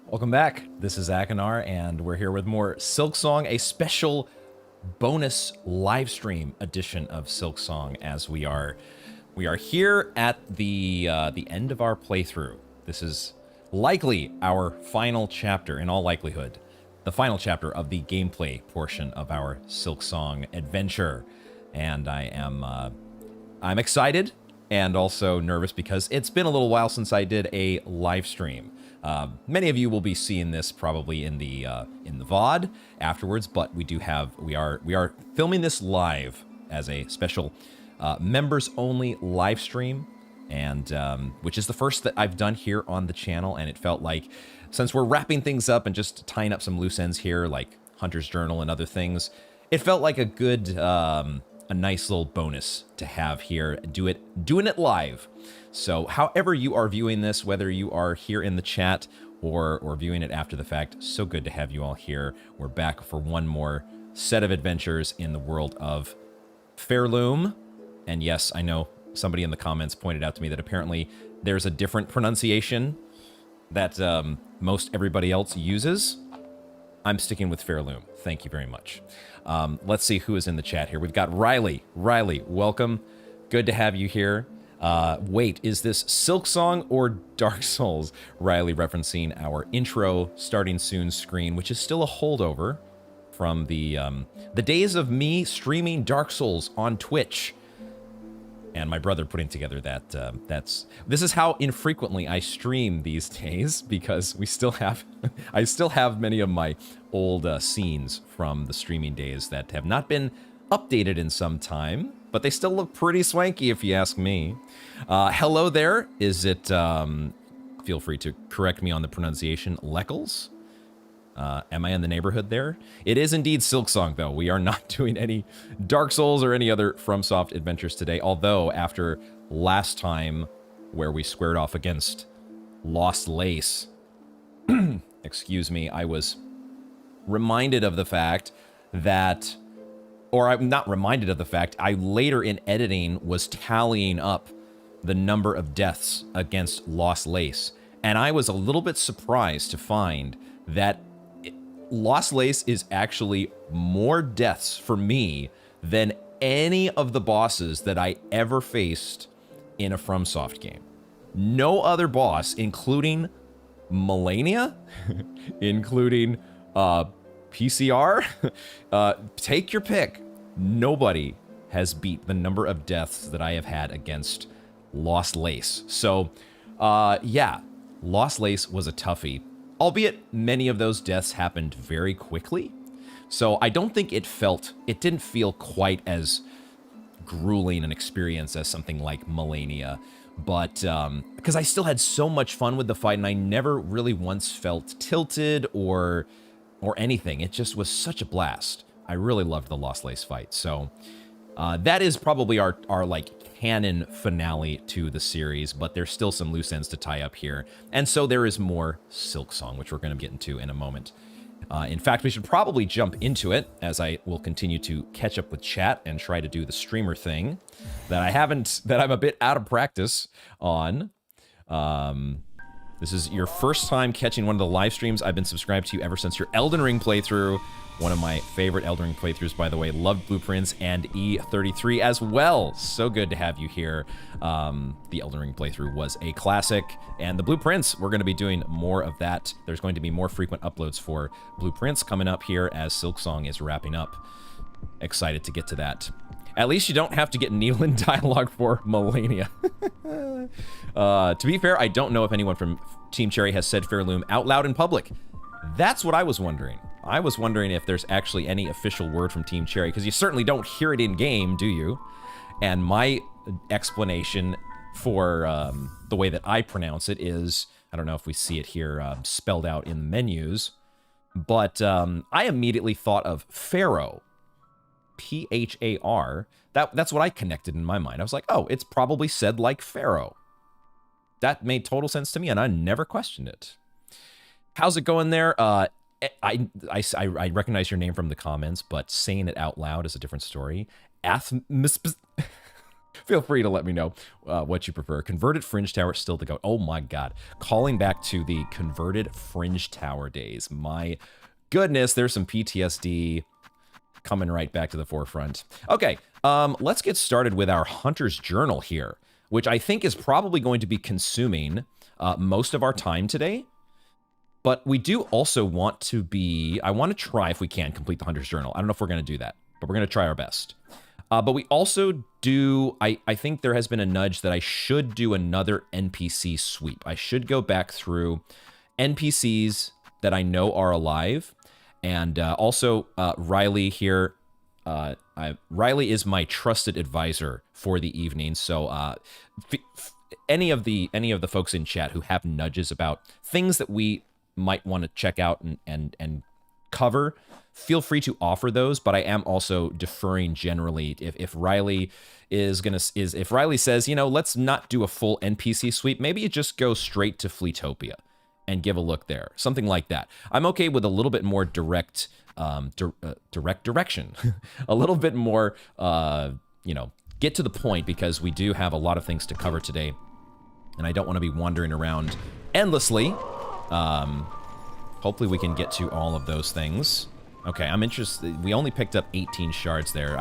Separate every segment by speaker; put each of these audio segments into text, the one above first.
Speaker 1: Welcome back. This is Akinar, and we're here with more Silksong, a special bonus live stream edition of Silksong. As we are here at the end of our playthrough. This is likely our final chapter, in all likelihood, the final chapter of the gameplay portion of our Silksong adventure, and I'm excited and also nervous because it's been a little while since I did a live stream. Many of you will be seeing this probably in the VOD afterwards, but we are filming this live as a special members only live stream, and which is the first that I've done here on the channel. And it felt like, since we're wrapping things up and just tying up some loose ends here, like Hunter's Journal and other things, it felt like a good, a nice little bonus to have here, doing it live. So however you are viewing this, whether you are here in the chat or viewing it after the fact, so good to have you all here. We're back for one more set of adventures in the world of Pharloom. And yes, I know somebody in the comments pointed out to me that apparently there's a different pronunciation that most everybody else uses. I'm sticking with Pharloom. Thank you very much. Let's see who is in the chat here. We've got Riley. Riley, welcome. Good to have you here. Wait, is this Silksong or Dark Souls? Riley referencing our intro starting soon screen, which is still a holdover from the days of me streaming Dark Souls on Twitch. And my brother putting together that, this is how infrequently I stream these days, because I still have many of my old scenes from the streaming days that have not been updated in some time, but they still look pretty swanky if you ask me. Hello there, is it, feel free to correct me on the pronunciation, Leckles? Am I in the neighborhood there? It is indeed Silksong, though. We are not doing any Dark Souls or any other FromSoft adventures today, although after last time, where we squared off against Lost Lace, excuse me, I was reminded of the fact that, or I'm not reminded of the fact, I later in editing was tallying up the number of deaths against Lost Lace, and I was a little bit surprised to find that Lost Lace is actually more deaths for me than any of the bosses that I ever faced in a FromSoft game. No other boss, including Melania, including PCR, take your pick. Nobody has beat the number of deaths that I have had against Lost Lace. So, yeah, Lost Lace was a toughie. Albeit many of those deaths happened very quickly. So I don't think it didn't feel quite as grueling an experience as something like Melania. But, because I still had so much fun with the fight, and I never really once felt tilted or anything. It just was such a blast. I really loved the Lost Lace fight. So, that is probably our like canon finale to the series, but there's still some loose ends to tie up here. And so there is more Silksong, which we're going to get into in a moment. In fact, we should probably jump into it, as I will continue to catch up with chat and try to do the streamer thing that I'm a bit out of practice on. This is your first time catching one of the live streams. I've been subscribed to you ever since your Elden Ring playthrough. One of my favorite Elden Ring playthroughs, by the way. Loved Blueprints and E33 as well. So good to have you here. The Elden Ring playthrough was a classic. And the Blueprints, we're going to be doing more of that. There's going to be more frequent uploads for Blueprints coming up here as Silksong is wrapping up. Excited to get to that. At least you don't have to get Neelan dialogue for Melania. To be fair, I don't know if anyone from Team Cherry has said Pharloom out loud in public. That's what I was wondering. I was wondering if there's actually any official word from Team Cherry, because you certainly don't hear it in-game, do you? And my explanation for the way that I pronounce it is, I don't know if we see it here spelled out in the menus, but I immediately thought of Pharaoh. P-H-A-R. That's what I connected in my mind. I was like, oh, it's probably said like Pharaoh. That made total sense to me, and I never questioned it. How's it going there? I recognize your name from the comments, but saying it out loud is a different story. Feel free to let me know what you prefer. Converted Fringe Tower still the go. Oh my god. Calling back to the converted Fringe Tower days. My goodness, there's some PTSD coming right back to the forefront. Okay, let's get started with our Hunter's Journal here, which I think is probably going to be consuming most of our time today. But we do also want to be, I want to try, if we can, complete the Hunter's Journal. I don't know if we're going to do that, but we're going to try our best. But we also do, I think there has been a nudge that I should do another NPC sweep. I should go back through NPCs that I know are alive. And also, Riley here, Riley is my trusted advisor for the evening. So any of the folks in chat who have nudges about things that we might want to check out and cover, feel free to offer those, but I am also deferring generally. If Riley if Riley says, you know, let's not do a full NPC sweep, maybe you just go straight to Fleetopia and give a look there, something like that. I'm okay with a little bit more direct direction, a little bit more, you know, get to the point, because we do have a lot of things to cover today, and I don't want to be wandering around endlessly. Hopefully we can get to all of those things. Okay, I'm interested. We only picked up 18 shards there.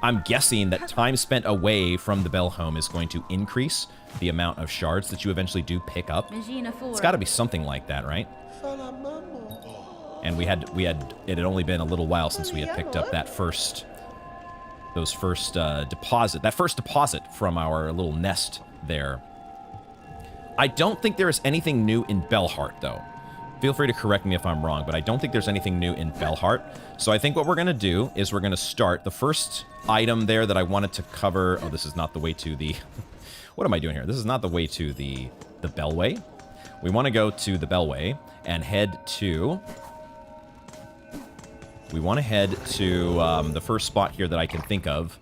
Speaker 1: I'm guessing that time spent away from the Bell Home is going to increase the amount of shards that you eventually do pick up. It's got to be something like that, right? And it had only been a little while since we had picked up that first deposit from our little nest there. I don't think there is anything new in Bellheart, though. Feel free to correct me if I'm wrong, but I don't think there's anything new in Bellheart. So I think what we're going to do is we're going to start the first item there that I wanted to cover. Oh, this is not the way to the... What am I doing here? This is not the way to the Bellway. We want to go to the Bellway and head to... We want to head to the first spot here that I can think of,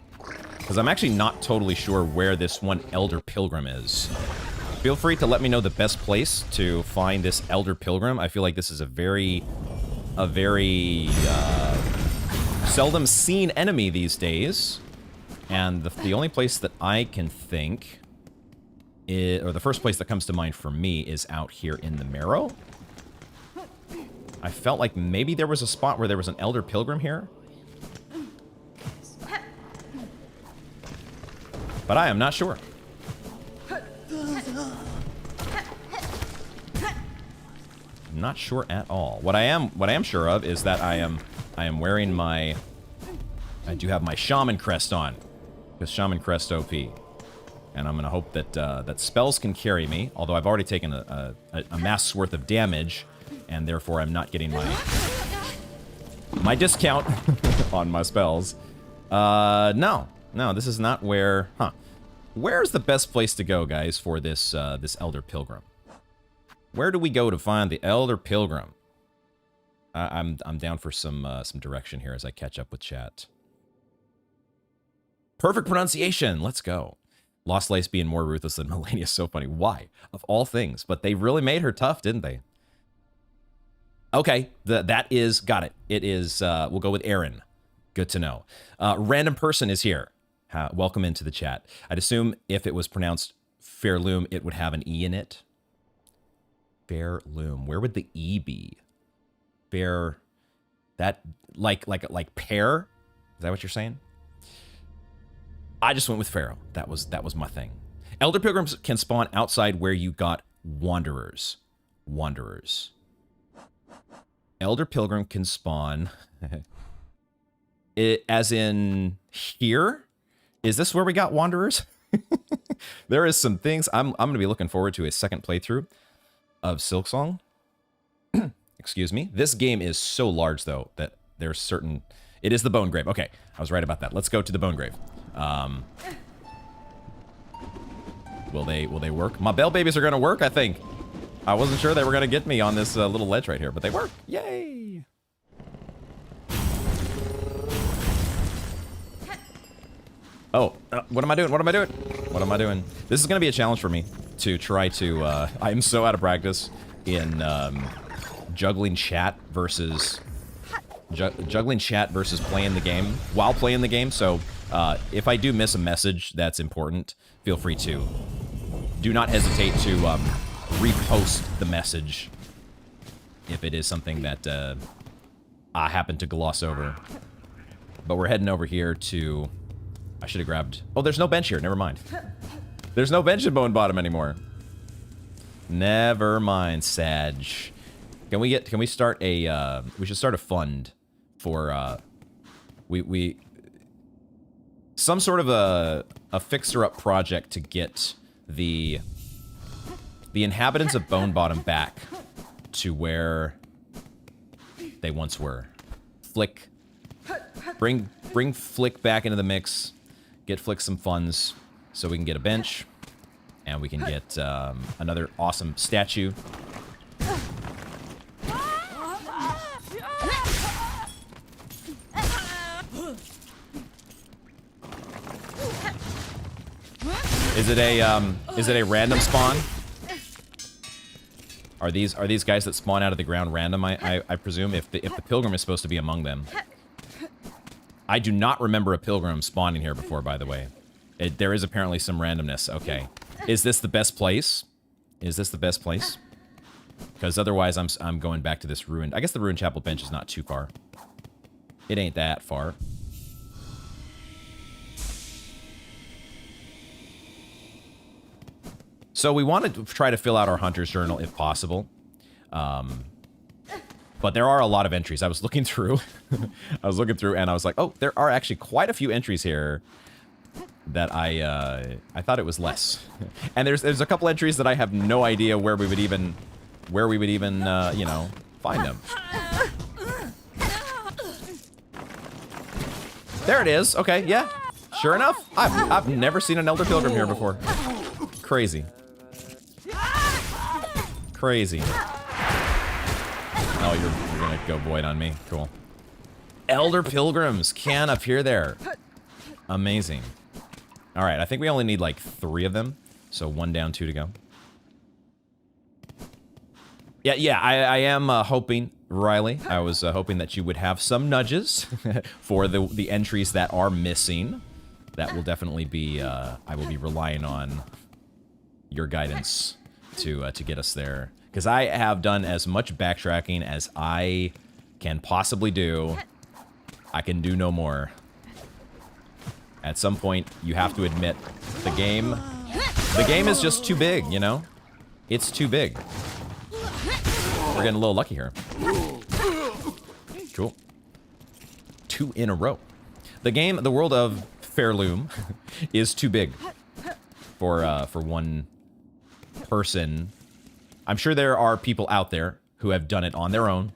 Speaker 1: because I'm actually not totally sure where this one Elder Pilgrim is. Feel free to let me know the best place to find this Elder Pilgrim. I feel like this is a very seldom seen enemy these days. And the only place that I can think, or the first place that comes to mind for me, is out here in the Marrow. I felt like maybe there was a spot where there was an Elder Pilgrim here. But I am not sure. Not sure at all. What I am sure of is that I am wearing my... I do have my Shaman Crest on, because Shaman Crest OP. And I'm going to hope that that spells can carry me, although I've already taken a mass's worth of damage, and therefore I'm not getting my discount on my spells. No, this is not where... Huh. Where's the best place to go, guys, for this this Elder Pilgrim? Where do we go to find the Elder Pilgrim? I'm down for some direction here as I catch up with chat. Perfect pronunciation. Let's go. Lost Lace being more ruthless than Melania is so funny. Why? Of all things. But they really made her tough, didn't they? Okay, that is... Got it. It is... we'll go with Aaron. Good to know. Random person is here. Welcome into the chat. I'd assume if it was pronounced Pharloom, it would have an E in it. Pharloom. Where would the E be? Fair... That... Like pear? Is that what you're saying? I just went with Pharaoh. That was my thing. Elder Pilgrims can spawn outside where you got Wanderers. Wanderers. Elder Pilgrim can spawn... as in here? Is this where we got Wanderers? There is some things... I'm going to be looking forward to a second playthrough of Silksong. Excuse me. This game is so large, though, that there's certain... It is the Bone Grave. Okay, I was right about that. Let's go to the Bone Grave. Will they work? My bell babies are going to work, I think. I wasn't sure they were going to get me on this little ledge right here, but they work. Yay! Oh, what am I doing? What am I doing? What am I doing? This is going to be a challenge for me to try to... I am so out of practice in juggling chat versus... juggling chat versus playing the game while playing the game, so If I do miss a message that's important, feel free to. Do not hesitate to repost the message if it is something that I happen to gloss over. But we're heading over here to... I should have grabbed... Oh, there's no bench here. Never mind. There's no bench at Bone Bottom anymore. Never mind, Sag. Can we start a... we should start a fund for... some sort of a fixer-up project to get the inhabitants of Bone Bottom back to where they once were. Flick, bring Flick back into the mix. Get Flick some funds so we can get a bench and we can get another awesome statue. Is it a random spawn? Are these guys that spawn out of the ground random? I presume if the pilgrim is supposed to be among them. I do not remember a pilgrim spawning here before, by the way. There is apparently some randomness. Okay, is this the best place? Is this the best place? Because otherwise, I'm going back to this ruined. I guess the ruined chapel bench is not too far. It ain't that far. So we wanted to try to fill out our Hunter's Journal if possible. But there are a lot of entries. I was looking through. I was looking through and I was like, oh, there are actually quite a few entries here that I thought it was less. And there's a couple entries that I have no idea where we would even you know, find them. There it is. Okay, yeah. Sure enough. I've never seen an Elder Pilgrim here before. Crazy. Crazy. Oh, you're gonna go void on me. Cool. Elder Pilgrims can appear there. Amazing. All right, I think we only need like 3 of them. So 1 down, 2 to go. Yeah, I am hoping, Riley, I was hoping that you would have some nudges for the entries that are missing. That will definitely be, I will be relying on your guidance to get us there. Because I have done as much backtracking as I can possibly do. I can do no more. At some point, you have to admit, the game is just too big, you know? It's too big. We're getting a little lucky here. Cool. 2 in a row. The world of Pharloom is too big for one person. I'm sure there are people out there who have done it on their own,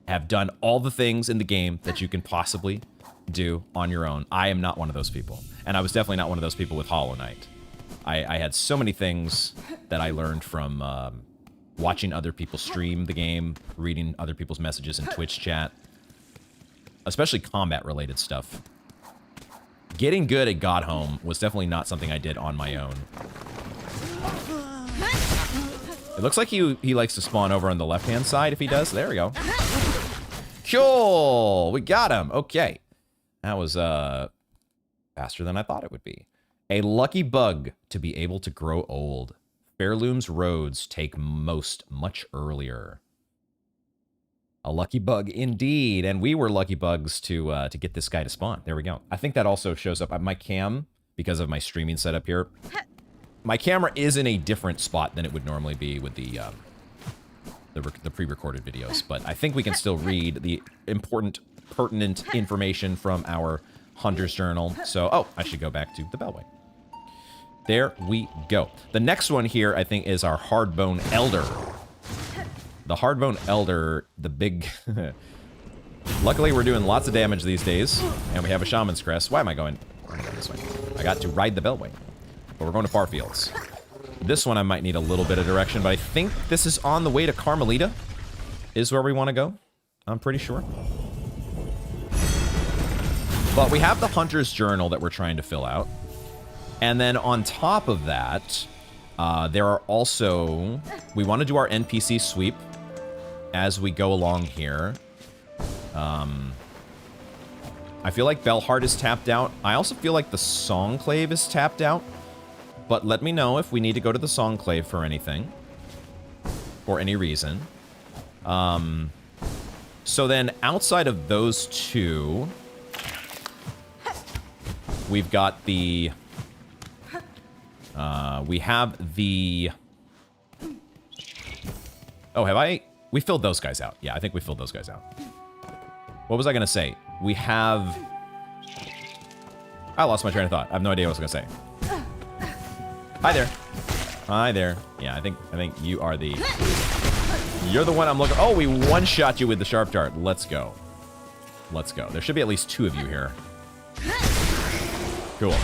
Speaker 1: have done all the things in the game that you can possibly do on your own. I am not one of those people. And I was definitely not one of those people with Hollow Knight. I had so many things that I learned from watching other people stream the game, reading other people's messages in Twitch chat, especially combat-related stuff. Getting good at God Home was definitely not something I did on my own. It looks like he likes to spawn over on the left-hand side if he does. There we go. Cool! We got him! Okay. That was faster than I thought it would be. A lucky bug to be able to grow old. Pharloom's roads take much earlier. A lucky bug indeed, and we were lucky bugs to get this guy to spawn. There we go. I think that also shows up on my cam because of my streaming setup here. My camera is in a different spot than it would normally be with the pre-recorded videos, but I think we can still read the important, pertinent information from our Hunter's Journal. So, oh, I should go back to the Bellway. There we go. The next one here, I think, is our Hardbone Elder. The Hardbone Elder, the big... Luckily, we're doing lots of damage these days, and we have a Shaman's Crest. Why am I going this way? I got to ride the Bellway. But we're going to Farfields. This one I might need a little bit of direction, but I think this is on the way to Carmelita, is where we want to go. I'm pretty sure. But we have the Hunter's Journal that we're trying to fill out. And then on top of that, there are also... We want to do our NPC sweep as we go along here. I feel like Belhart is tapped out. I also feel like the Songclave is tapped out. But let me know if we need to go to the Songclave for anything. For any reason. So then, outside of those two, we've got the... we have the... Oh, have I... We filled those guys out. Yeah, I think we filled those guys out. What was I going to say? We have... I lost my train of thought. I have no idea what I was going to say. Hi there. Hi there. Yeah, I think you are the... You're the one I'm looking... Oh, we one-shot you with the sharp dart. Let's go. Let's go. There should be at least 2 of you here. Cool.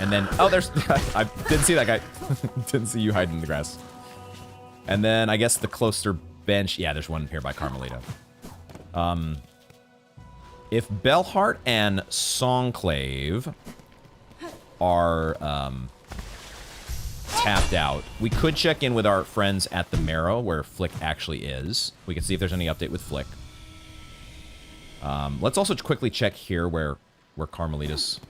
Speaker 1: And then... Oh, there's... I didn't see that guy. Didn't see you hiding in the grass. And then, I guess, the closer bench... Yeah, there's one here by Carmelita. If Belhart and Songclave are tapped out, we could check in with our friends at the Marrow, where Flick actually is. We can see if there's any update with Flick. Let's also quickly check here where Carmelita's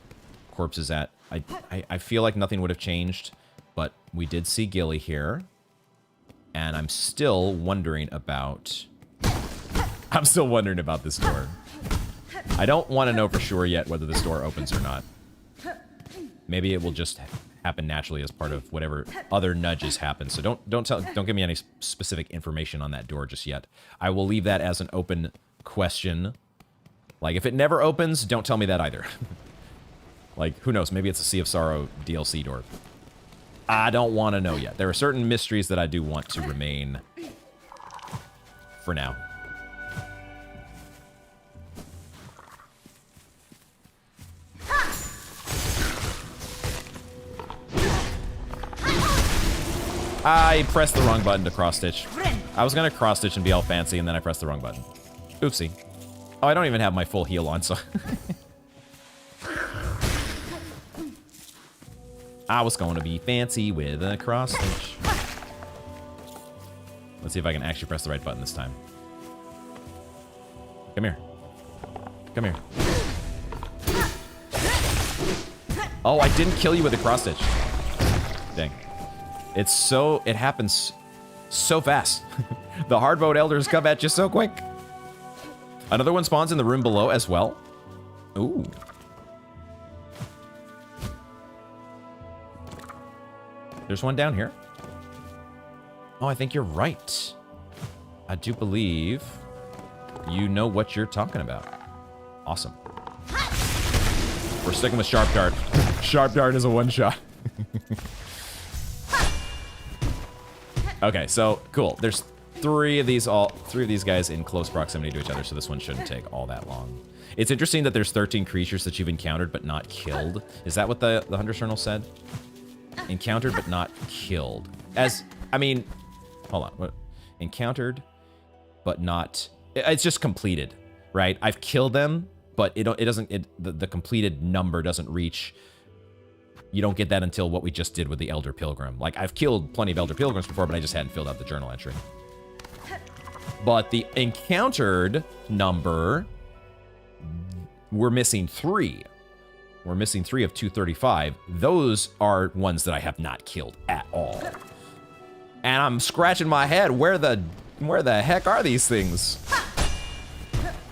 Speaker 1: corpse is at. I feel like nothing would have changed, but we did see Gilly here. And I'm still wondering about... I'm still wondering about this door. I don't want to know for sure yet whether this door opens or not. Maybe it will just happen naturally as part of whatever other nudges happen. So don't give me any specific information on that door just yet. I will leave that as an open question. Like, if it never opens, don't tell me that either. Like, who knows? Maybe it's a Sea of Sorrow DLC door. I don't want to know yet. There are certain mysteries that I do want to remain for now. I pressed the wrong button to cross-stitch. I was going to cross-stitch and be all fancy, and then I pressed the wrong button. Oopsie. Oh, I don't even have my full heal on, so... I was going to be fancy with a cross-stitch. Let's see if I can actually press the right button this time. Come here. Come here. Oh, I didn't kill you with a cross-stitch. Dang. It happens so fast. The Hardbone Elders come at you so quick. Another one spawns in the room below as well. Ooh. There's one down here. Oh, I think you're right. I do believe you know what you're talking about. Awesome. We're sticking with Sharp Dart. Sharp Dart is a one-shot. Okay, so cool. There's three of these guys in close proximity to each other, so this one shouldn't take all that long. It's interesting that there's 13 creatures that you've encountered but not killed. Is that what the Hunter's Journal said? Encountered but not killed. I mean, hold on. What? Encountered but not... It's just completed, right? I've killed them, but the completed number doesn't reach... You don't get that until what we just did with the Elder Pilgrim. Like, I've killed plenty of Elder Pilgrims before, but I just hadn't filled out the journal entry. But the encountered number, we're missing 3. We're missing 3 of 235. Those are ones that I have not killed at all. And I'm scratching my head. Where the heck are these things?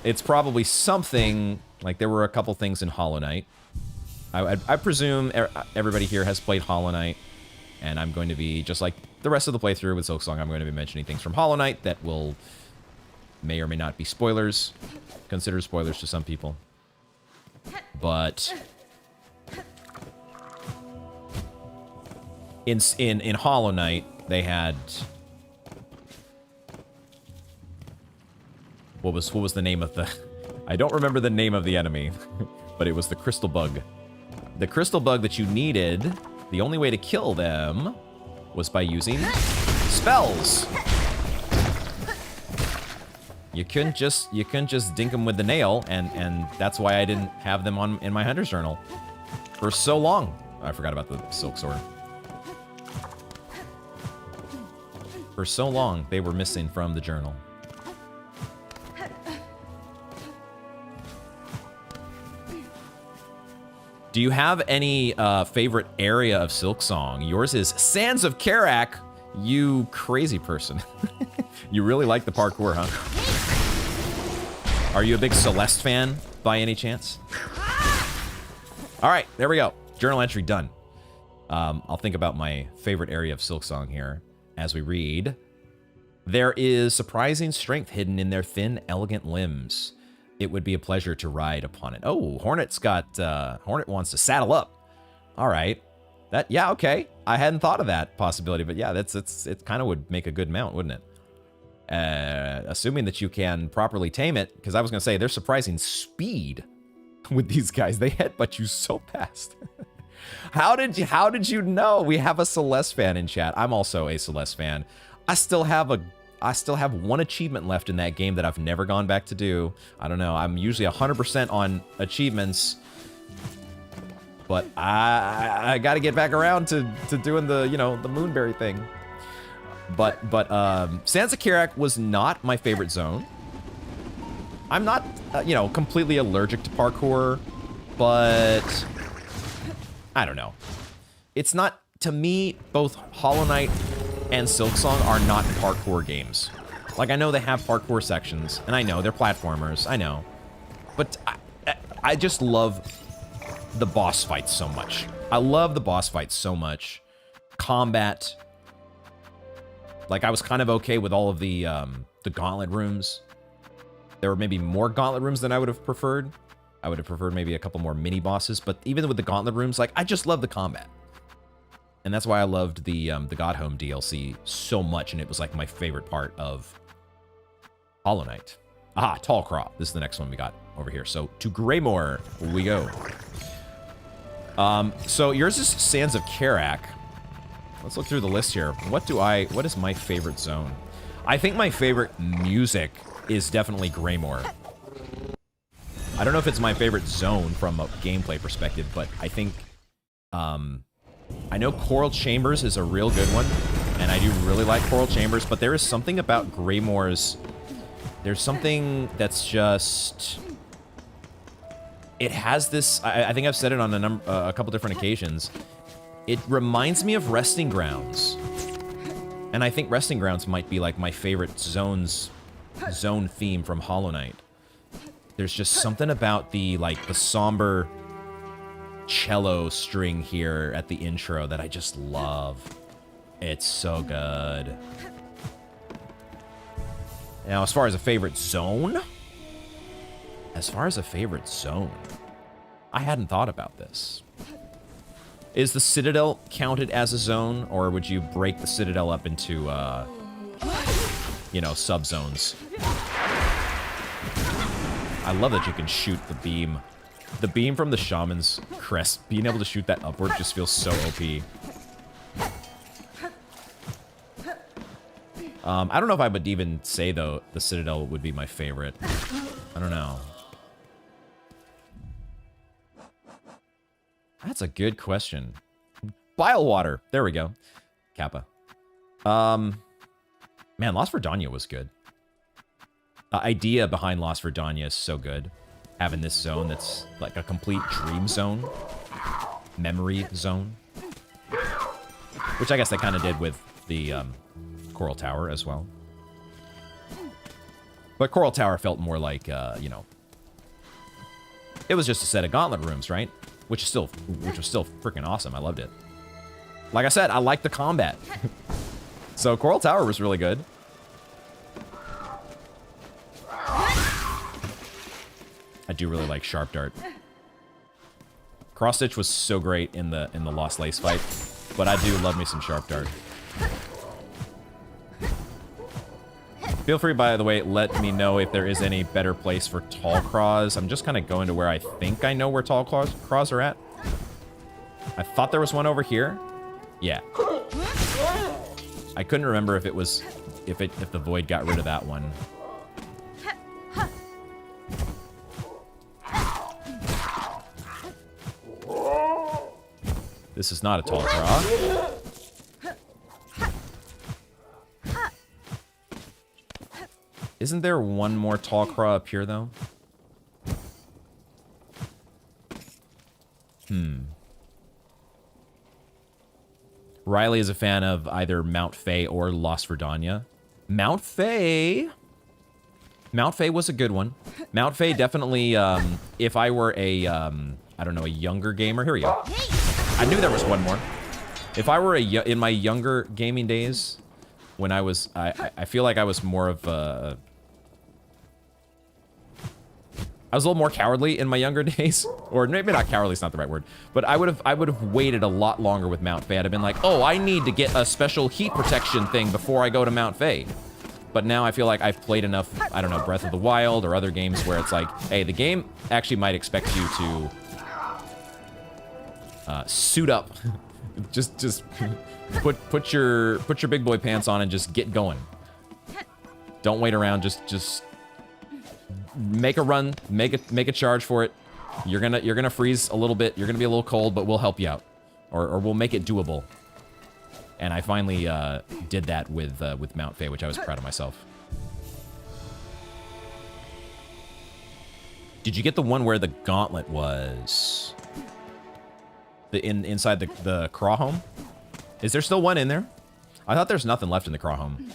Speaker 1: It's probably something, like there were a couple things in Hollow Knight. I presume everybody here has played Hollow Knight, and I'm going to be, just like the rest of the playthrough with Silksong, I'm going to be mentioning things from Hollow Knight that may or may not be spoilers, considered spoilers to some people. But in Hollow Knight, they had... What was the name of the... I don't remember the name of the enemy, but it was the Crystal Bug. The Crystal Bug that you needed, the only way to kill them was by using spells. You couldn't just dink them with the nail, and that's why I didn't have them in my Hunter's Journal for so long. I forgot about the Silk Sword. For so long, they were missing from the journal. Do you have any favorite area of Silksong? Yours is Sands of Karak, you crazy person. You really like the parkour, huh? Are you a big Celeste fan by any chance? All right, there we go. Journal entry done. I'll think about my favorite area of Silksong here as we read. There is surprising strength hidden in their thin, elegant limbs. It would be a pleasure to ride upon it. Oh, Hornet wants to saddle up. All right. Yeah, okay. I hadn't thought of that possibility, but yeah, it kind of would make a good mount, wouldn't it? Assuming that you can properly tame it, because I was going to say there's surprising speed with these guys. They headbutt you so fast. How did you know? We have a Celeste fan in chat. I'm also a Celeste fan. I still have one achievement left in that game that I've never gone back to do. I don't know. I'm usually 100% on achievements, but I got to get back around to doing the the Moonberry thing. But Sands of Karak was not my favorite zone. I'm not completely allergic to parkour, but I don't know. It's not, to me, both Hollow Knight and Silksong are not parkour games. Like, I know they have parkour sections, and I know they're platformers, I know. But I just love the boss fights so much. I love the boss fights so much. Combat. Like, I was kind of okay with all of the gauntlet rooms. There were maybe more gauntlet rooms than I would have preferred. I would have preferred maybe a couple more mini bosses, but even with the gauntlet rooms, like, I just love the combat. And that's why I loved the God Home DLC so much, and it was like my favorite part of Hollow Knight. Ah, Tall Craw. This is the next one we got over here. So to Greymore we go. So yours is Sands of Karak. Let's look through the list here. What is my favorite zone? I think my favorite music is definitely Greymore. I don't know if it's my favorite zone from a gameplay perspective, but I think, I know Coral Chambers is a real good one, and I do really like Coral Chambers, but there is something about Greymore's, there's something that's just, it has this, I think I've said it on a couple different occasions, it reminds me of Resting Grounds, and I think Resting Grounds might be like my favorite zone theme from Hollow Knight. There's just something about the somber cello string here at the intro that I just love. It's so good. Now, as far as a favorite zone, I hadn't thought about this. Is the Citadel counted as a zone, or would you break the Citadel up into, sub-zones? I love that you can shoot the beam. The beam from the Shaman's crest, being able to shoot that upward just feels so OP. I don't know if I would even say, though, the Citadel would be my favorite. I don't know. That's a good question. Bilewater. There we go. Kappa. Man, Lost Verdania was good. Idea behind Lost Verdania is so good. Having this zone that's like a complete dream zone. Memory zone. Which I guess they kind of did with the Coral Tower as well. But Coral Tower felt more like, it was just a set of gauntlet rooms, right? Which was still freaking awesome. I loved it. Like I said, I liked the combat. So Coral Tower was really good. I do really like Sharp Dart. Cross Stitch was so great in the Lost Lace fight, but I do love me some Sharp Dart. Feel free, by the way, let me know if there is any better place for Tall Craws. I'm just kind of going to where I think I know where Tall Craws are at. I thought there was one over here. Yeah. I couldn't remember if it was if the Void got rid of that one. This is not a Tall Craw. Isn't there one more Tall Craw up here, though? Riley is a fan of either Mount Fae or Lost Verdania. Mount Fae was a good one. Mount Fae definitely, if I were a, I don't know, a younger gamer. Here we go. I knew there was one more. If I were in my younger gaming days, when I was, I feel like I was more of a, I was a little more cowardly in my younger days, or maybe not cowardly is not the right word, but I would have waited a lot longer with Mount Fae. I'd have been like, oh, I need to get a special heat protection thing before I go to Mount Fae. But now I feel like I've played enough, I don't know, Breath of the Wild or other games where it's like, hey, the game actually might expect you to suit up, just put your big boy pants on and just get going. Don't wait around. Just make a run, make a charge for it. You're gonna freeze a little bit. You're gonna be a little cold, but we'll help you out, or we'll make it doable. And I finally did that with Mount Fae, which I was proud of myself. Did you get the one where the gauntlet was? Inside the craw home? Is there still one in there? I thought there's nothing left in the craw home.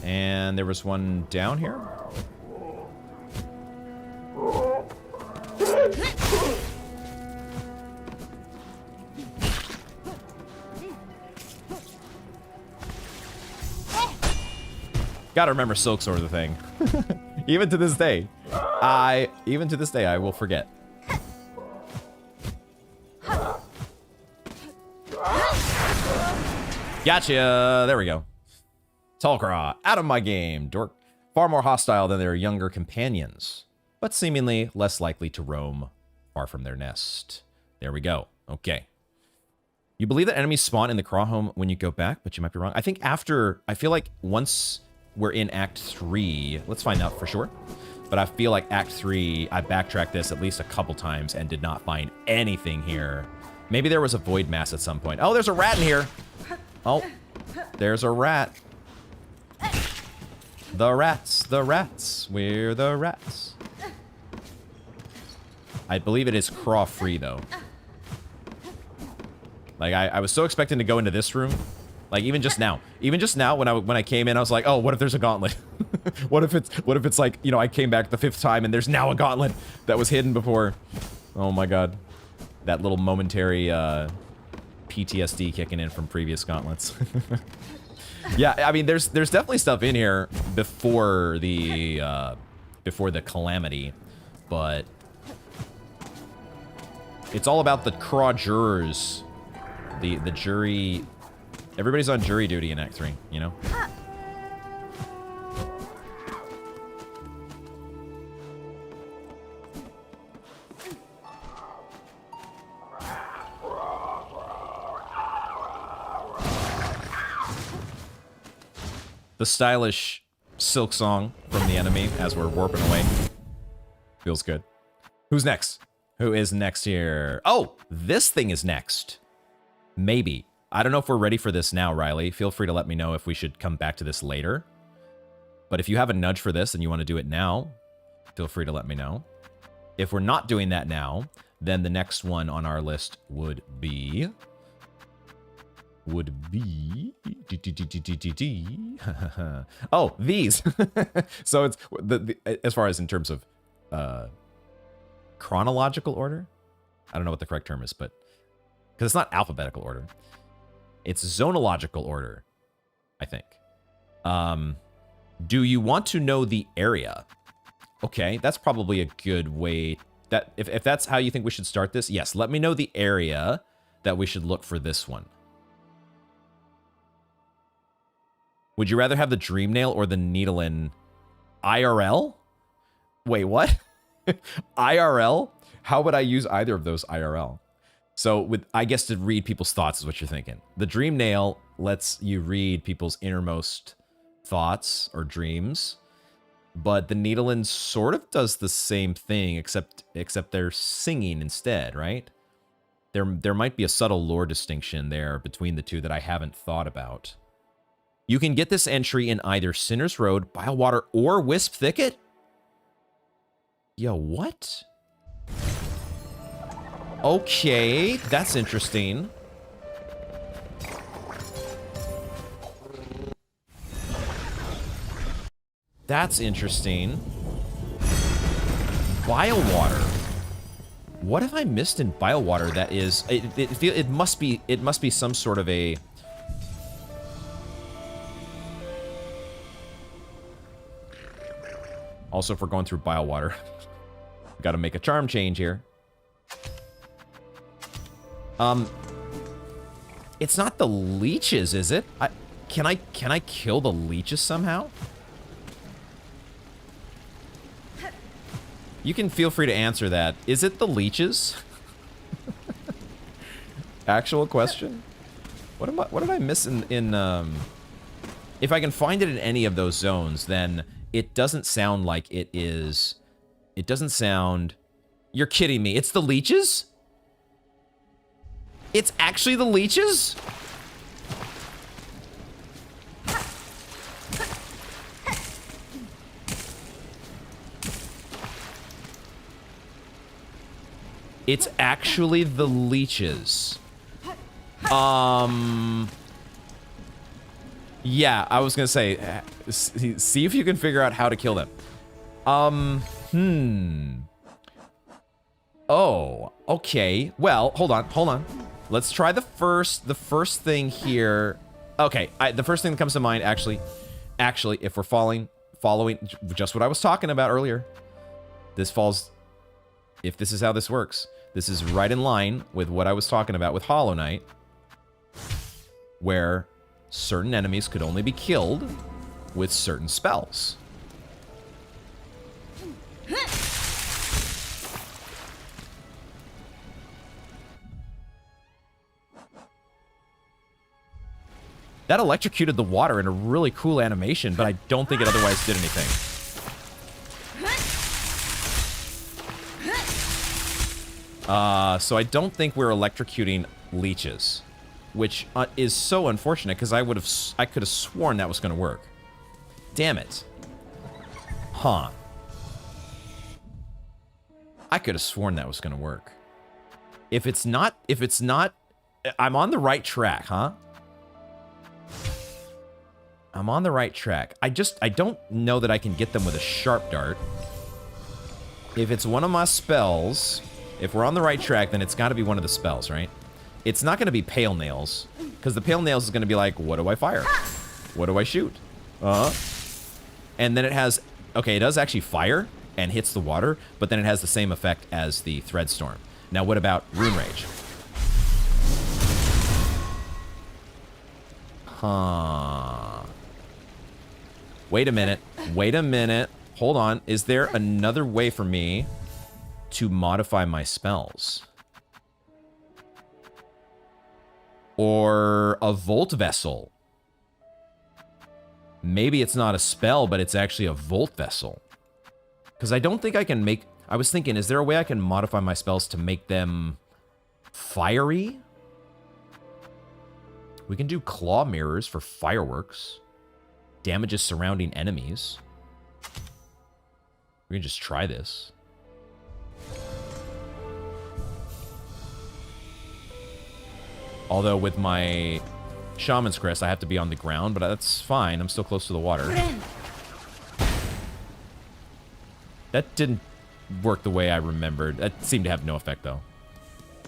Speaker 1: And there was one down here. Gotta remember Silksong are the thing. Even to this day, I will forget. Gotcha. There we go. Tall craw, out of my game. Dork, far more hostile than their younger companions, but seemingly less likely to roam far from their nest. There we go. Okay. You believe that enemies spawn in the craw home when you go back, but you might be wrong. I think after, I feel like once we're in Act 3, let's find out for sure. But I feel like Act 3, I backtracked this at least a couple times and did not find anything here. Maybe there was a void mass at some point. Oh, there's a rat in here. Oh, there's a rat. The rats, we're the rats. I believe it is craw free though. Like I was so expecting to go into this room. Like even just now when I came in, I was like, oh, what if there's a gauntlet? what if it's like, you know, I came back the 5th time and there's now a gauntlet that was hidden before. Oh my god. That little momentary PTSD kicking in from previous gauntlets. Yeah, I mean, there's definitely stuff in here before the calamity, but it's all about the craw jurors, the jury. Everybody's on jury duty in Act 3, you know. The stylish Silksong from the enemy as we're warping away. Feels good. Who's next? Who is next here? Oh, this thing is next. Maybe. I don't know if we're ready for this now, Riley. Feel free to let me know if we should come back to this later. But if you have a nudge for this and you want to do it now, feel free to let me know. If we're not doing that now, then the next one on our list would be... oh, these. So it's as far as in terms of chronological order. I don't know what the correct term is, but because it's not alphabetical order, it's zonological order, I think. Do you want to know the area? Okay, that's probably a good way. That if that's how you think we should start this, yes. Let me know the area that we should look for this one. Would you rather have the dream nail or the needle in IRL? Wait, what? IRL? How would I use either of those IRL? So with, I guess to read people's thoughts is what you're thinking. The dream nail lets you read people's innermost thoughts or dreams. But the Needlein sort of does the same thing, except they're singing instead, right? There might be a subtle lore distinction there between the two that I haven't thought about. You can get this entry in either Sinner's Road, Bilewater, or Wisp Thicket? Yo, what? Okay, that's interesting. That's interesting. Bilewater. What have I missed in Bilewater that is... It must be some sort of a... Also, if we're going through Bilewater, got to make a charm change here. It's not the leeches, is it? Can I kill the leeches somehow? You can feel free to answer that. Is it the leeches? Actual question. What did I miss in if I can find it in any of those zones, then it doesn't sound like it is. It doesn't sound... You're kidding me. It's the leeches? It's actually the leeches? It's actually the leeches. Yeah, I was gonna say, see if you can figure out how to kill them. Oh, okay. Well, hold on. Let's try the first thing here. Okay, the first thing that comes to mind, actually, if we're following just what I was talking about earlier, this falls, if this is how this works, this is right in line with what I was talking about with Hollow Knight, where certain enemies could only be killed with certain spells. That electrocuted the water in a really cool animation, but I don't think it otherwise did anything. So I don't think we're electrocuting leeches, which is so unfortunate because I could have sworn that was going to work. Damn it. Huh. I could have sworn that was going to work. If it's not, I'm on the right track, huh? I'm on the right track. I don't know that I can get them with a sharp dart. If it's one of my spells, if we're on the right track, then it's got to be one of the spells, right? It's not going to be Pale Nails, because the Pale Nails is going to be like, what do I fire? What do I shoot? And then it has, okay, it does actually fire and hits the water, but then it has the same effect as the Threadstorm. Now, what about Rune Rage? Huh. Wait a minute. Hold on. Is there another way for me to modify my spells? Or a Volt Vessel? Maybe it's not a spell, but it's actually a Volt Vessel. Because I don't think I can make... I was thinking, is there a way I can modify my spells to make them fiery? We can do Claw Mirrors for fireworks. Damages surrounding enemies. We can just try this. Although with my Shaman's Crest, I have to be on the ground, but that's fine. I'm still close to the water. That didn't work the way I remembered. That seemed to have no effect, though.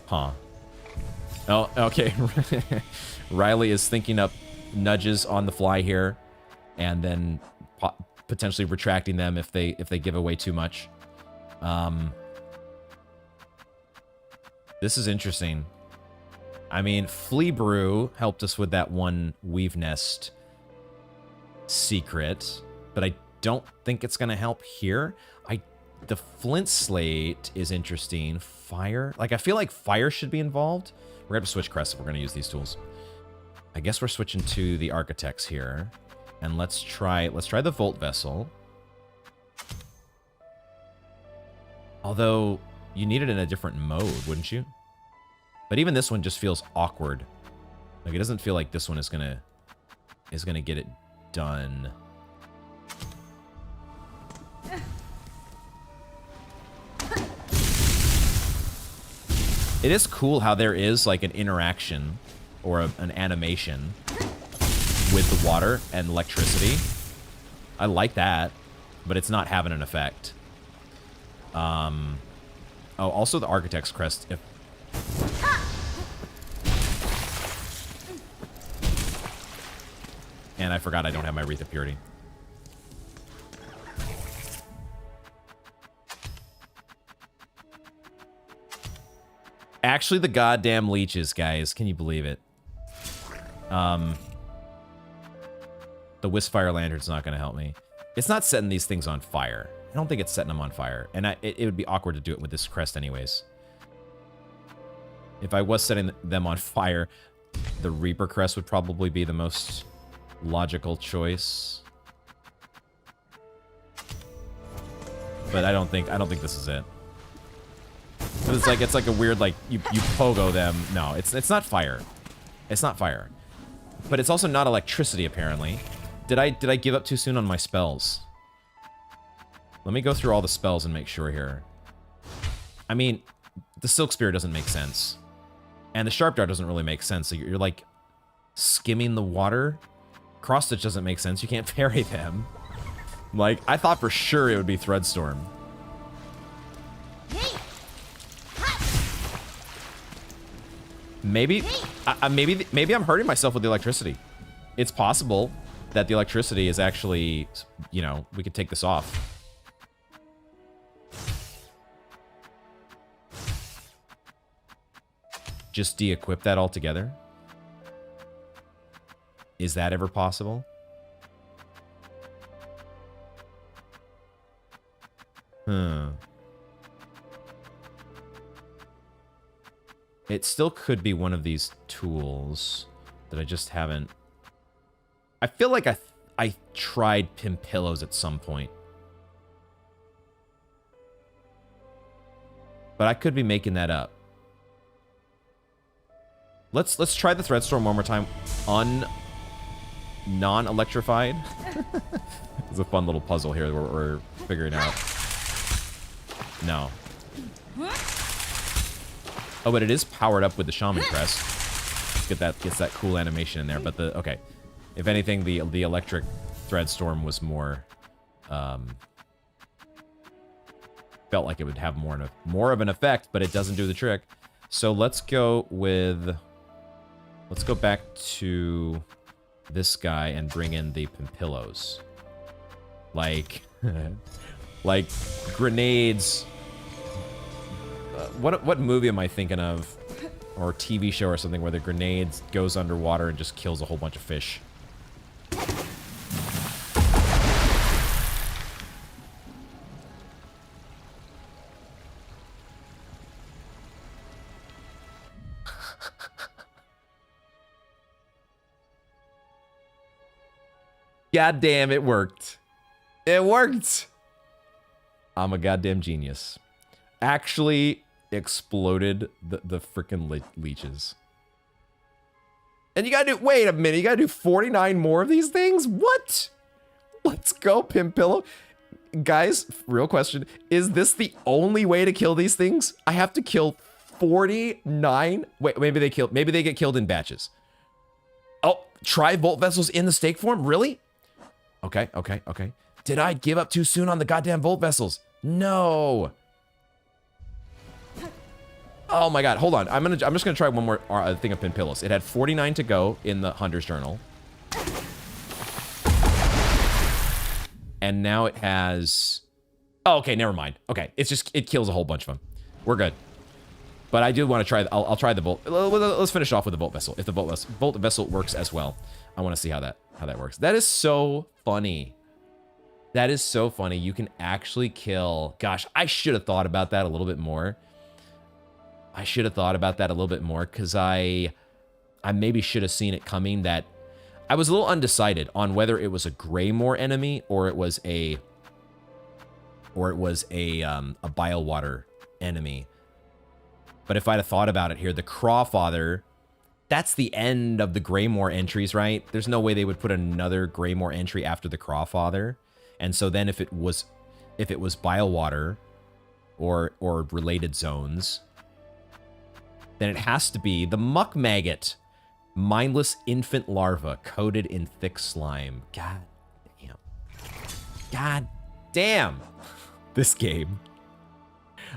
Speaker 1: Huh. Oh, okay. Riley is thinking up nudges on the fly here, and then potentially retracting them if they give away too much. This is interesting. I mean, Flea Brew helped us with that one Weave Nest secret, but I don't think it's gonna help here. The Flint Slate is interesting. Fire, like I feel like fire should be involved. We're gonna have to switch crests if we're gonna use these tools. I guess we're switching to the Architects here. And let's try the Volt Vessel. Although, you need it in a different mode, wouldn't you? But even this one just feels awkward. Like, it doesn't feel like this one is gonna get it done. It is cool how there is, like, an interaction or an animation with the water and electricity. I like that, but it's not having an effect. Oh, also the Architect's Crest. And I forgot I don't have my Wreath of Purity. Actually, the goddamn leeches, guys. Can you believe it? The Wisfire Lantern's not going to help me. It's not setting these things on fire. I don't think it's setting them on fire. And it would be awkward to do it with this crest anyways. If I was setting them on fire, the Reaper crest would probably be the most logical choice. But I don't think this is it. But it's like a weird, like, you pogo them. No, it's not fire. It's not fire. But it's also not electricity, apparently. Did I give up too soon on my spells? Let me go through all the spells and make sure here. I mean, the Silk Spear doesn't make sense. And the Sharp Dart doesn't really make sense. So you're like skimming the water. Cross Stitch doesn't make sense. You can't parry them. Like, I thought for sure it would be Threadstorm. Maybe I'm hurting myself with the electricity. It's possible that the electricity is actually, you know, we could take this off. Just de-equip that altogether? Is that ever possible? It still could be one of these tools that I just haven't... I feel like I tried Pin Pillows at some point. But I could be making that up. Let's try the Threadstorm one more time. Non-electrified. It's a fun little puzzle here that we're figuring out. No. Oh, but it is powered up with the Shaman Crest. Gets that cool animation in there. But okay. If anything, the electric Threadstorm was more felt like it would have more of an effect, but it doesn't do the trick. So let's go back to this guy and bring in the Pimpillos. Like like grenades. What movie am I thinking of? Or TV show or something where the grenades goes underwater and just kills a whole bunch of fish. God damn, it worked. It worked. I'm a goddamn genius. Actually exploded the freaking leeches. And you gotta do, wait a minute, you gotta do 49 more of these things? What? Let's go, Pimpillo. Guys, real question. Is this the only way to kill these things? I have to kill 49? Wait, maybe they get killed in batches. Oh, try Volt Vessels in the stake form? Really? Okay. Did I give up too soon on the goddamn Volt Vessels? No. Oh my god, hold on. I'm just gonna try one more thing of Pimpillos. It had 49 to go in the Hunter's Journal. And now it has... Oh, okay, never mind. Okay, it kills a whole bunch of them. We're good. But I do want to try... I'll try the Volt... Let's finish off with the Volt Vessel. If the Volt Vessel works as well. I want to see how that works. That is so funny. That is so funny. You can actually kill... Gosh, I should have thought about that a little bit more. Because I maybe should have seen it coming that... I was a little undecided on whether it was a Greymore enemy or it was a Bilewater enemy. But if I'd have thought about it here, the Crawfather, that's the end of the Greymore entries, right? There's no way they would put another Greymore entry after the Crawfather. And so then if it was Bilewater or related zones, then it has to be the Muck Maggot. Mindless infant larva coated in thick slime. God damn. God damn. This game.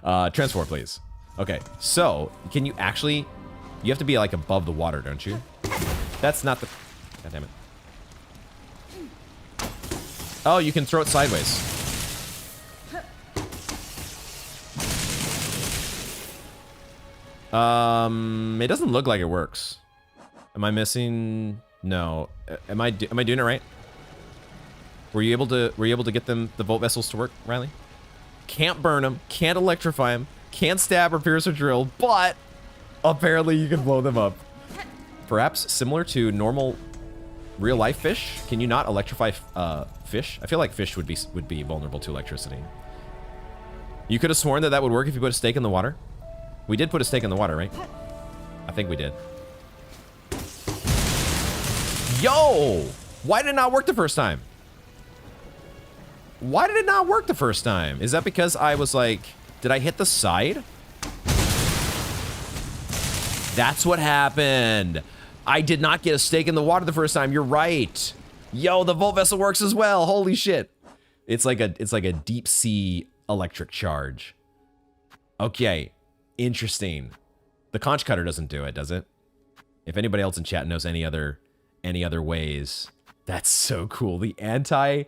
Speaker 1: Transport, please. Okay, so can you actually... You have to be like above the water, don't you? That's not the... God damn it. Oh, you can throw it sideways. It doesn't look like it works. Am I missing? No. Am I doing it right? Were you able to get the Volt Vessels to work, Riley? Can't burn them, can't electrify them, can't stab or pierce or drill, but apparently you can blow them up. Perhaps similar to normal real life fish? Can you not electrify fish? I feel like fish would be vulnerable to electricity. You could have sworn that would work if you put a stake in the water. We did put a stake in the water, right? I think we did. Yo! Why did it not work the first time? Why did it not work the first time? Is that because I was like, did I hit the side? That's what happened. I did not get a stake in the water the first time. You're right. Yo, the Volt Vessel works as well. Holy shit. It's like a deep sea electric charge. Okay, interesting. The conch cutter doesn't do it, does it? If anybody else in chat knows any other ways, that's so cool. The anti...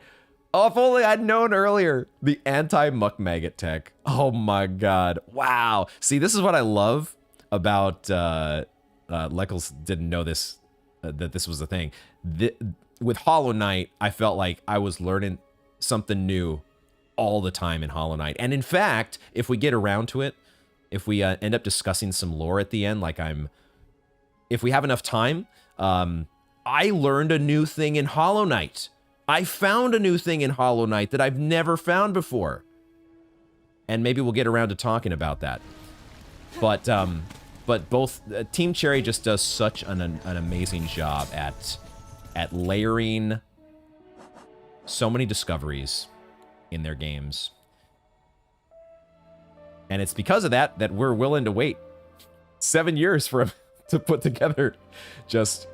Speaker 1: Oh, if only I'd known earlier. The anti-muck maggot tech. Oh my god. Wow. See, this is what I love about... Leckles didn't know this, that this was a thing. With Hollow Knight, I felt like I was learning something new all the time in Hollow Knight. And in fact, if we get around to it, if we end up discussing some lore at the end, like if we have enough time, I learned a new thing in Hollow Knight. I found a new thing in Hollow Knight that I've never found before. And maybe we'll get around to talking about that. But both Team Cherry just does such an amazing job at layering so many discoveries in their games. And it's because of that we're willing to wait 7 years for him to put together just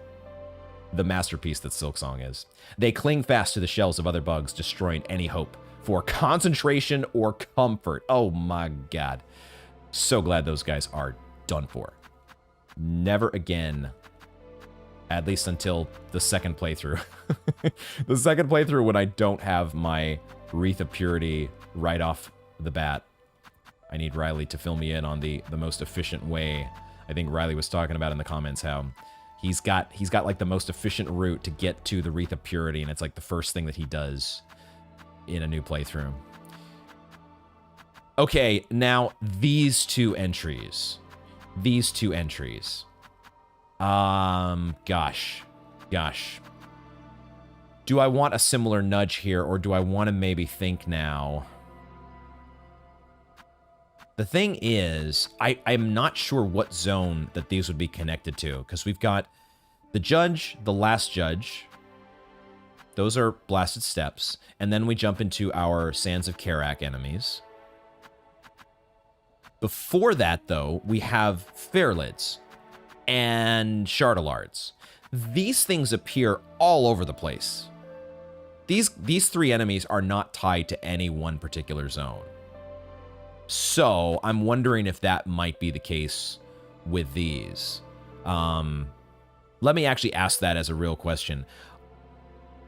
Speaker 1: the masterpiece that Silksong is. They cling fast to the shells of other bugs, destroying any hope for concentration or comfort. Oh my god. So glad those guys are done for. Never again. At least until the second playthrough. The second playthrough when I don't have my Wreath of Purity right off the bat. I need Riley to fill me in on the most efficient way. I think Riley was talking about in the comments how he's got like the most efficient route to get to the Wreath of Purity, and it's like the first thing that he does in a new playthrough. Okay, now these two entries. Gosh. Do I want a similar nudge here, or do I want to maybe think now? The thing is, I'm not sure what zone that these would be connected to, because we've got the Judge, the Last Judge. Those are Blasted Steps. And then we jump into our Sands of Karak enemies. Before that, though, we have Fairlids and Shardalards. These things appear all over the place. These three enemies are not tied to any one particular zone. So I'm wondering if that might be the case with these. Let me actually ask that as a real question.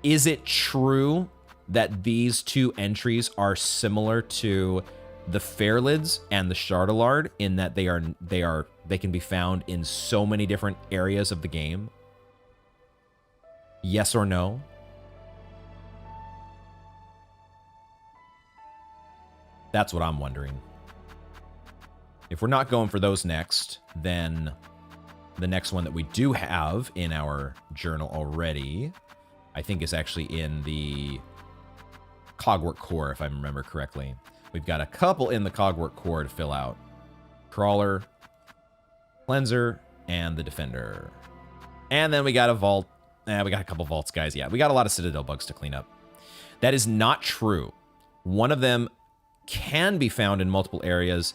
Speaker 1: Is it true that these two entries are similar to the Fairlids and the Shardalard in that they can be found in so many different areas of the game? Yes or no? That's what I'm wondering. If we're not going for those next, then The next one that we do have in our journal already, I think is actually in the Cogwork Core, if I remember correctly. We've got a couple in the Cogwork Core to fill out. Crawler, Cleanser, and the Defender. And then we got a Vault. We got a couple Vaults, guys. Yeah, we got a lot of Citadel bugs to clean up. That is not true. One of them can be found in multiple areas,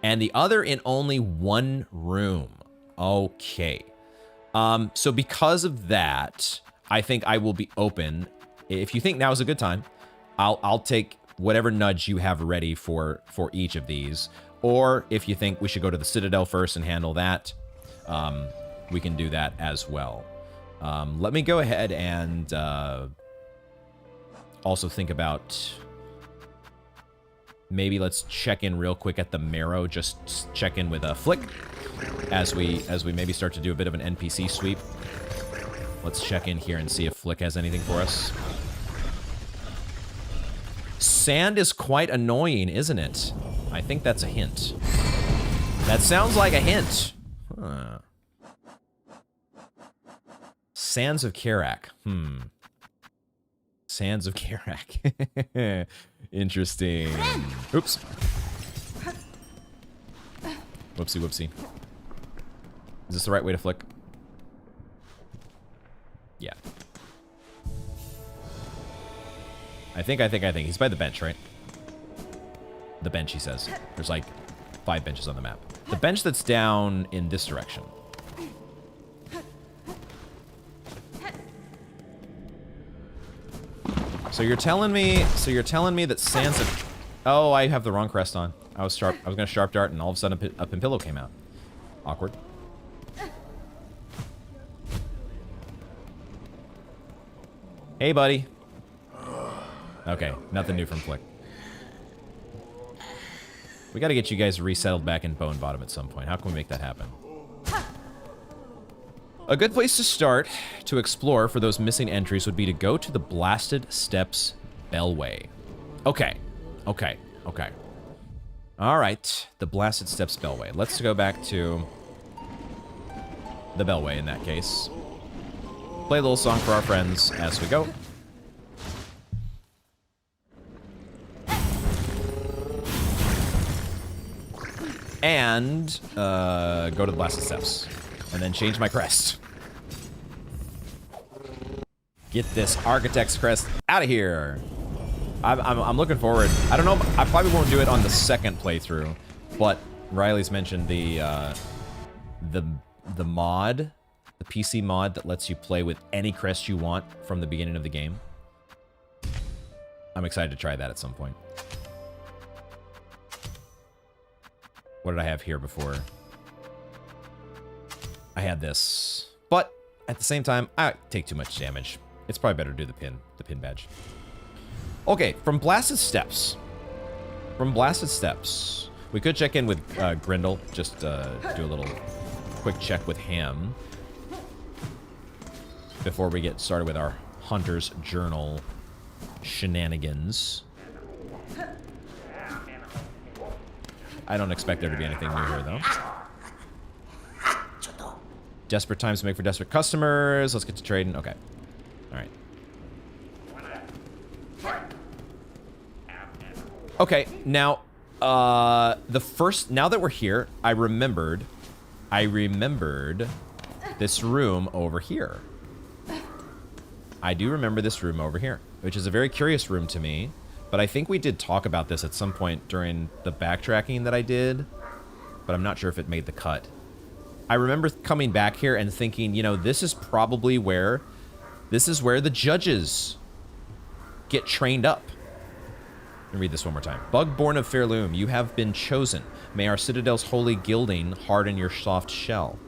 Speaker 1: and the other in only one room. Okay. So because of that, I think I will be open. If you think now is a good time, I'll take whatever nudge you have ready for each of these. Or if you think we should go to the Citadel first and handle that, we can do that as well. Let me go ahead and also think about maybe let's check in real quick at the Marrow. Just check in with a Flick as we maybe start to do a bit of an NPC sweep. Let's check in here and see if Flick has anything for us. Sand is quite annoying, isn't it? I think that's a hint. That sounds like a hint. Huh. Sands of Karak. Sands of Karak. Interesting. Oops. Whoopsie, whoopsie. Is this the right way to flick? Yeah. I think. He's by the bench, right? The bench, he says. There's like 5 benches on the map. The bench that's down in this direction. So you're telling me that Sands of... Oh, I have the wrong crest on. I was gonna sharp dart and all of a sudden a Pimpillo came out. Awkward. Hey, buddy. Okay, nothing new from Flick. We gotta get you guys resettled back in Bone Bottom at some point. How can we make that happen? A good place to start to explore for those missing entries would be to go to the Blasted Steps Bellway. Okay. Alright, the Blasted Steps Bellway. Let's go back to the Bellway in that case. Play a little song for our friends as we go. And go to the Blasted Steps. And then change my crest. Get this Architect's crest out of here. I'm looking forward. I don't know. I probably won't do it on the second playthrough, but Riley's mentioned the mod, the PC mod that lets you play with any crest you want from the beginning of the game. I'm excited to try that at some point. What did I have here before? I had this, but at the same time, I take too much damage. It's probably better to do the pin badge. Okay, from Blasted Steps. We could check in with Grindel, just do a little quick check with him before we get started with our Hunter's Journal shenanigans. I don't expect there to be anything new here, though. Desperate times make for desperate customers. Let's get to trading. Okay. All right. Okay, now, now that we're here, I remembered this room over here. I do remember this room over here, which is a very curious room to me, but I think we did talk about this at some point during the backtracking that I did, but I'm not sure if it made the cut. I remember coming back here and thinking, you know, this is probably where the judges get trained up. Let me read this one more time. Bug-born of Pharloom, you have been chosen. May our Citadel's holy gilding harden your soft shell.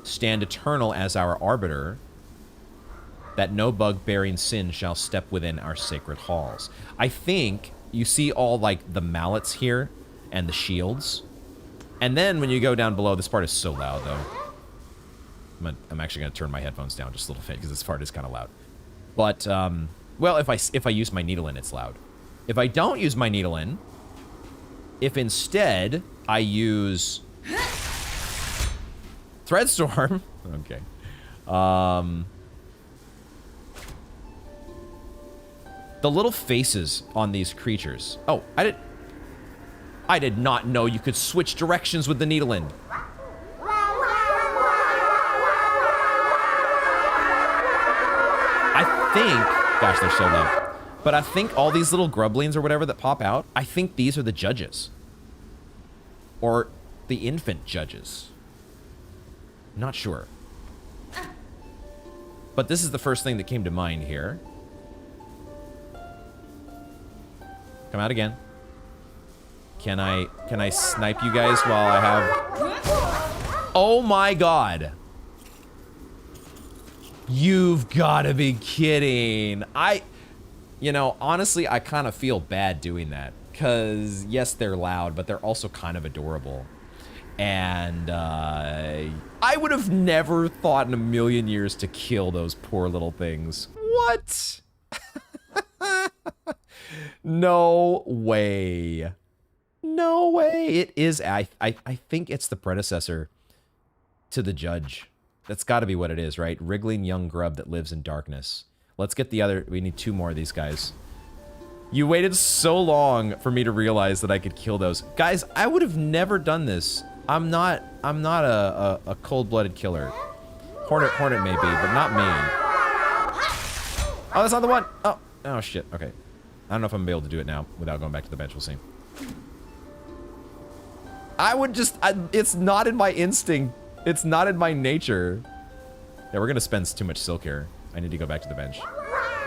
Speaker 1: Stand eternal as our arbiter, that no bug-bearing sin shall step within our sacred halls. I think you see all, like, the mallets here and the shields. And then when you go down below, this part is so loud, though. I'm actually going to turn my headphones down just a little bit because this part is kind of loud. But, well, if I use my needle in, it's loud. If I don't use my needle in, if instead I use Threadstorm. Okay. The little faces on these creatures. Oh, I did not know you could switch directions with the needle end. I think, gosh, they're so low. But I think all these little grublings or whatever that pop out, I think these are the judges. Or the infant judges. Not sure. But this is the first thing that came to mind here. Come out again. Can I snipe you guys while I have... Oh my god. You've got to be kidding. You know, honestly, I kind of feel bad doing that. Because, yes, they're loud, but they're also kind of adorable. And, I would have never thought in a million years to kill those poor little things. What? No way. No way. It is, I think it's the predecessor to the judge. That's got to be what it is, right? Wriggling young grub that lives in darkness. Let's get the other, we need 2 more of these guys. You waited so long for me to realize that I could kill those. Guys, I would have never done this. I'm not a cold-blooded killer. Hornet may be, but not me. Oh, that's not the one. Oh shit. Okay. I don't know if I'm gonna be able to do it now without going back to the bench. We'll see. I would just, it's not in my instinct. It's not in my nature. Yeah, we're gonna spend too much silk here. I need to go back to the bench.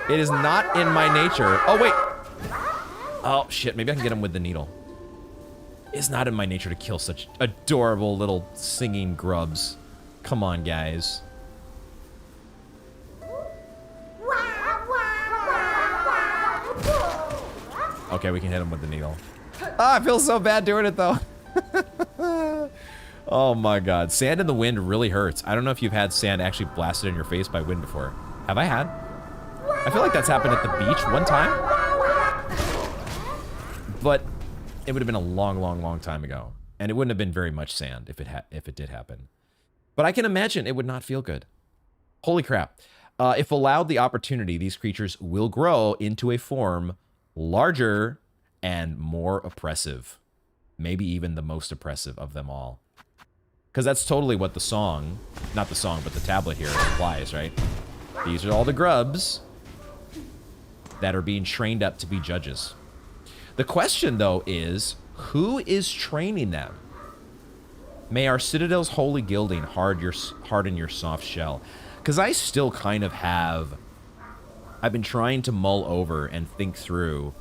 Speaker 1: It is not in my nature. Oh, wait. Oh, shit. Maybe I can get him with the needle. It's not in my nature to kill such adorable little singing grubs. Come on, guys. Okay, we can hit him with the needle. Ah, I feel so bad doing it, though. Oh, my God. Sand in the wind really hurts. I don't know if you've had sand actually blasted in your face by wind before. Have I had? I feel like that's happened at the beach one time. But it would have been a long, long, long time ago. And it wouldn't have been very much sand if it did happen. But I can imagine it would not feel good. Holy crap. If allowed the opportunity, these creatures will grow into a form larger and more oppressive. Maybe even the most oppressive of them all. Because that's totally what the song, not the song, but the tablet here implies, right? These are all the grubs that are being trained up to be judges. The question, though, is who is training them? May our Citadel's holy gilding harden your soft shell. Because I still kind of have... I've been trying to mull over and think through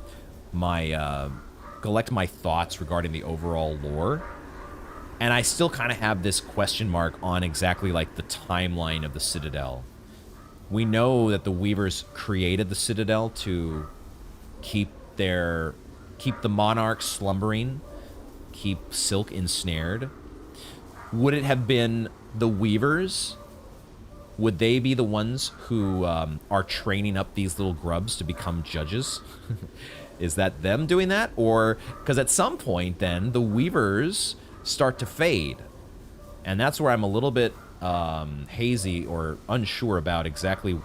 Speaker 1: my... collect my thoughts regarding the overall lore. And I still kind of have this question mark on exactly, like, the timeline of the Citadel. We know that the Weavers created the Citadel to keep the monarchs slumbering, keep Silk ensnared. Would it have been the Weavers? Would they be the ones who are training up these little grubs to become judges? Is that them doing that? Or, because at some point then, the Weavers start to fade. And that's where I'm a little bit hazy or unsure about exactly.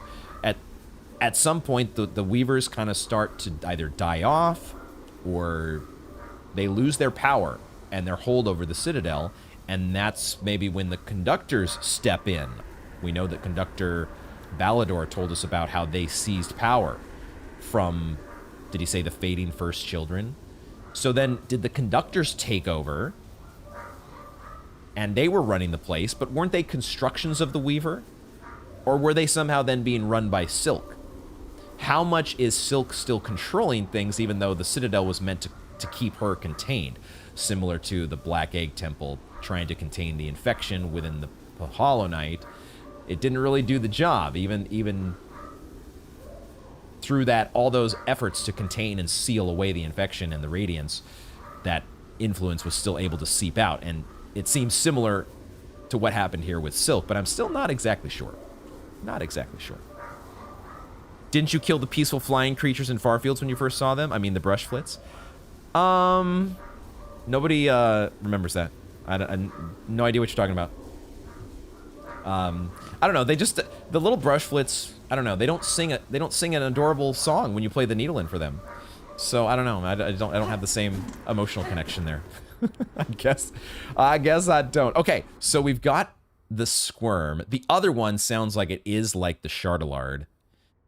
Speaker 1: At some point, the Weavers kind of start to either die off or they lose their power and their hold over the Citadel, and that's maybe when the conductors step in. We know that Conductor Balador told us about how they seized power from, did he say the fading first children? So then, did the conductors take over? And they were running the place, but weren't they constructions of the Weaver? Or were they somehow then being run by Silk? How much is Silk still controlling things, even though the Citadel was meant to keep her contained? Similar to the Black Egg Temple trying to contain the infection within the Hollow Knight. It didn't really do the job, even through that, all those efforts to contain and seal away the infection and the radiance, that influence was still able to seep out. And it seems similar to what happened here with Silk, but I'm still not exactly sure. Not exactly sure. Didn't you kill the peaceful flying creatures in Farfields when you first saw them? I mean, the brush flits? Nobody remembers that. I no idea what you're talking about. I don't know. They just the little brushflits. I don't know. They don't sing an adorable song when you play the needle in for them. So I don't know. I don't have the same emotional connection there. I guess I don't. Okay, so we've got the squirm. The other one sounds like it is like the Chardalard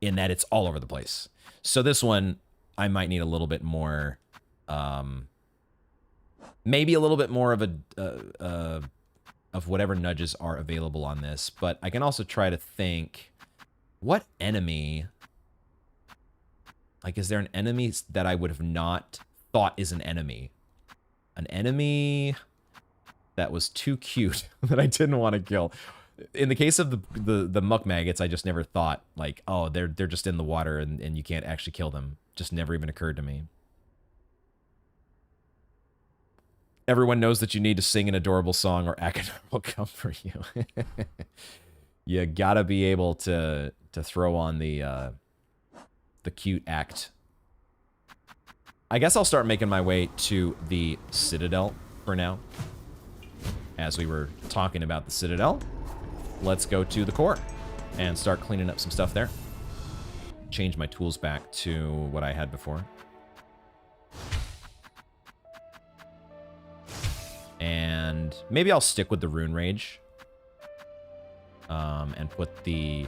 Speaker 1: in that it's all over the place. So this one I might need a little bit more, maybe a little bit more of of whatever nudges are available on this. But I can also try to think, what enemy? Like, is there an enemy that I would have not thought is an enemy? An enemy that was too cute that I didn't want to kill. In the case of the muck maggots, I just never thought, like, oh, they're just in the water and you can't actually kill them. Just never even occurred to me. Everyone knows that you need to sing an adorable song or Akanar will come for you. You gotta be able to throw on the cute act. I guess I'll start making my way to the Citadel for now. As we were talking about the Citadel, let's go to the core and start cleaning up some stuff there. Change my tools back to what I had before. And maybe I'll stick with the Rune Rage. And put the...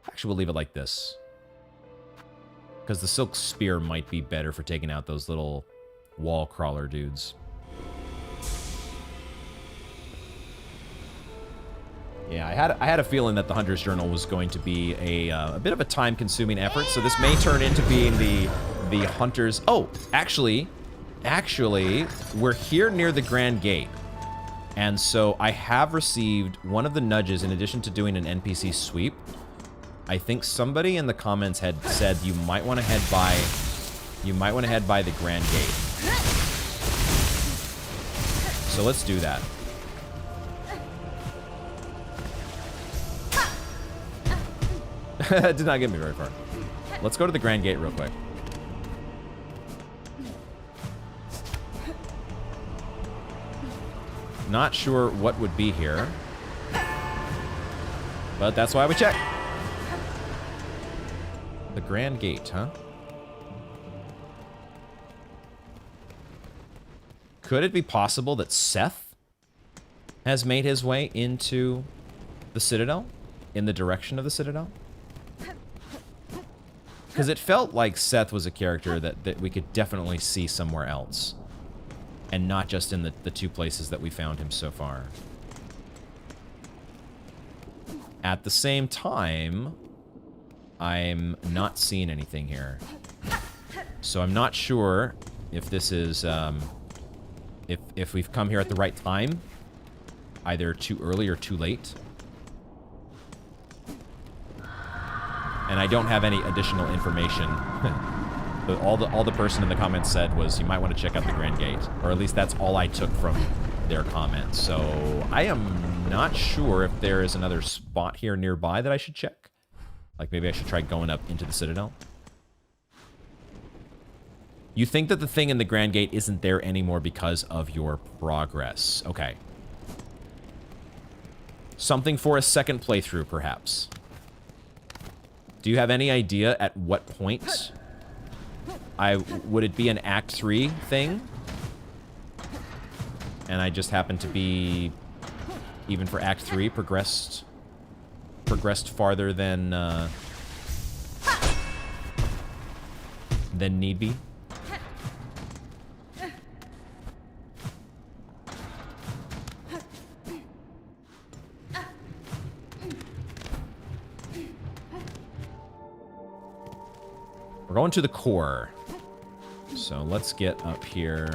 Speaker 1: Actually, we'll leave it like this. Because the Silk Spear might be better for taking out those little wall crawler dudes. Yeah, I had a feeling that the Hunter's Journal was going to be a bit of a time-consuming effort, so this may turn into being the Hunter's... Oh, actually, we're here near the Grand Gate. And so I have received one of the nudges in addition to doing an NPC sweep. I think somebody in the comments had said you might want to head by the Grand Gate. So let's do that. It did not get me very far. Let's go to the Grand Gate real quick. Not sure what would be here, but that's why we check. The Grand Gate, huh? Could it be possible that Seth has made his way into the Citadel? In the direction of the Citadel? Because it felt like Seth was a character that we could definitely see somewhere else. And not just in the two places that we found him so far. At the same time, I'm not seeing anything here. So I'm not sure if this is, if we've come here at the right time. Either too early or too late. And I don't have any additional information. All the person in the comments said was you might want to check out the Grand Gate. Or at least that's all I took from their comments. So I am not sure if there is another spot here nearby that I should check. Like maybe I should try going up into the Citadel. You think that the thing in the Grand Gate isn't there anymore because of your progress. Okay. Something for a second playthrough, perhaps. Do you have any idea at what point? Would it be an Act 3 thing? And I just happen to be, even for Act 3, progressed farther than need be? We're going to the core. So let's get up here.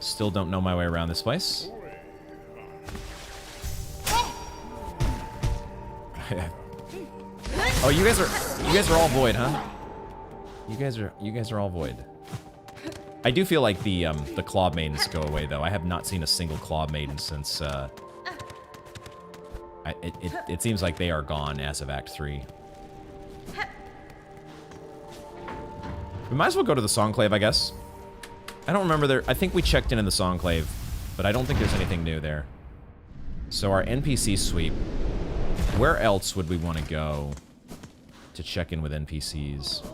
Speaker 1: Still don't know my way around this place. Oh, you guys are all void, huh? You guys are all void. I do feel like the Claw Maidens go away, though. I have not seen a single Claw Maiden since, it seems like they are gone as of Act 3. We might as well go to the Songclave, I guess. I don't remember there. I think we checked in the Songclave, but I don't think there's anything new there. So our NPC sweep. Where else would we want to go to check in with NPCs?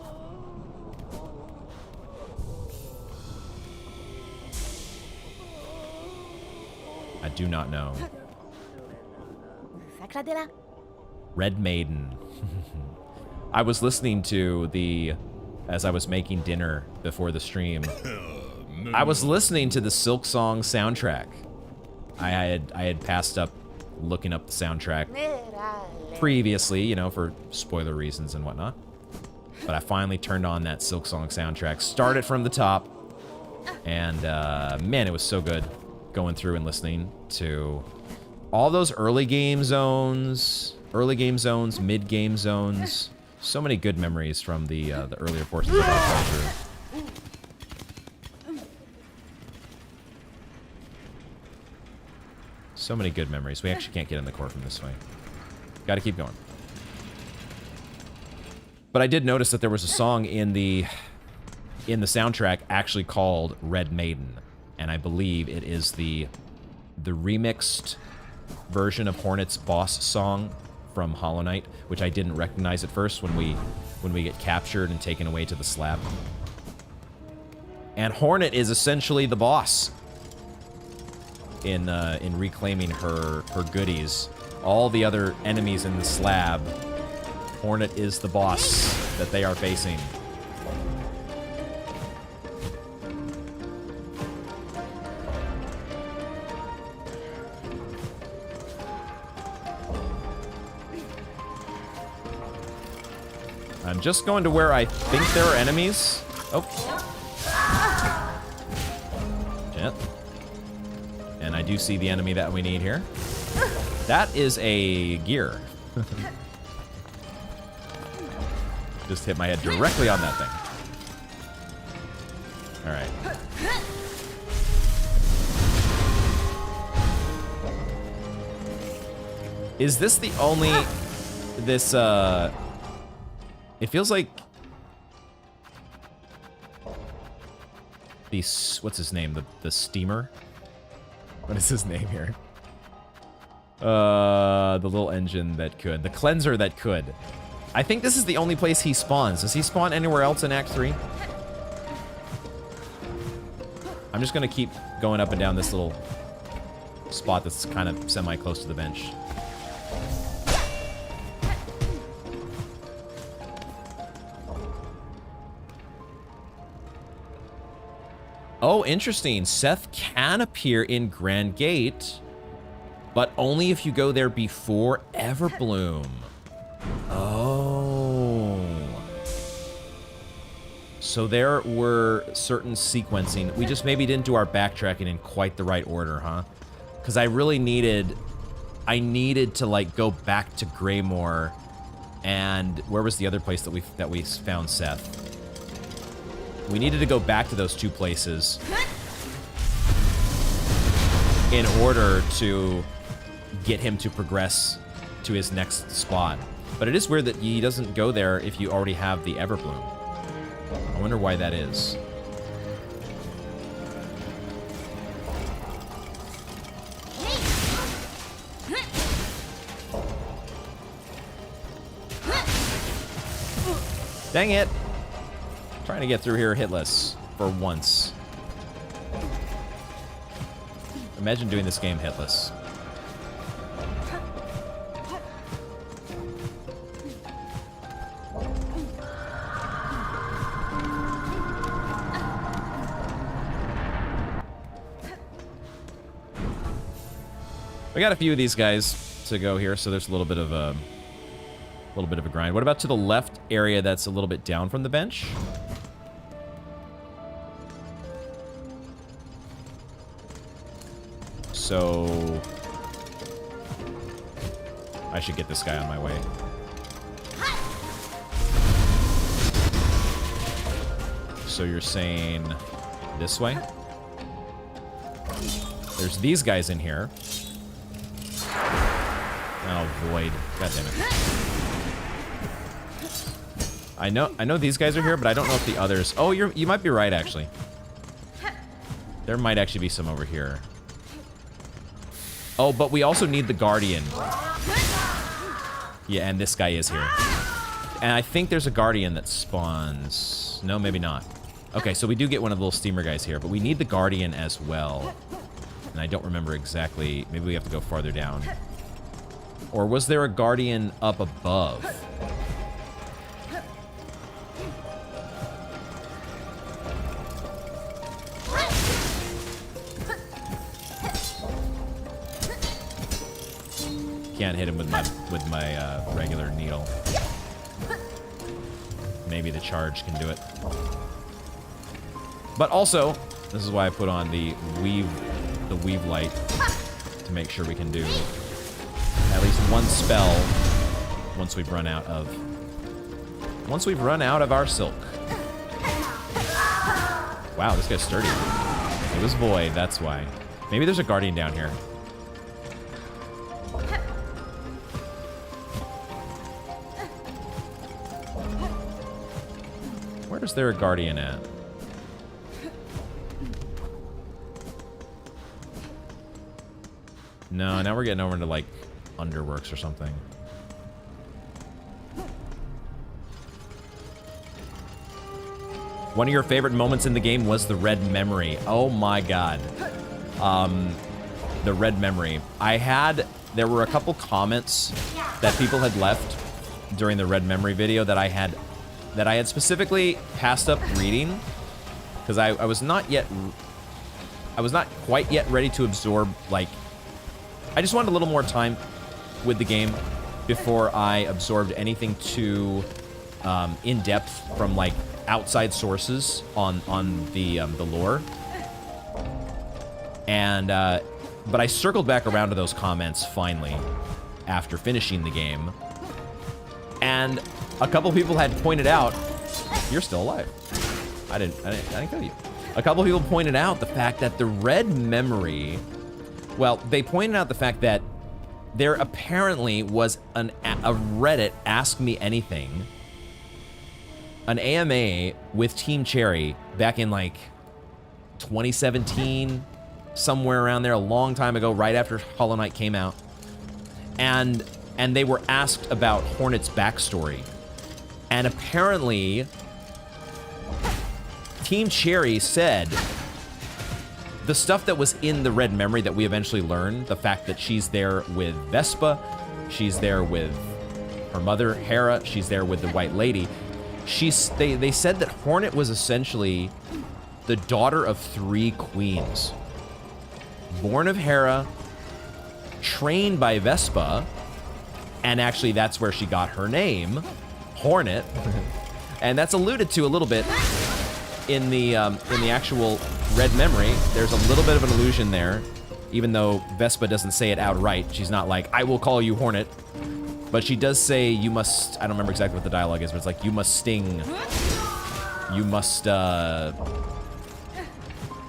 Speaker 1: I do not know. Red Maiden. I was listening to as I was making dinner before the stream, I was listening to the Silksong soundtrack. I had passed up looking up the soundtrack previously, you know, for spoiler reasons and whatnot. But I finally turned on that Silksong soundtrack, started from the top, and man, it was so good going through and listening to all those early game zones, mid-game zones. So many good memories from the earlier portions of our playthrough. So many good memories. We actually can't get in the core from this way. Gotta keep going. But I did notice that there was a song in the soundtrack actually called Red Maiden. And I believe it is the remixed version of Hornet's boss song from Hollow Knight, which I didn't recognize at first when we get captured and taken away to the slab. And Hornet is essentially the boss in reclaiming her goodies. All the other enemies in the slab, Hornet is the boss that they are facing. I'm just going to where I think there are enemies. Oh. Yep. And I do see the enemy that we need here. That is a gear. Just hit my head directly on that thing. All right. Is this the only... This, It feels like... What's his name? The steamer? What is his name here? The little engine that could. The cleanser that could. I think this is the only place he spawns. Does he spawn anywhere else in Act 3? I'm just gonna keep going up and down this little spot that's kind of semi-close to the bench. Oh, interesting. Seth can appear in Grand Gate, but only if you go there before Everbloom. Oh. So there were certain sequencing. We just maybe didn't do our backtracking in quite the right order, huh? Because I really needed to like go back to Greymore, and where was the other place that we found Seth? We needed to go back to those two places in order to get him to progress to his next spot. But it is weird that he doesn't go there if you already have the Everbloom. I wonder why that is. Dang it! Trying to get through here hitless for once. Imagine doing this game hitless. We got a few of these guys to go here, so there's a little bit of a grind. What about to the left area that's a little bit down from the bench? So I should get this guy on my way. So you're saying this way? There's these guys in here. Oh, void. God damn it. I know these guys are here, but I don't know if the others... Oh, you might be right, actually. There might actually be some over here. Oh, but we also need the Guardian. Yeah, and this guy is here. And I think there's a Guardian that spawns. No, maybe not. Okay, so we do get one of the little steamer guys here, but we need the Guardian as well. And I don't remember exactly. Maybe we have to go farther down. Or was there a Guardian up above? Can't hit him with my regular needle. Maybe the charge can do it. But also, this is why I put on the weave light to make sure we can do at least one spell once we've run out of our silk. Wow, this guy's sturdy. It was void, that's why. Maybe there's a Guardian down here. Where is there a Guardian at? No, now we're getting over into, like, Underworks or something. One of your favorite moments in the game was the red memory. Oh my god. The red memory. There were a couple comments that people had left during the red memory video that I had specifically passed up reading because I was not quite yet ready to absorb, like, I just wanted a little more time with the game before I absorbed anything too in depth from, like, outside sources on the lore. And but I circled back around to those comments finally after finishing the game, and a couple people had pointed out, you're still alive. I didn't kill you. A couple people pointed out the fact that the red memory, well, they pointed out the fact that there apparently was a Reddit Ask Me Anything, an AMA with Team Cherry back in, like, 2017, somewhere around there, a long time ago, right after Hollow Knight came out. And they were asked about Hornet's backstory. And apparently, Team Cherry said the stuff that was in the red memory that we eventually learned, the fact that she's there with Vespa, she's there with her mother, Hera, she's there with the White Lady. They said that Hornet was essentially the daughter of 3 queens. Born of Hera, trained by Vespa, and actually that's where she got her name, Hornet. And that's alluded to a little bit in the actual red memory. There's a little bit of an allusion there, even though Vespa doesn't say it outright. She's not like, I will call you Hornet. But she does say, you must, I don't remember exactly what the dialogue is, but it's like, you must sting. You must,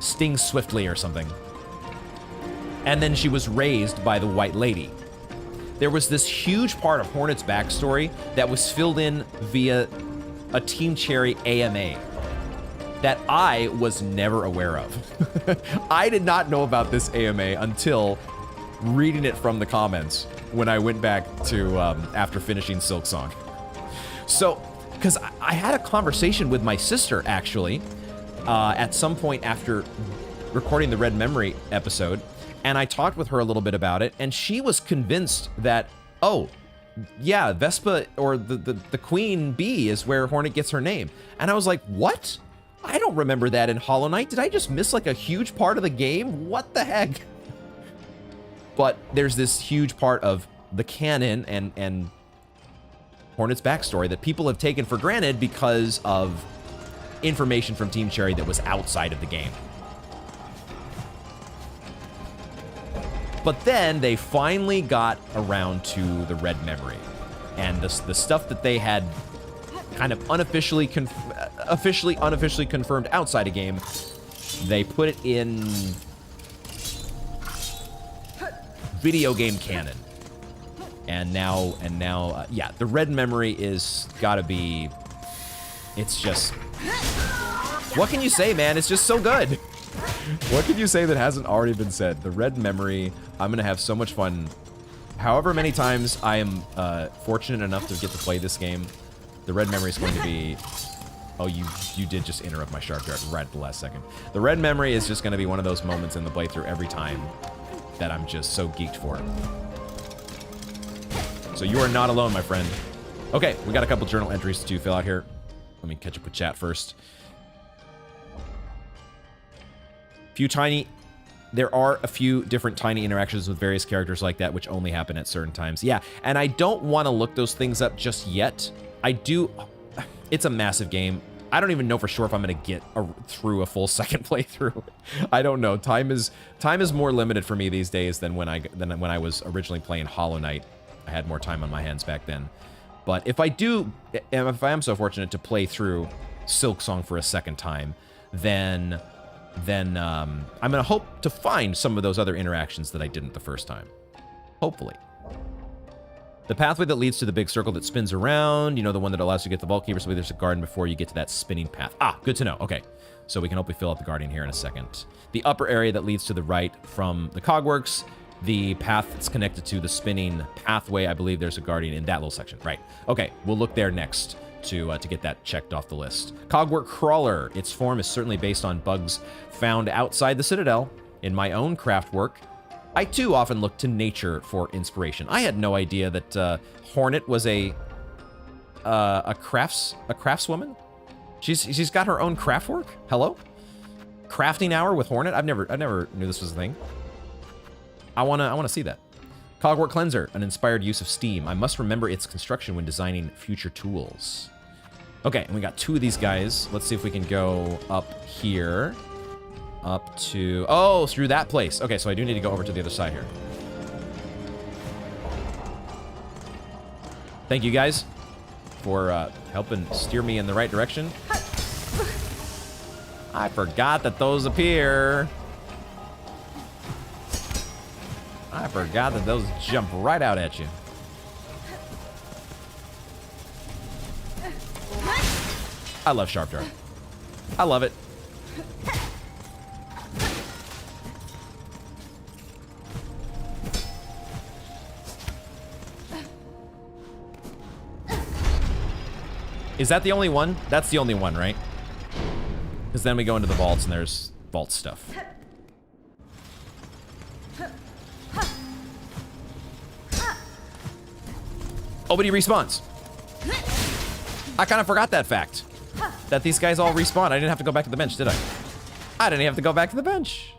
Speaker 1: sting swiftly or something. And then she was raised by the White Lady. There was this huge part of Hornet's backstory that was filled in via a Team Cherry AMA that I was never aware of. I did not know about this AMA until reading it from the comments when I went back to, after finishing Silksong. So, because I had a conversation with my sister, actually, at some point after recording the Red Memory episode, and I talked with her a little bit about it, and she was convinced that, oh, yeah, Vespa, or the Queen Bee is where Hornet gets her name. And I was like, what? I don't remember that in Hollow Knight. Did I just miss, like, a huge part of the game? What the heck? But there's this huge part of the canon and Hornet's backstory that people have taken for granted because of information from Team Cherry that was outside of the game. But then they finally got around to the red memory, and the stuff that they had kind of unofficially confirmed outside a game, they put it in video game canon. And now, yeah, the red memory is gotta be It's just... What can you say, man? It's just so good. What can you say that hasn't already been said? The red memory, I'm gonna have so much fun. However many times I am fortunate enough to get to play this game, the red memory is going to be... Oh, you did just interrupt my sharp dart right at the last second. The red memory is just going to be one of those moments in the playthrough every time that I'm just so geeked for. So you are not alone, my friend. Okay, we got a couple journal entries to fill out here. Let me catch up with chat first. There are a few different tiny interactions with various characters like that, which only happen at certain times. Yeah, and I don't want to look those things up just yet. I do... It's a massive game. I don't even know for sure if I'm gonna get through a full second playthrough. I don't know. Time is more limited for me these days than when I was originally playing Hollow Knight. I had more time on my hands back then. But if I am so fortunate to play through Silksong for a second time, then I'm gonna hope to find some of those other interactions that I didn't the first time. Hopefully. The pathway that leads to the big circle that spins around, you know, the one that allows you to get the Vault Keeper, so there's a garden before you get to that spinning path. Ah, good to know. Okay, so we can hopefully fill out the Guardian here in a second. The upper area that leads to the right from the Cogworks, the path that's connected to the spinning pathway, I believe there's a Guardian in that little section. Right, okay, we'll look there next to get that checked off the list. Cogwork Crawler, its form is certainly based on bugs found outside the Citadel. In my own craft work, I too often look to nature for inspiration. I had no idea that Hornet was a craftswoman. She's got her own craft work. Hello, crafting hour with Hornet. I never knew this was a thing. I wanna see that. Cogwork Cleanser, an inspired use of steam. I must remember its construction when designing future tools. Okay, and we got two of these guys. Let's see if we can go up here. Up to... Oh, through that place. Okay, so I do need to go over to the other side here. Thank you, guys, for helping steer me in the right direction. I forgot that those appear. I forgot that those jump right out at you. I love Sharp Dart. I love it. Is that the only one? That's the only one, right? Because then we go into the vaults and there's vault stuff. Oh, but he respawns. I kind of forgot that fact. That these guys all respawn. I didn't have to go back to the bench, did I? I didn't have to go back to the bench.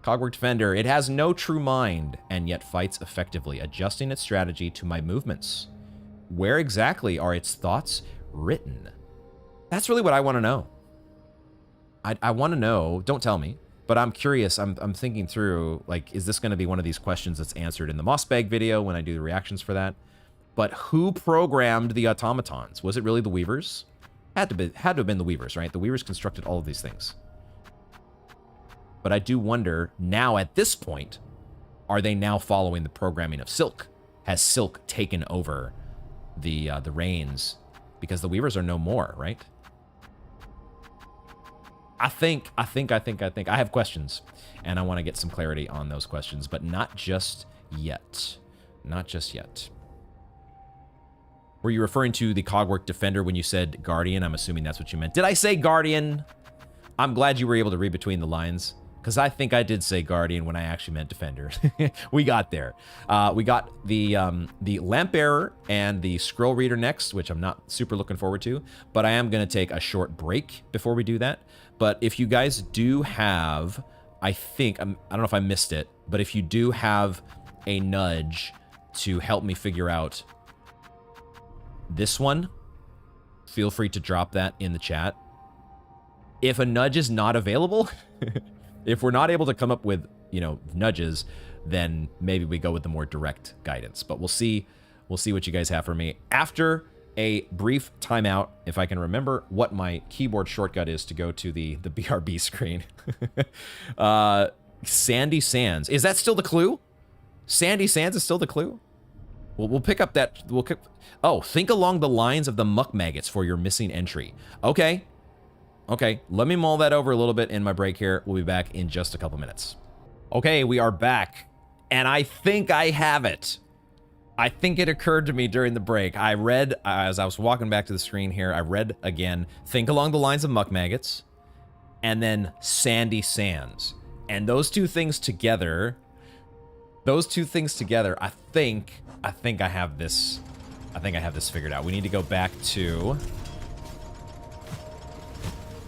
Speaker 1: Cogwork Defender. It has no true mind and yet fights effectively, adjusting its strategy to my movements. Where exactly are its thoughts written? That's really what I want to know. I want to know. Don't tell me, but I'm curious. I'm thinking through, like, is this going to be one of these questions that's answered in the Mossbag video when I do the reactions for that? But who programmed the automatons? Was it really the Weavers? Had to have been the Weavers, right? The Weavers constructed all of these things. But I do wonder now at this point, are they now following the programming of Silk? Has Silk taken over the reins? Because the Weavers are no more, right? I think. I have questions, and I want to get some clarity on those questions, but not just yet. Not just yet. Were you referring to the Cogwork Defender when you said Guardian? I'm assuming that's what you meant. Did I say Guardian? I'm glad you were able to read between the lines, because I think I did say Guardian when I actually meant Defender. We got there. We got the Lamp Bearer and the Scroll Reader next, which I'm not super looking forward to, but I am going to take a short break before we do that. But if you guys do have, I don't know if I missed it, but if you do have a nudge to help me figure out this one, feel free to drop that in the chat. If a nudge is not available, if we're not able to come up with, nudges, then maybe we go with the more direct guidance. But we'll see what you guys have for me after a brief timeout, if I can remember what my keyboard shortcut is to go to the BRB screen. Sandy Sands. Is that still the clue? Sandy Sands is still the clue? We'll pick up that. Oh, think along the lines of the muck maggots for your missing entry. Okay. Okay, let me mull that over a little bit in my break here. We'll be back in just a couple minutes. Okay, we are back. And I think I have it. I think it occurred to me during the break. I read, as I was walking back to the screen here, I read again, think along the lines of muck maggots, and then sandy sands. And those two things together, I think I have this, figured out. We need to go back to,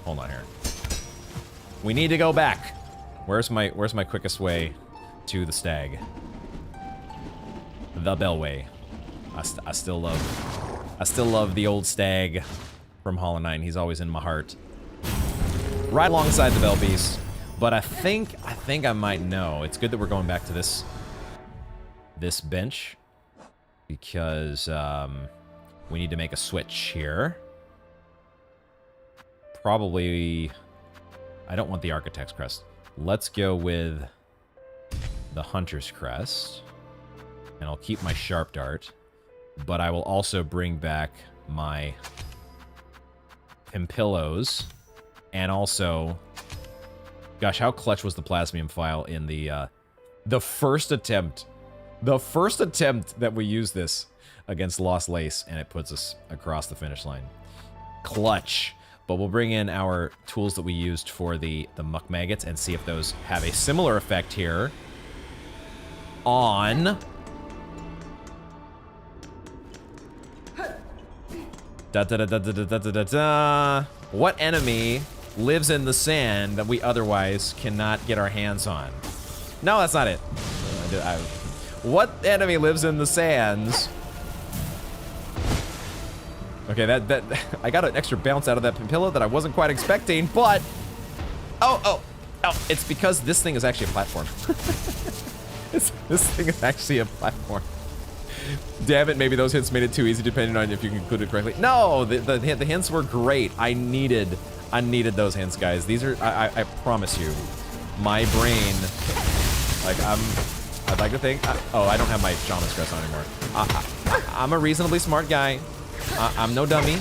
Speaker 1: hold on here. We need to go back. Where's my quickest way to the stag? The Bellway. I still love the old stag from Hollow Knight. He's always in my heart. Right alongside the Bell Beast. But I think I might know. It's good that we're going back to this bench, because we need to make a switch here. Probably, I don't want the Architect's Crest. Let's go with the Hunter's Crest. And I'll keep my Sharp Dart. But I will also bring back my Pimpillos. And also, gosh, how clutch was the Plasmium File in the first attempt. The first attempt that we use this against Lost Lace, and it puts us across the finish line. Clutch. But we'll bring in our tools that we used for the muck maggots and see if those have a similar effect here on what enemy lives in the sand that we otherwise cannot get our hands on? No, that's not it. What enemy lives in the sands? Okay, that I got an extra bounce out of that Pimpilla that I wasn't quite expecting, but oh, it's because this thing is actually a platform. This thing is actually a platform. Damn it, maybe those hints made it too easy depending on if you concluded correctly. No, the hints were great. I needed those hints, guys. These are, I promise you, my brain, like, I'd like to think, oh, I don't have my Shaman's Crest on anymore. I'm a reasonably smart guy. I'm no dummy,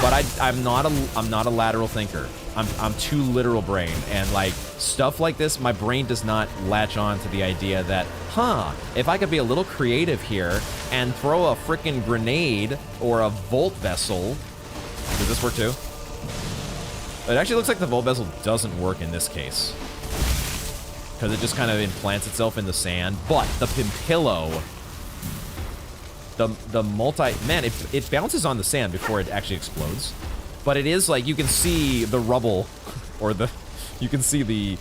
Speaker 1: but I'm not a lateral thinker. I'm too literal brain, and like stuff like this, my brain does not latch on to the idea that, if I could be a little creative here and throw a freaking grenade or a Volt Vessel. Does this work too? It actually looks like the Volt Vessel doesn't work in this case, because it just kind of implants itself in the sand. But the Pimpillo, the man, it bounces on the sand before it actually explodes. But it is like, you can see the rubble, or you can see the,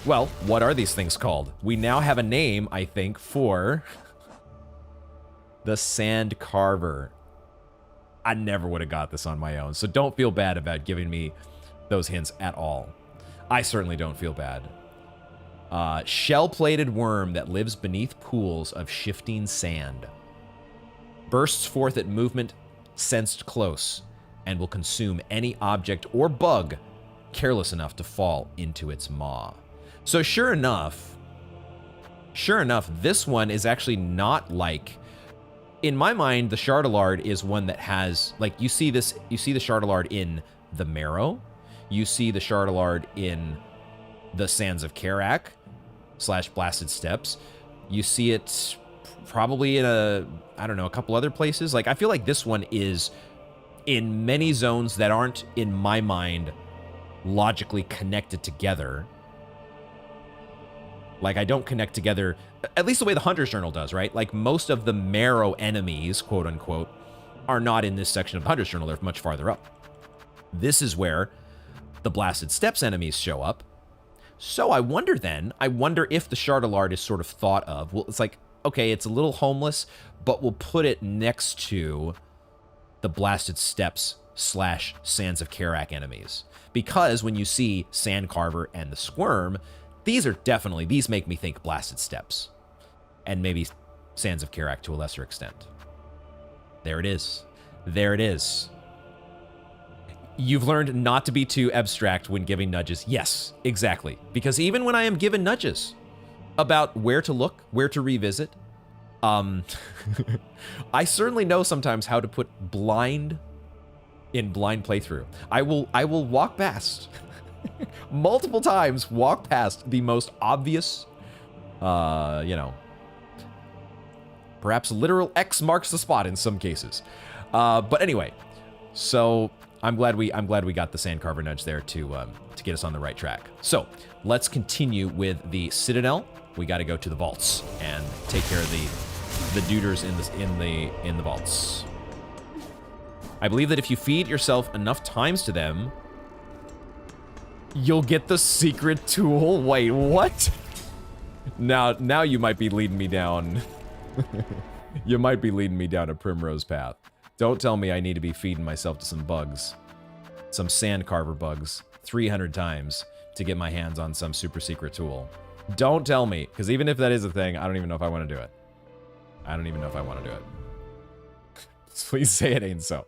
Speaker 1: well, what are these things called? We now have a name, I think, for the Sand Carver. I never would have got this on my own, so don't feel bad about giving me those hints at all. I certainly don't feel bad. Shell-plated worm that lives beneath pools of shifting sand. Bursts forth at movement sensed close, and will consume any object or bug careless enough to fall into its maw. So sure enough, this one is actually not like, in my mind, the Shardalard is one that has, like, you see the Shardalard in the Marrow, you see the Shardalard in the Sands of Karak / Blasted Steppes, you see it probably in a couple other places. Like, I feel like this one is in many zones that aren't, in my mind, logically connected together. Like, I don't connect together, at least the way the Hunter's Journal does, right? Like, most of the Marrow enemies, quote unquote, are not in this section of the Hunter's Journal. They're much farther up. This is where the Blasted Steppes enemies show up. So I wonder if the Shardalard is sort of thought of, well, it's like, okay, it's a little homeless, but we'll put it next to the Blasted Steppes / Sands of Karak enemies. Because when you see Sand Carver and the Squirm, these make me think Blasted Steppes. And maybe Sands of Karak to a lesser extent. There it is. There it is. You've learned not to be too abstract when giving nudges. Yes, exactly. Because even when I am given nudges about where to look, where to revisit, I certainly know sometimes how to put blind in blind playthrough. I will walk past multiple times, walk past the most obvious, you know, perhaps literal X marks the spot in some cases. But anyway, so I'm glad we got the Sandcarver nudge there to get us on the right track. So let's continue with the Citadel. We got to go to the vaults and take care of the duders in the vaults. I believe that if you feed yourself enough times to them, you'll get the secret tool. Wait, what? Now you might be leading me down. You might be leading me down a primrose path. Don't tell me I need to be feeding myself to some bugs. Some Sandcarver bugs 300 times to get my hands on some super secret tool. Don't tell me, because even if that is a thing, I don't even know if I want to do it. I don't even know if I want to do it. Please say it ain't so.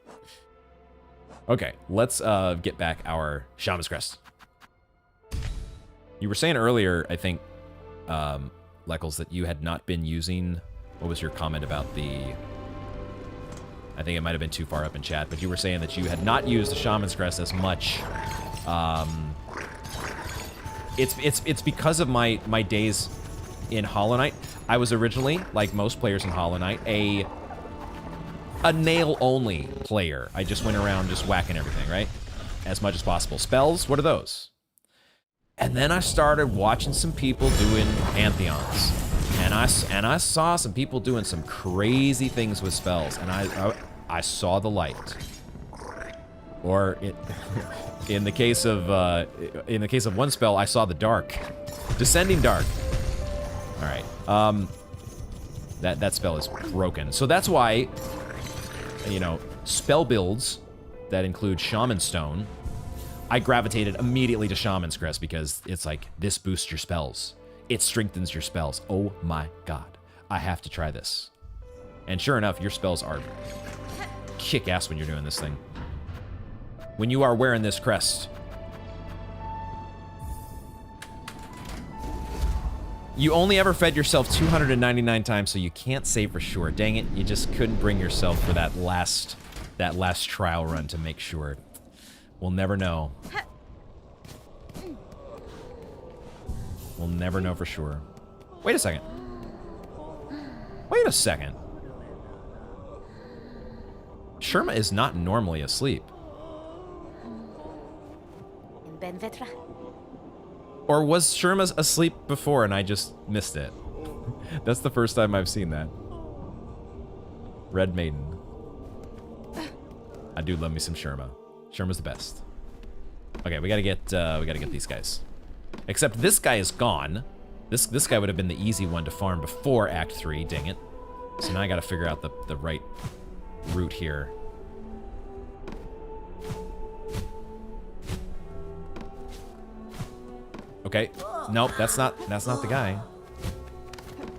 Speaker 1: Okay, let's get back our Shaman's Crest. You were saying earlier, I think, Leckles, that you had not been using... What was your comment about the... I think it might have been too far up in chat, but you were saying that you had not used the Shaman's Crest as much. It's because of my days in Hollow Knight. I was originally, like most players in Hollow Knight, a nail-only player. I just went around just whacking everything, right? As much as possible. Spells, what are those? And then I started watching some people doing Pantheons. And I saw some people doing some crazy things with spells, and I saw the light. Or in the case of one spell, I saw the dark, descending dark. All right, that spell is broken. So that's why, you know, spell builds that include Shaman Stone, I gravitated immediately to Shaman's Crest because it's like, this boosts your spells. It strengthens your spells. Oh my god. I have to try this. And sure enough, your spells are kick-ass when you're doing this thing. When you are wearing this crest. You only ever fed yourself 299 times, so you can't say for sure. Dang it, you just couldn't bring yourself for that last trial run to make sure. We'll never know. We'll never know for sure. Wait a second. Wait a second. Sherma is not normally asleep. Or was Sherma asleep before and I just missed it? That's the first time I've seen that. Red Maiden. I do love me some Sherma. Sherma's the best. Okay, we gotta get these guys. Except this guy is gone. This guy would have been the easy one to farm before Act 3, dang it. So now I gotta figure out the right route here. Okay. Nope, that's not the guy.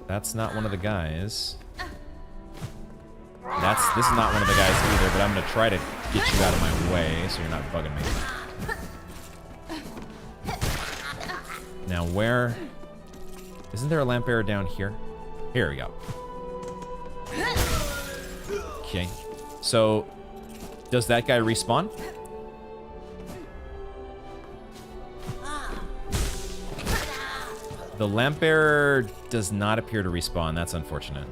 Speaker 1: That's not one of the guys. This is not one of the guys either, but I'm gonna try to get you out of my way so you're not bugging me. Now where... Isn't there a lamp bearer down here? Here we go. Okay. So, does that guy respawn? The lamp bearer does not appear to respawn. That's unfortunate.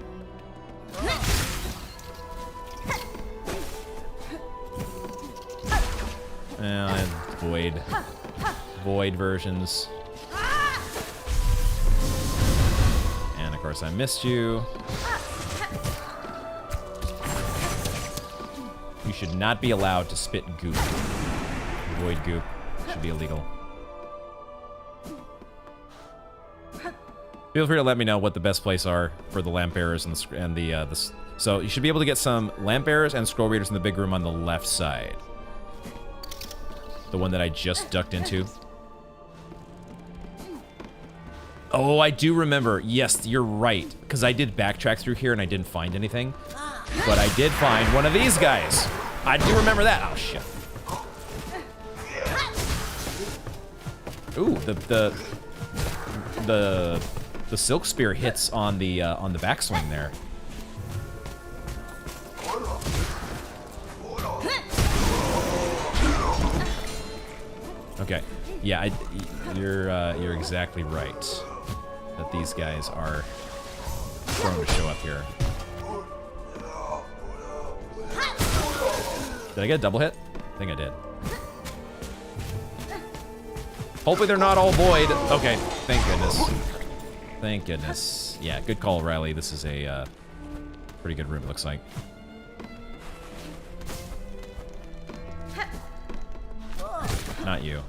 Speaker 1: Void versions. And of course I missed you. You should not be allowed to spit goop. Void goop should be illegal. Feel free to let me know what the best place are for the lamp bearers and the so you should be able to get some lamp bearers and scroll readers in the big room on the left side. The one that I just ducked into. Oh, I do remember. Yes, you're right. Because I did backtrack through here and I didn't find anything. But I did find one of these guys. I do remember that. Oh, shit. Ooh, the Silk Spear hits on the backswing there. Okay. Yeah, you're exactly right. That these guys are prone to show up here. Did I get a double hit? I think I did. Hopefully they're not all void. Okay, thank goodness. Thank goodness. Yeah, good call, Riley. This is a pretty good room, looks like. Not you.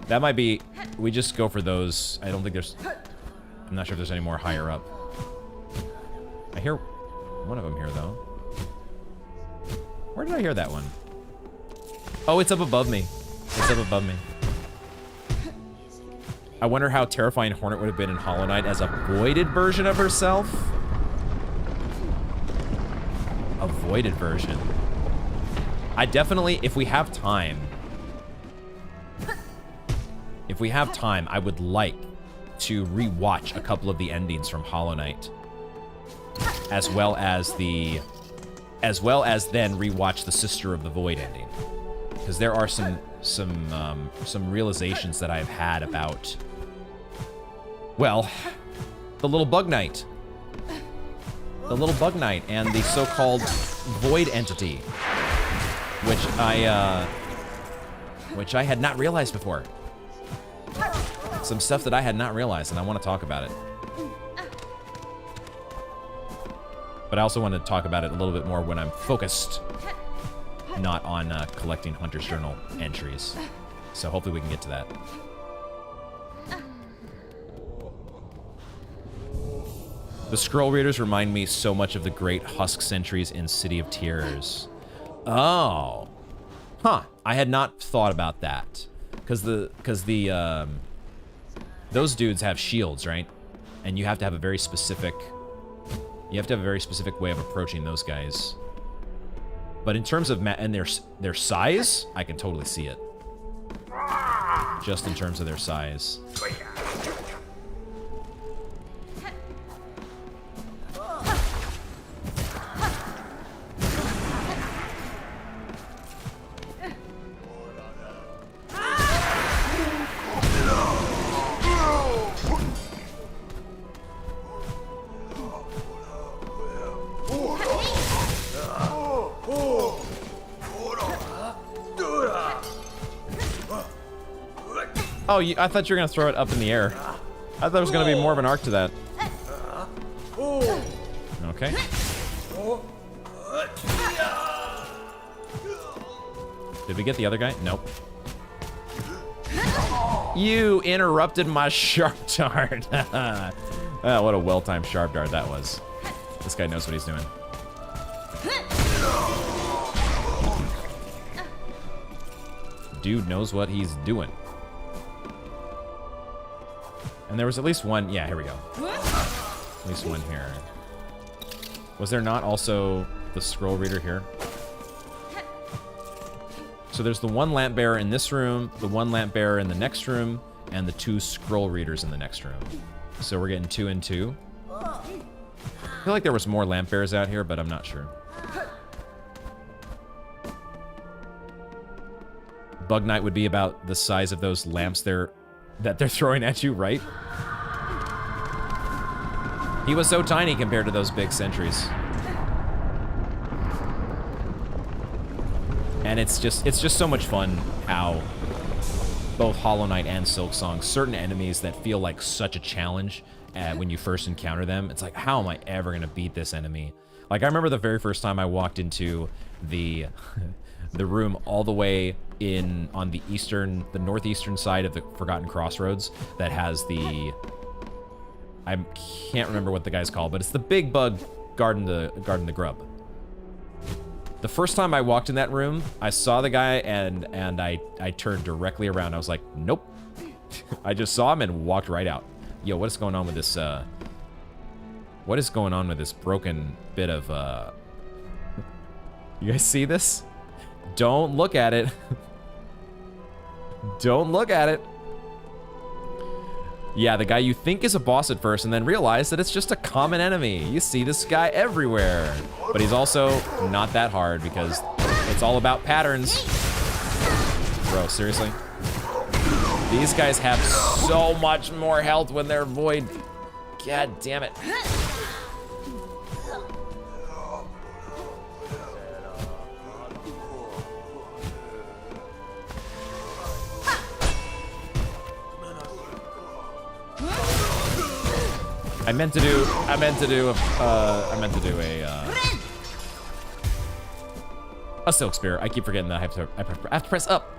Speaker 1: That might be... We just go for those. I don't think there's... I'm not sure if there's any more higher up. I hear one of them here, though. Where did I hear that one? Oh, it's up above me. It's up above me. I wonder how terrifying Hornet would have been in Hollow Knight as a voided version of herself. A voided version. I definitely, if we have time, I would like to rewatch a couple of the endings from Hollow Knight, as well as then rewatch the Sister of the Void ending, because there are some realizations that I've had about, well, the little Bug Knight, and the so-called Void entity, which I had not realized before. Some stuff that I had not realized, and I want to talk about it. But I also want to talk about it a little bit more when I'm focused, not on collecting Hunter's Journal entries. So hopefully we can get to that. The scroll readers remind me so much of the great husk sentries in City of Tears. Oh. Huh. I had not thought about that. Because those dudes have shields, right? And you have to have a very specific... You have to have a very specific way of approaching those guys. But in terms of and their size, I can totally see it. Just in terms of their size. Oh, I thought you were going to throw it up in the air. I thought there was going to be more of an arc to that. Okay. Did we get the other guy? Nope. You interrupted my sharp dart. Oh, what a well-timed sharp dart that was. This guy knows what he's doing. Dude knows what he's doing. And there was at least one. Yeah, here we go. At least one here. Was there not also the scroll reader here? So there's the one lamp bearer in this room, the one lamp bearer in the next room, and the two scroll readers in the next room. So we're getting 2 and 2. I feel like there was more lamp bearers out here, but I'm not sure. Bug Knight would be about the size of those lamps that they're throwing at you, right? He was so tiny compared to those big sentries. And it's just so much fun how both Hollow Knight and Silksong, certain enemies that feel like such a challenge when you first encounter them, it's like, how am I ever gonna beat this enemy? Like, I remember the very first time I walked into the room all the way on the northeastern side of the Forgotten Crossroads that has the... I can't remember what the guy's called, but it's the big bug guarding the grub. The first time I walked in that room, I saw the guy and I turned directly around. I was like, nope. I just saw him and walked right out. Yo, what is going on with this, what is going on with this broken bit of, You guys see this? Don't look at it. Don't look at it. Yeah, the guy you think is a boss at first and then realize that it's just a common enemy. You see this guy everywhere. But he's also not that hard because it's all about patterns. Bro, seriously? These guys have so much more health when they're void. God damn it. I meant to do a silk spear. I keep forgetting that I have to press up.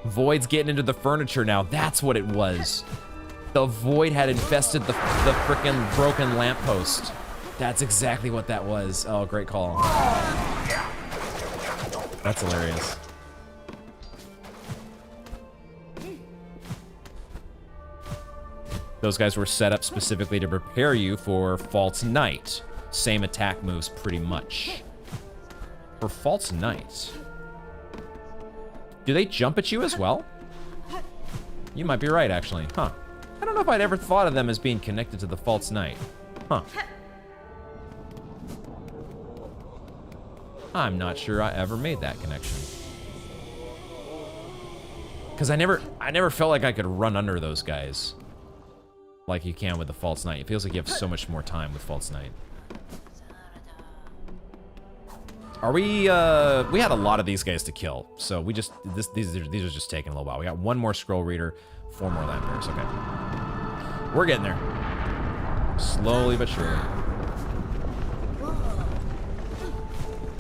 Speaker 1: Void's getting into the furniture now. That's what it was. The void had infested the frickin' broken lamppost. That's exactly what that was. Oh, great call. That's hilarious. Those guys were set up specifically to prepare you for False Knight. Same attack moves, pretty much. For False Knight. Do they jump at you as well? You might be right, actually. Huh. I don't know if I'd ever thought of them as being connected to the False Knight. Huh. I'm not sure I ever made that connection. Because I never felt like I could run under those guys. Like you can with the False Knight. It feels like you have so much more time with False Knight. Are we had a lot of these guys to kill, so we just, these are just taking a little while. We got one more scroll reader, 4 more lamp bearers, okay. We're getting there. Slowly but surely.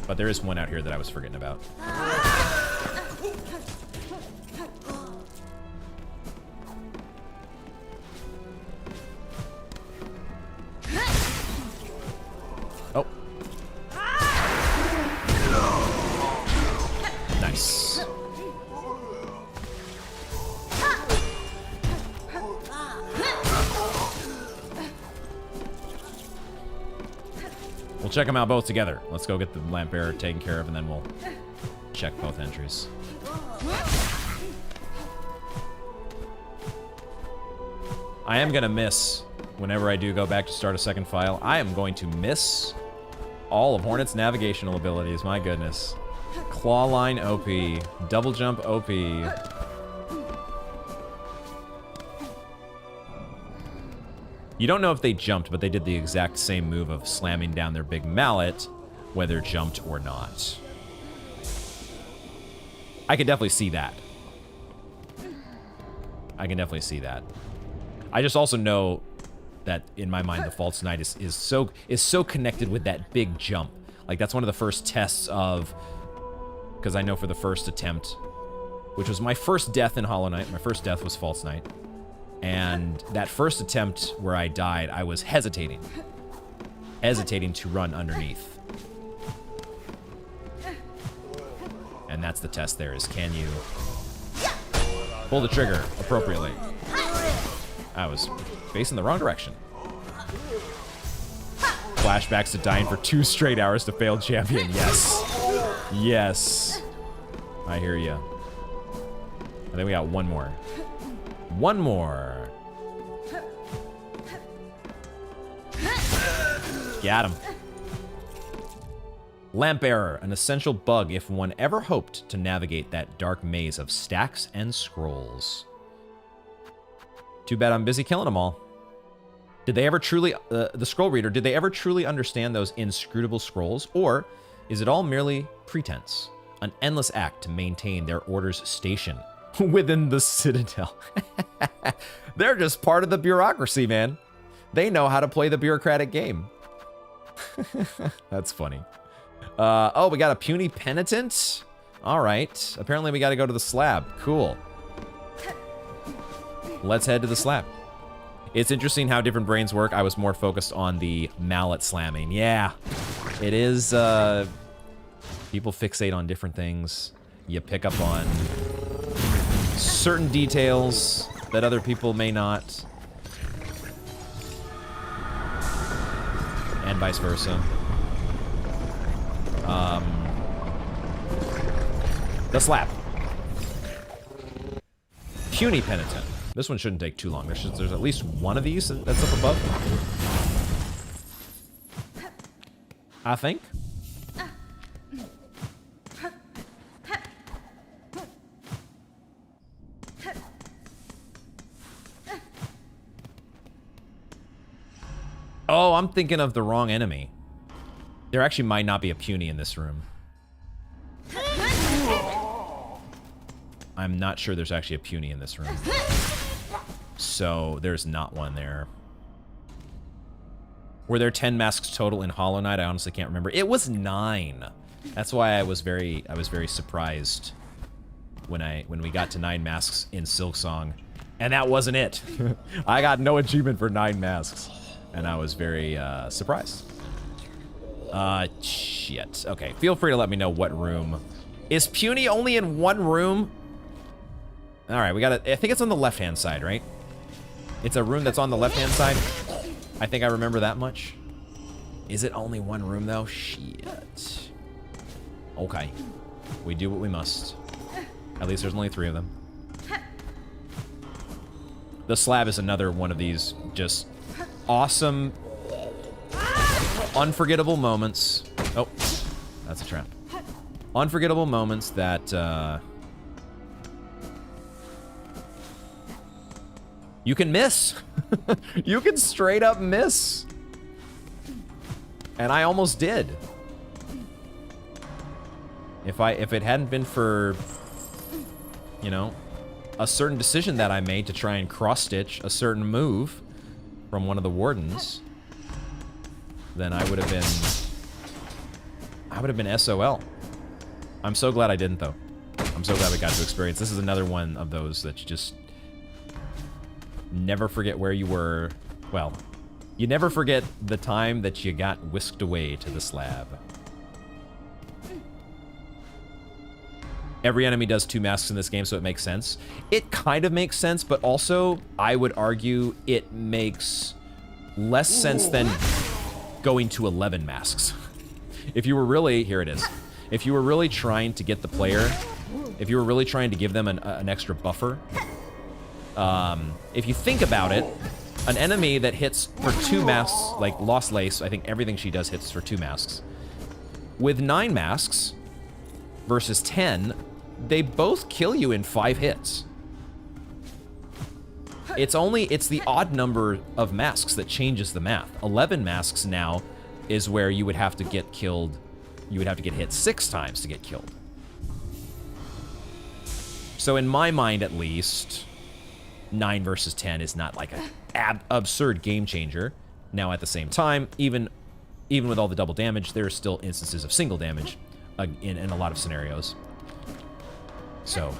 Speaker 1: But there is one out here that I was forgetting about. Oh. Nice. We'll check them out both together. Let's go get the lamp bearer taken care of, and then we'll check both entries. I am gonna miss, whenever I do go back to start a second file, I am going to miss all of Hornet's navigational abilities, my goodness. Claw line OP, double jump OP. You don't know if they jumped, but they did the exact same move of slamming down their big mallet, whether jumped or not. I can definitely see that. I can definitely see that. I just also know that in my mind the False Knight is so connected with that big jump. Like that's one of the first tests of, because I know for the first attempt, which was my first death in Hollow Knight, my first death was False Knight. And that first attempt where I died, I was hesitating to run underneath. And that's the test there, is can you pull the trigger appropriately? I was facing the wrong direction. Flashbacks to dying for 2 straight hours to failed champion. Yes. Yes. I hear ya. I think we got one more. One more. Got him. Lamp Bearer, an essential bug if one ever hoped to navigate that dark maze of stacks and scrolls. Too bad I'm busy killing them all. Did they ever truly, the scroll reader, did they ever truly understand those inscrutable scrolls? Or is it all merely pretense? An endless act to maintain their order's station within the Citadel. They're just part of the bureaucracy, man. They know how to play the bureaucratic game. That's funny. Oh, we got a puny penitent? All right. Apparently we got to go to the slab. Cool. Let's head to the slab. It's interesting how different brains work. I was more focused on the mallet slamming. Yeah, it is. People fixate on different things. You pick up on certain details that other people may not. And vice versa. The slab. Puny penitent. This one shouldn't take too long. There's at least one of these that's up above. I think. Oh, I'm thinking of the wrong enemy. There actually might not be a puny in this room. I'm not sure there's actually a puny in this room. So there's not one there. Were there 10 masks total in Hollow Knight? I honestly can't remember. It was 9. That's why I was very surprised when we got to 9 masks in Silksong. And that wasn't it. I got no achievement for 9 masks. And I was very surprised. Shit. Okay, feel free to let me know what room. Is puny only in one room? Alright, we got it. I think it's on the left-hand side, right? It's a room that's on the left-hand side. I think I remember that much. Is it only one room, though? Shit. Okay. We do what we must. At least there's only 3 of them. The slab is another one of these just awesome, unforgettable moments. Oh, that's a trap. Unforgettable moments that, you can miss. You can straight up miss. And I almost did. If it hadn't been for, you know, a certain decision that I made to try and cross-stitch a certain move from one of the wardens, then I would have been SOL. I'm so glad I didn't, though. I'm so glad we got to experience. This is another one of those that you just never forget where you were. Well, you never forget the time that you got whisked away to the slab. Every enemy does 2 masks in this game, so it makes sense. It kind of makes sense, but also, I would argue it makes less sense than going to 11 masks. If you were really, here it is. If you were really trying to get the player, if you were really trying to give them an extra buffer, if you think about it, an enemy that hits for 2 masks, like Lost Lace, I think everything she does hits for 2 masks. With 9 masks versus 10, they both kill you in 5 hits. It's the odd number of masks that changes the math. 11 masks now is where you would have to get killed. You would have to get hit 6 times to get killed. So in my mind, at least, 9 versus 10 is not like an absurd game changer. Now, at the same time, even with all the double damage, there are still instances of single damage in a lot of scenarios. So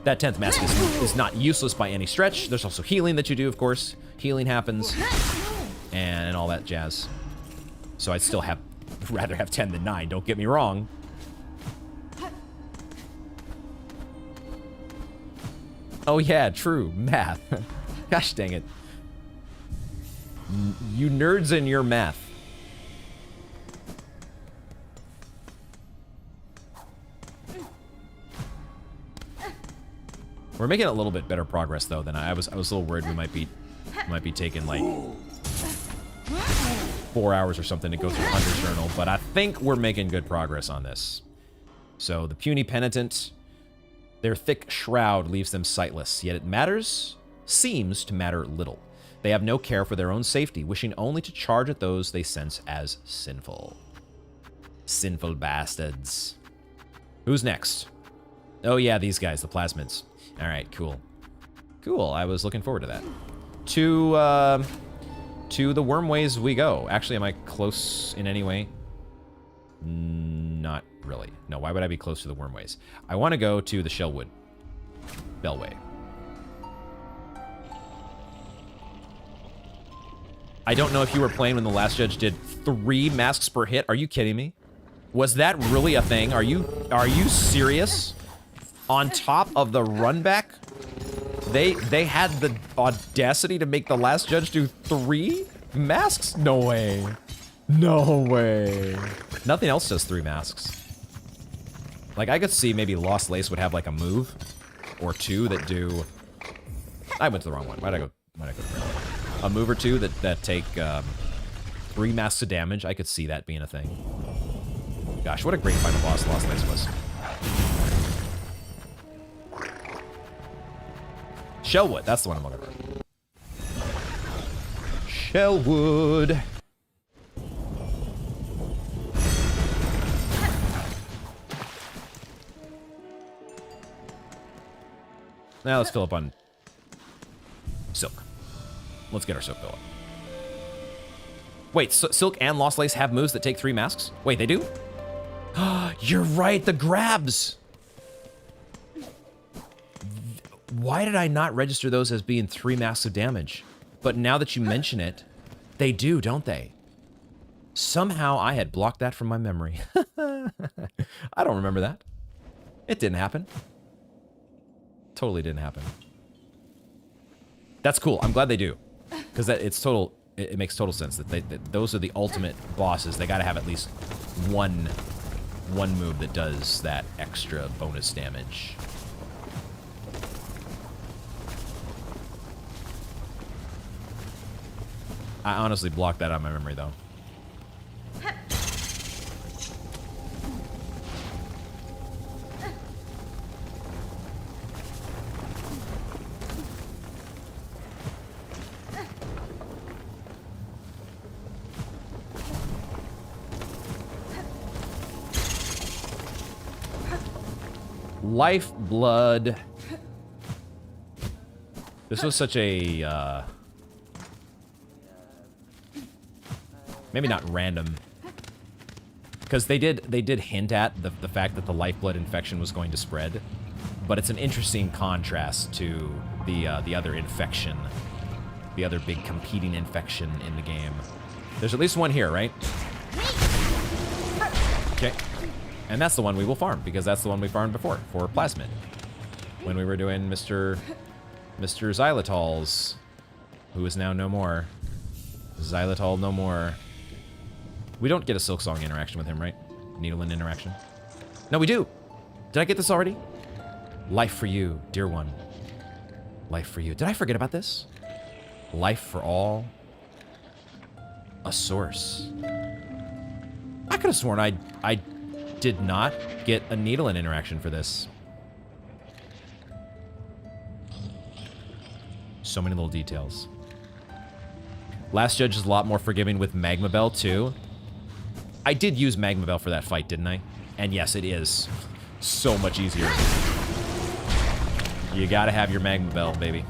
Speaker 1: that 10th mask is not useless by any stretch. There's also healing that you do, of course. Healing happens and all that jazz. So I'd still rather have 10 than 9, don't get me wrong. Oh yeah, true, math. Gosh dang it. You nerds and your math. We're making a little bit better progress though than I was a little worried we might be taking like 4 hours or something to go through Hunter's Journal, but I think we're making good progress on this. So the puny penitent, their thick shroud leaves them sightless, yet it seems to matter little. They have no care for their own safety, wishing only to charge at those they sense as sinful. Sinful bastards. Who's next? Oh yeah, these guys, the plasmids. All right, cool. Cool, I was looking forward to that. To the wormways we go. Actually, am I close in any way? Not really. No, why would I be close to the wormways? I want to go to the Shellwood Bellway. I don't know if you were playing when the last judge did 3 masks per hit. Are you kidding me? Was that really a thing? Are you serious? On top of the run back, they had the audacity to make the last judge do 3 masks? No way. No way. Nothing else does 3 masks. Like, I could see maybe Lost Lace would have like a move or 2 that do... I went to the wrong one. Why'd I go to the wrong one? A move or 2 that take 3 masks of damage. I could see that being a thing. Gosh, what a great final boss Lost Lace was. Shellwood, that's the one I'm looking for. Shellwood. Now let's fill up on Silk. Let's get our Silk fill up. Wait, so Silk and Lost Lace have moves that take 3 masks? Wait, they do? You're right, the grabs! Why did I not register those as being 3 masks of damage? But now that you mention it, they do, don't they? Somehow I had blocked that from my memory. I don't remember that. It didn't happen. Totally didn't happen. That's cool. I'm glad they do. Because it's total... It makes total sense that those are the ultimate bosses. They gotta have at least one move that does that extra bonus damage. I honestly blocked that out of my memory, though. Lifeblood. This was such a, maybe not random, because they did hint at the fact that the lifeblood infection was going to spread, but it's an interesting contrast to the other infection, the other big competing infection in the game. There's at least one here, right? Okay. And that's the one we will farm, because that's the one we farmed before, for Plasmid. When we were doing Mr. Xylitol's, who is now no more. Xylitol no more. We don't get a Silksong interaction with him, right? Needlein interaction. No, we do! Did I get this already? Life for you, dear one. Life for you. Did I forget about this? Life for all. A source. I could have sworn I did not get a Needlein interaction for this. So many little details. Last Judge is a lot more forgiving with Magma Bell, too. I did use Magma Bell for that fight, didn't I? And yes, it is so much easier. You gotta have your Magma Bell, baby.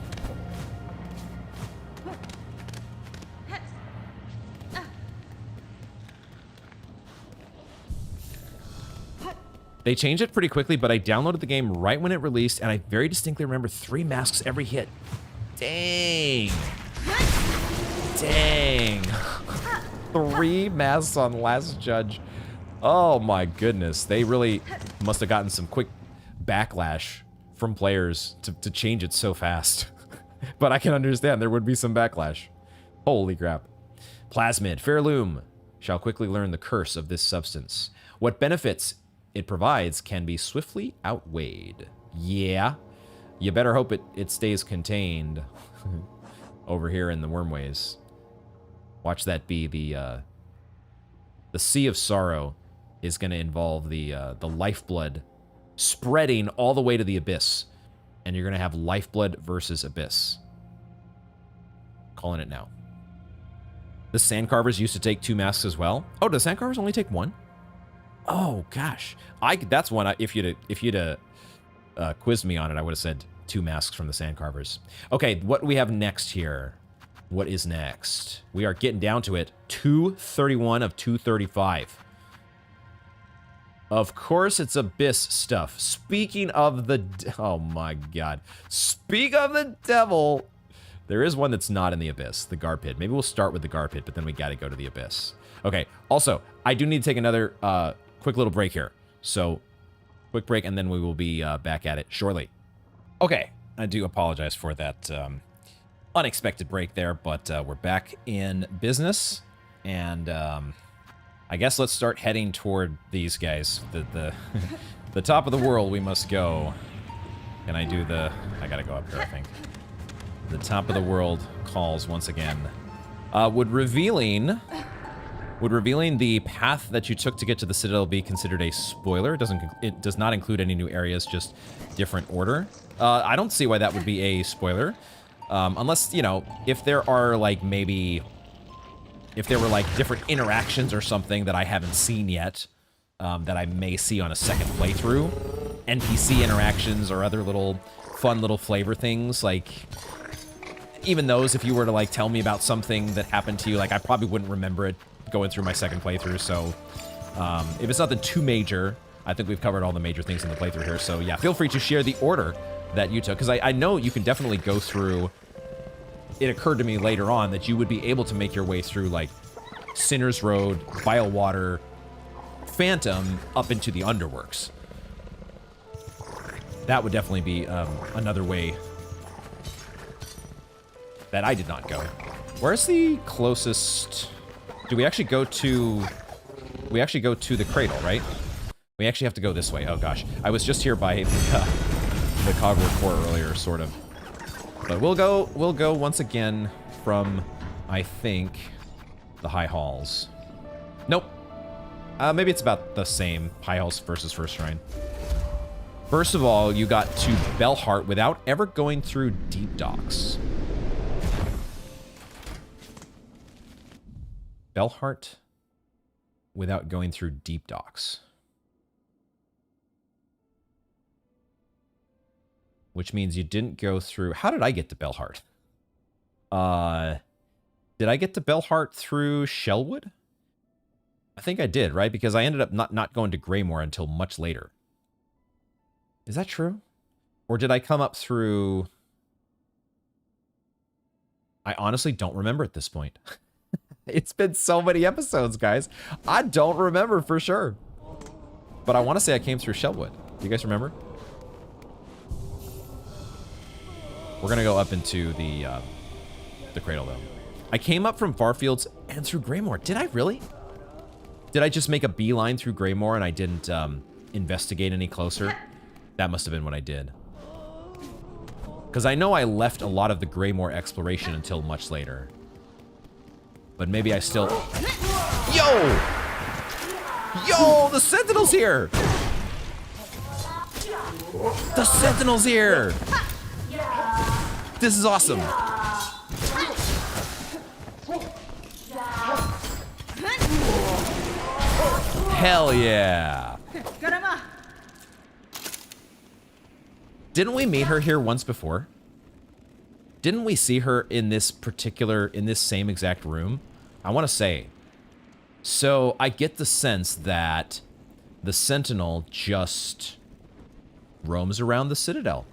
Speaker 1: They changed it pretty quickly, but I downloaded the game right when it released, and I very distinctly remember 3 masks every hit. Dang. Dang. 3 masks on Last Judge. Oh my goodness. They really must have gotten some quick backlash from players to change it so fast. But I can understand there would be some backlash. Holy crap. Plasmid, Pharloom, shall quickly learn the curse of this substance. What benefits it provides can be swiftly outweighed. Yeah. You better hope it stays contained over here in the Wormways. Watch that be the Sea of Sorrow is going to involve the lifeblood spreading all the way to the Abyss. And you're going to have lifeblood versus Abyss. Calling it now. The Sandcarvers used to take 2 masks as well. Oh, do the Sandcarvers only take 1? Oh gosh, that's one. If you'd quizzed me on it, I would have said 2 masks from the Sandcarvers. Okay, what do we have next here? What is next? We are getting down to it. 231 of 235. Of course, it's Abyss stuff. Speaking of the... Oh my god. Speak of the devil. There is one that's not in the Abyss, the Gar Pit. Maybe we'll start with the Gar Pit, but then we gotta go to the Abyss. Okay, also, I do need to take another quick little break here. So, quick break, and then we will be back at it shortly. Okay, I do apologize for that unexpected break there, but we're back in business, and I guess let's start heading toward these guys. The top of the world we must go. Can I do the... I gotta go up here, I think. The top of the world calls once again. Would revealing the path that you took to get to the Citadel be considered a spoiler? It does not include any new areas, just different order. I don't see why that would be a spoiler. Unless, you know, if there are, like, maybe if there were like different interactions or something that I haven't seen yet, that I may see on a second playthrough. NPC interactions or other little fun little flavor things, like even those, if you were to like tell me about something that happened to you, like I probably wouldn't remember it going through my second playthrough. So if it's nothing too major, I think we've covered all the major things in the playthrough here. So yeah, feel free to share the order that you took, because I know you can definitely go through. It occurred to me later on that you would be able to make your way through like Sinner's Road, Bilewater, Phantom, up into the Underworks. That would definitely be another way that I did not go. Where's the closest? Do we actually go to? We actually go to the cradle, right? We actually have to go this way. Oh gosh, I was just here by the Cogward Core earlier, sort of. But we'll go once again from, I think, the High Halls. Nope. Maybe it's about the same. High Halls versus First Shrine. First of all, you got to Bellheart without ever going through Deep Docks. Bellheart without going through Deep Docks. Which means you didn't go through... How did I get to Bellheart? Did I get to Bellheart through Shellwood? I think I did, right? Because I ended up not going to Greymoor until much later. Is that true? Or did I come up through... I honestly don't remember at this point. It's been so many episodes, guys. I don't remember for sure. But I want to say I came through Shellwood. Do you guys remember? We're going to go up into the cradle, though. I came up from Farfields and through Greymoor. Did I really? Did I just make a beeline through Greymoor and I didn't investigate any closer? That must have been what I did. Because I know I left a lot of the Greymoor exploration until much later. But maybe I still... Yo! Yo! The Sentinel's here! The Sentinel's here! This is awesome! Hell yeah! Didn't we meet her here once before? Didn't we see her in this same exact room? I want to say. So I get the sense that the Sentinel just roams around the Citadel.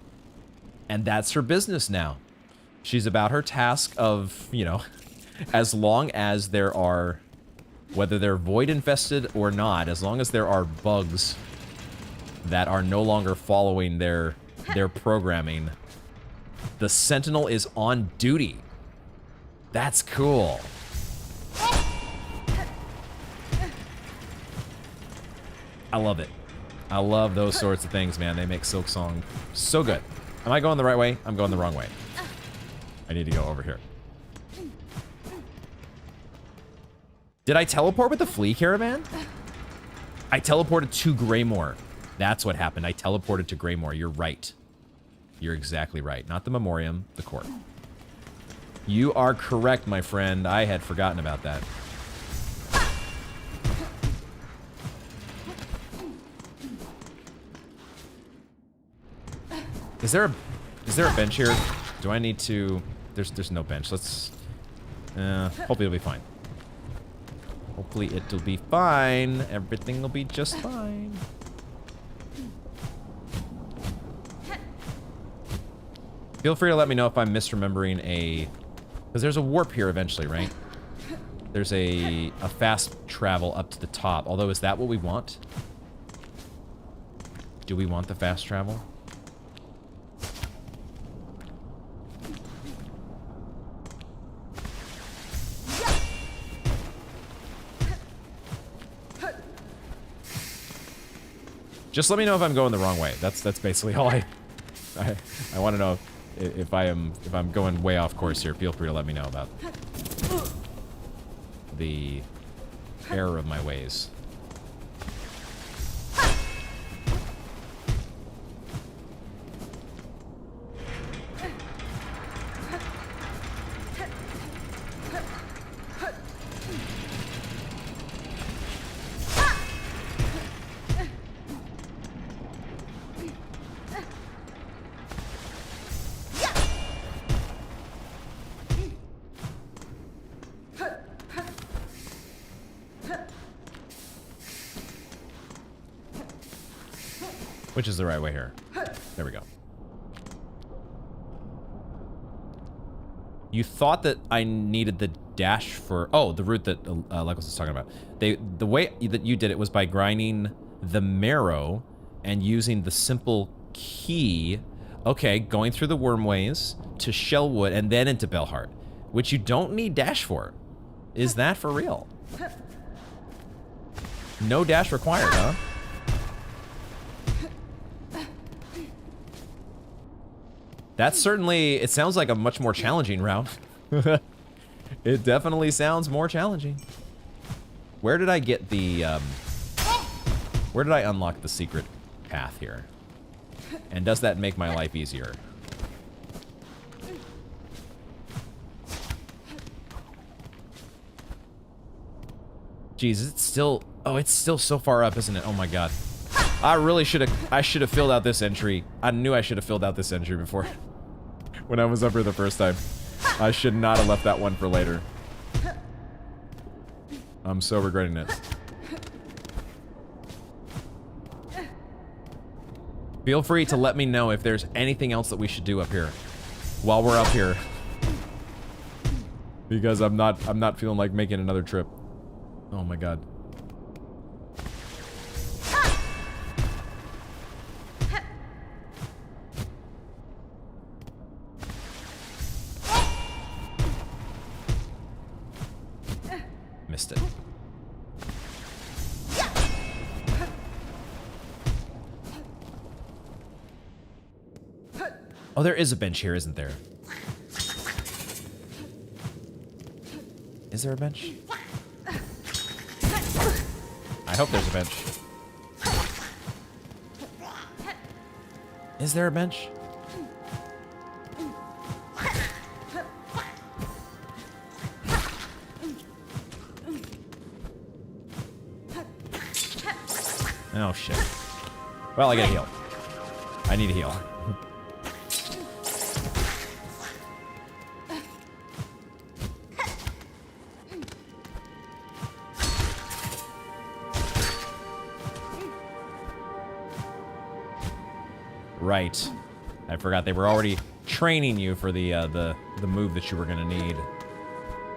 Speaker 1: And that's her business now. She's about her task of, you know, as long as there are, whether they're void infested or not, as long as there are bugs that are no longer following their programming, the Sentinel is on duty. That's cool. I love it. I love those sorts of things, man. They make Silksong so good. Am I going the right way? I'm going the wrong way. I need to go over here. Did I teleport with the Flea Caravan? I teleported to Greymoor. That's what happened. I teleported to Greymoor. You're right. You're exactly right. Not the Memoriam, the court. You are correct, my friend. I had forgotten about that. Is there a bench here? Do I need to... There's no bench. Let's... hopefully it'll be fine. Hopefully it'll be fine. Everything will be just fine. Feel free to let me know if I'm misremembering a... Because there's a warp here eventually, right? There's a fast travel up to the top. Although, is that what we want? Do we want the fast travel? Just let me know if I'm going the wrong way. That's basically all I want to know. If I'm going way off course here, feel free to let me know about the error of my ways. Which is the right way here? There we go. You thought that I needed the dash for... Oh, the route that Lekos was talking about. The way that you did it was by grinding the marrow and using the simple key. Okay, going through the wormways to Shellwood and then into Belheart, which you don't need dash for. Is that for real? No dash required, huh? That's certainly... It sounds like a much more challenging route. It definitely sounds more challenging. Where did I get the... Where did I unlock the secret path here? And does that make my life easier? Jeez, it's still... Oh, it's still so far up, isn't it? Oh my god. I really should have... I should have filled out this entry. I knew I should have filled out this entry before. When I was up here the first time. I should not have left that one for later. I'm so regretting it. Feel free to let me know if there's anything else that we should do up here. While we're up here. Because I'm not feeling like making another trip. Oh my god. Missed it. Oh, there is a bench here, isn't there? Is there a bench? I hope there's a bench. Is there a bench? Oh, shit. Well, I gotta heal. I need to heal. Right. I forgot they were already training you for the move that you were gonna need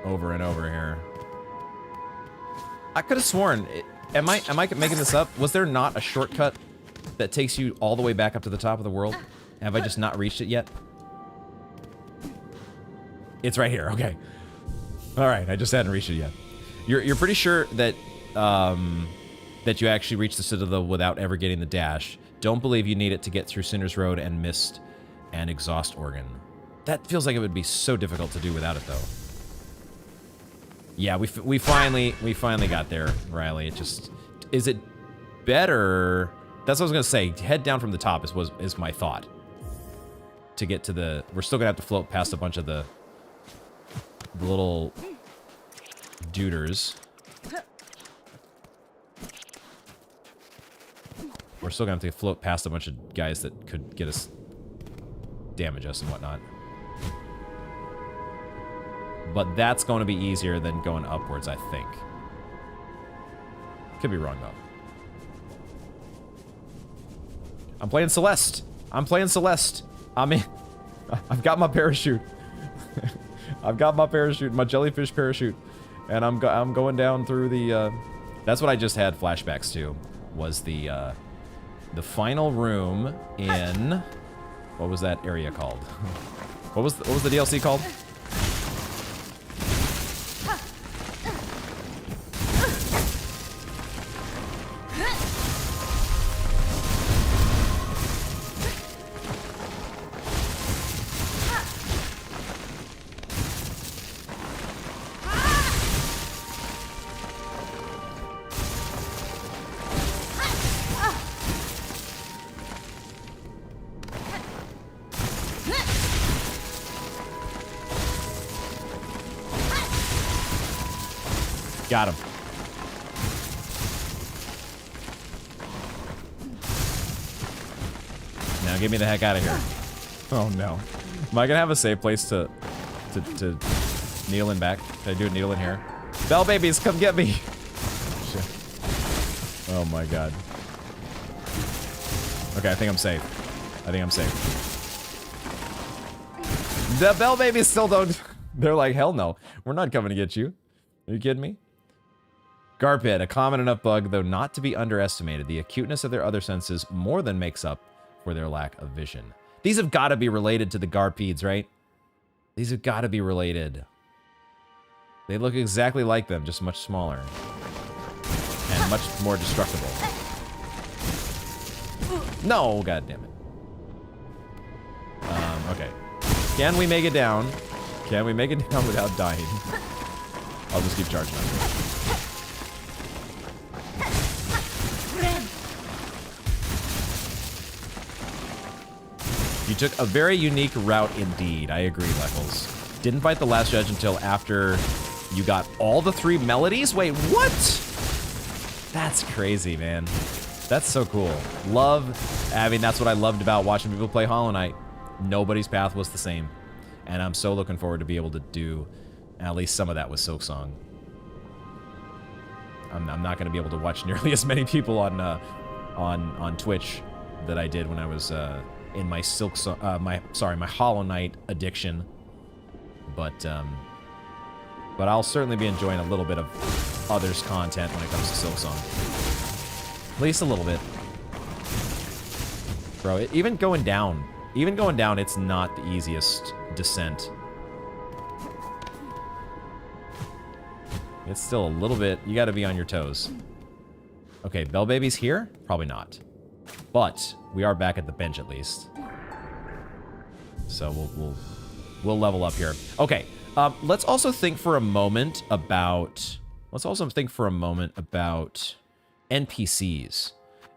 Speaker 1: over and over here. I could have sworn... Am I making this up? Was there not a shortcut that takes you all the way back up to the top of the world? Have I just not reached it yet? It's right here. Okay. All right. I just hadn't reached it yet. You're pretty sure that that you actually reached the Citadel without ever getting the dash. Don't believe you need it to get through Cinder's Road and Mist and Exhaust Organ. That feels like it would be so difficult to do without it, though. Yeah, we finally got there, Riley. It just... Is it better... That's what I was gonna say. Head down from the top is my thought. To get to the... We're still gonna have to float past a bunch of the little... duders. We're still gonna have to float past a bunch of guys that could get us... damage us and whatnot. But that's going to be easier than going upwards, I think. Could be wrong, though. I'm playing Celeste. I'm playing Celeste. I mean, I've got my parachute. I've got my parachute, my jellyfish parachute. And I'm going down through the... That's what I just had flashbacks to. Was the final room in... What was that area called? What was the DLC called? Got him. Now get me the heck out of here. Oh no. Am I gonna have a safe place to kneel in back? Can I do a kneel in here? Bell babies, come get me! Shit. Oh my god. Okay, I think I'm safe. I think I'm safe. The bell babies still don't... They're like, hell no. We're not coming to get you. Are you kidding me? Garpit, a common enough bug, though not to be underestimated. The acuteness of their other senses more than makes up for their lack of vision. These have got to be related to the Garpedes, right? These have got to be related. They look exactly like them, just much smaller. And much more destructible. No, god damn it. Okay. Can we make it down? Can we make it down without dying? I'll just keep charging on it. You took a very unique route indeed. I agree, Leckles. Didn't fight the last judge until after you got all the 3 melodies? Wait, what? That's crazy, man. That's so cool. I mean, that's what I loved about watching people play Hollow Knight. Nobody's path was the same. And I'm so looking forward to be able to do at least some of that with Silksong. I'm not going to be able to watch nearly as many people on Twitch that I did when I was in my my Hollow Knight addiction. But I'll certainly be enjoying a little bit of others' content when it comes to Silksong. At least a little bit. Bro, even going down, it's not the easiest descent. It's still a little bit, you gotta be on your toes. Okay, Bell Baby's here? Probably not. But we are back at the bench at least. So we'll level up here. Okay, let's also think for a moment about NPCs.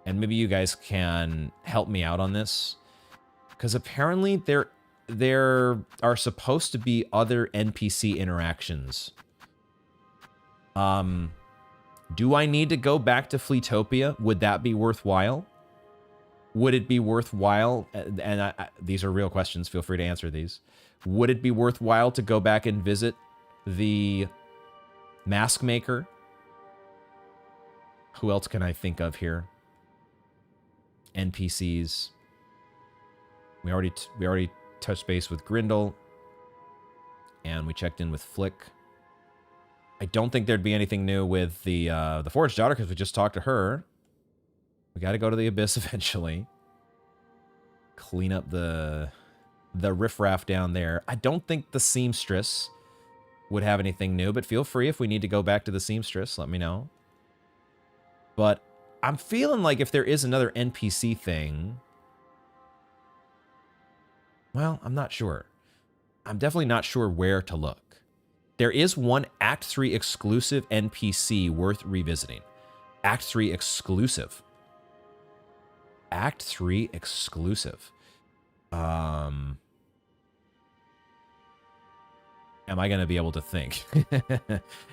Speaker 1: And maybe you guys can help me out on this. Because apparently there are supposed to be other NPC interactions. Do I need to go back to Fleetopia? Would that be worthwhile? Would it be worthwhile? And these are real questions. Feel free to answer these. Would it be worthwhile to go back and visit the Mask Maker? Who else can I think of here? NPCs. We already touched base with Grindel, and we checked in with Flick. I don't think there'd be anything new with the Forged Daughter because we just talked to her. We got to go to the Abyss eventually. Clean up the riffraff down there. I don't think the Seamstress would have anything new, but feel free if we need to go back to the Seamstress, let me know. But I'm feeling like if there is another NPC thing, well, I'm not sure. I'm definitely not sure where to look. There is one Act 3 exclusive NPC worth revisiting. Act 3 exclusive. Act 3 exclusive. Am I going to be able to think?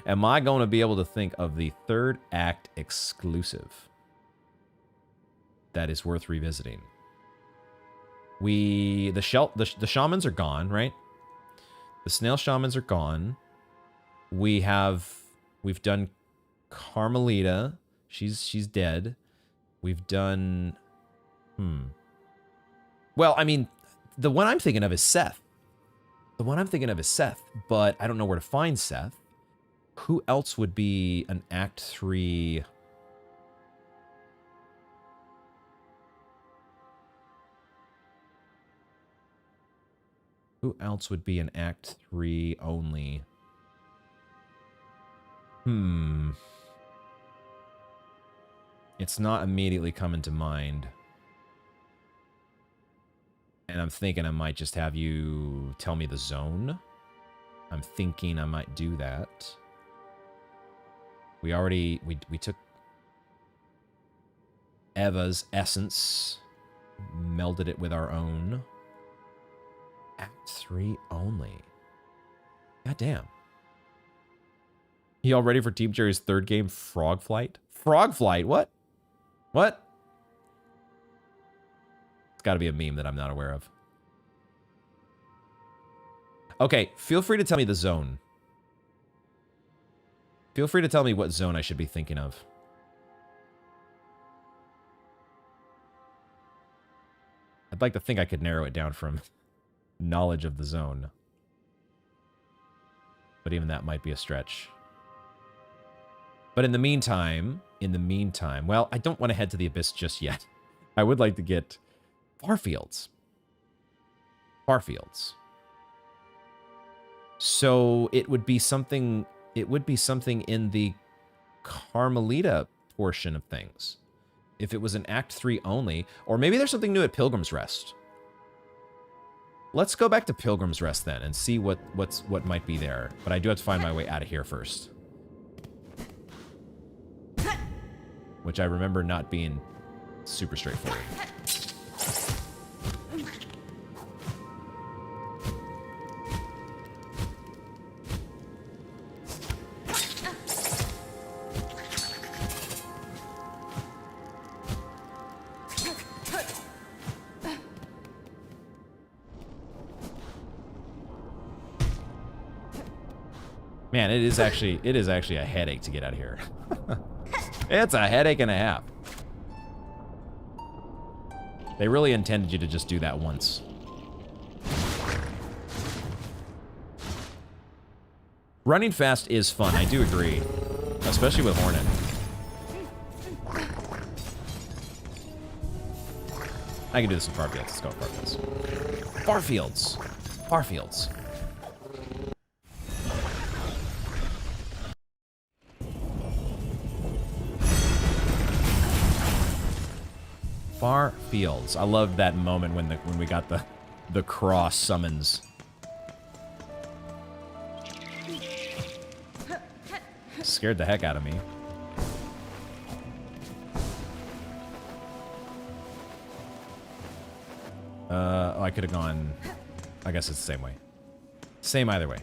Speaker 1: Am I going to be able to think of the 3rd act exclusive that is worth revisiting? The shamans are gone, right? The snail shamans are gone. We've done Carmelita. She's dead. We've done well, I mean, the one I'm thinking of is Seth. But I don't know where to find Seth. Who else would be an Act 3? Who else would be an Act 3 only? It's not immediately coming to mind. And I'm thinking I might just have you tell me the zone. I'm thinking I might do that. We took Eva's essence, melded it with our own. Act 3 only. God damn. You all ready for Team Jerry's 3rd game, Frog Flight? Frog Flight? What? What? It's got to be a meme that I'm not aware of. Okay, feel free to tell me the zone. Feel free to tell me what zone I should be thinking of. I'd like to think I could narrow it down from knowledge of the zone. But even that might be a stretch. But in the meantime, well, I don't want to head to the Abyss just yet. I would like to get Farfields. Farfields. So it would be something in the Carmelita portion of things. If it was an Act 3 only, or maybe there's something new at Pilgrim's Rest. Let's go back to Pilgrim's Rest then and see what might be there. But I do have to find my way out of here first. Which I remember not being super straightforward. Man, it is actually a headache to get out of here. It's a headache and a half. They really intended you to just do that once. Running fast is fun, I do agree. Especially with Hornet. I can do this in Farfields. Let's go with Farfields. Farfields. Farfields. Farfields. I love that moment when we got the craw summons. Scared the heck out of me. Oh, I could have gone. I guess it's the same way. Same either way.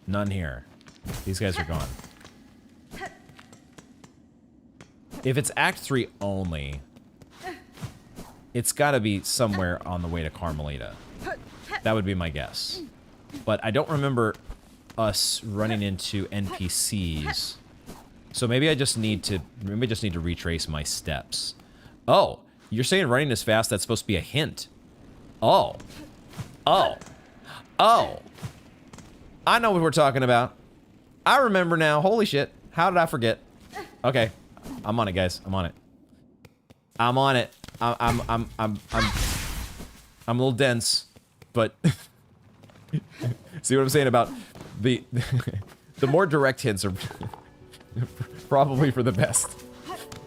Speaker 1: None here. These guys are gone. If it's Act 3 only, it's got to be somewhere on the way to Carmelita. That would be my guess. But I don't remember us running into NPCs. So maybe I just need to retrace my steps. Oh, you're saying running as fast, that's supposed to be a hint. Oh. Oh. Oh. I know what we're talking about. I remember now. Holy shit. How did I forget? Okay. I'm on it, guys. I'm on it. I'm on it. I'm a little dense, but see what I'm saying about the more direct hints are probably for the best.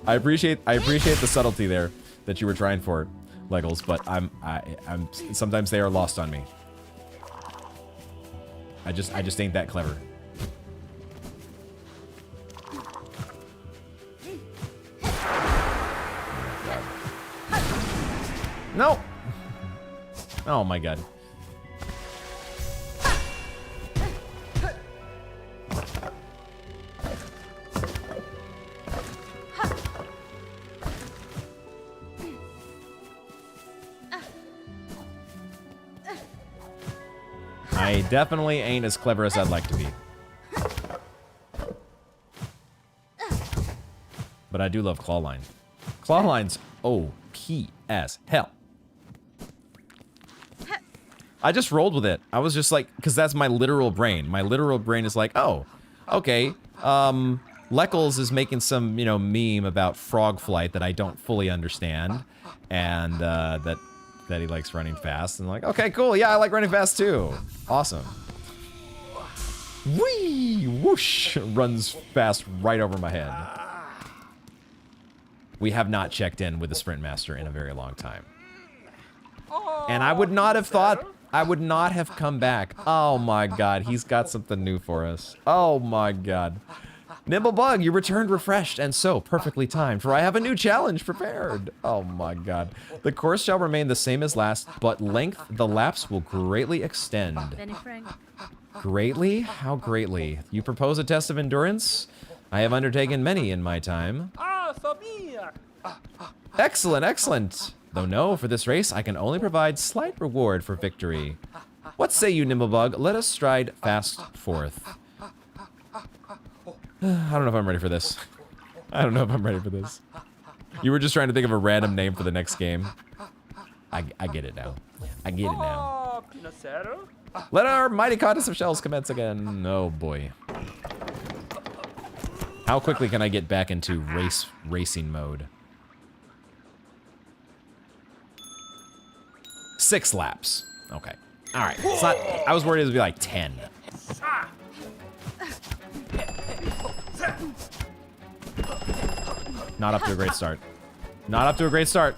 Speaker 1: I appreciate the subtlety there that you were trying for, Leggles, but I'm sometimes they are lost on me. I just ain't that clever. No! Oh my god. I definitely ain't as clever as I'd like to be. But I do love Clawline. Clawline's OP as hell. I just rolled with it. I was just like, because that's my literal brain. My literal brain is like, oh, okay. Leckles is making some, meme about frog flight that I don't fully understand. And that he likes running fast. And I'm like, okay, cool. Yeah, I like running fast too. Awesome. Whee! Whoosh! Runs fast right over my head. We have not checked in with the Sprint Master in a very long time. And I would not have thought... I would not have come back. Oh my god, he's got something new for us. Oh my god. Nimblebug, you returned refreshed and so perfectly timed, for I have a new challenge prepared. Oh my god. The course shall remain the same as last, but length, the laps will greatly extend. Greatly? How greatly? You propose a test of endurance? I have undertaken many in my time. Excellent, excellent. Though no, for this race, I can only provide slight reward for victory. What say you, Nimblebug? Let us stride fast forth. I don't know if I'm ready for this. I don't know if I'm ready for this. You were just trying to think of a random name for the next game. I get it now. I get it now. Let our mighty contest of shells commence again. Oh boy. How quickly can I get back into racing mode? 6 laps. Okay. All right. It's not. I was worried it would be like 10. Not up to a great start. Not up to a great start.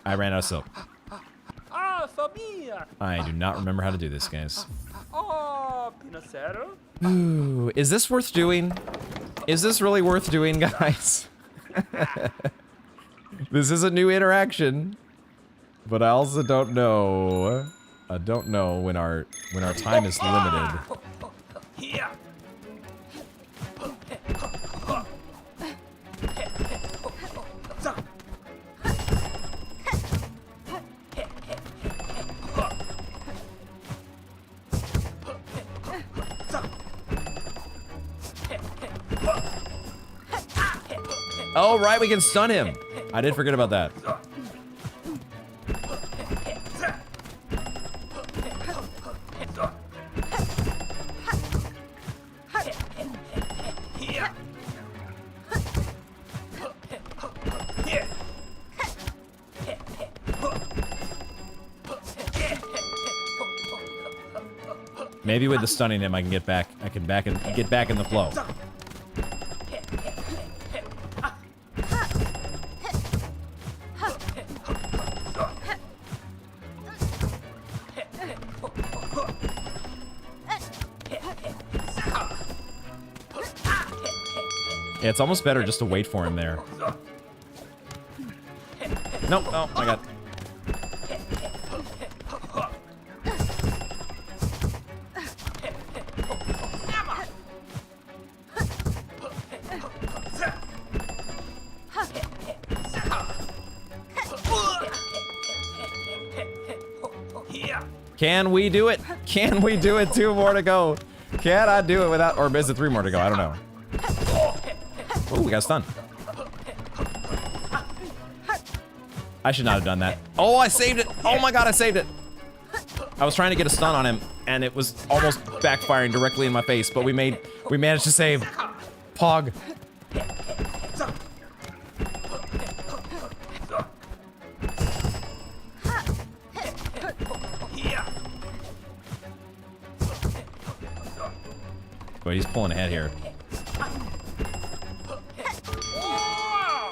Speaker 1: I ran out of silk. I do not remember how to do this, guys. Ooh, is this worth doing? Is this really worth doing, guys? This is a new interaction, but I also don't know. I don't know when our time is limited. Oh, right, we can stun him. I did forget about that. Maybe with the stunning him, I can get back. I can get back in the flow. Yeah, it's almost better just to wait for him there. Nope, oh, I got... Can we do it? Can we do it? 2 more to go. Can I do it without... Or is it 3 more to go? I don't know. Oh, we got a stun. I should not have done that. Oh, I saved it. Oh my god, I saved it. I was trying to get a stun on him, and it was almost backfiring directly in my face, but we managed to save. Pog. But he's pulling ahead here.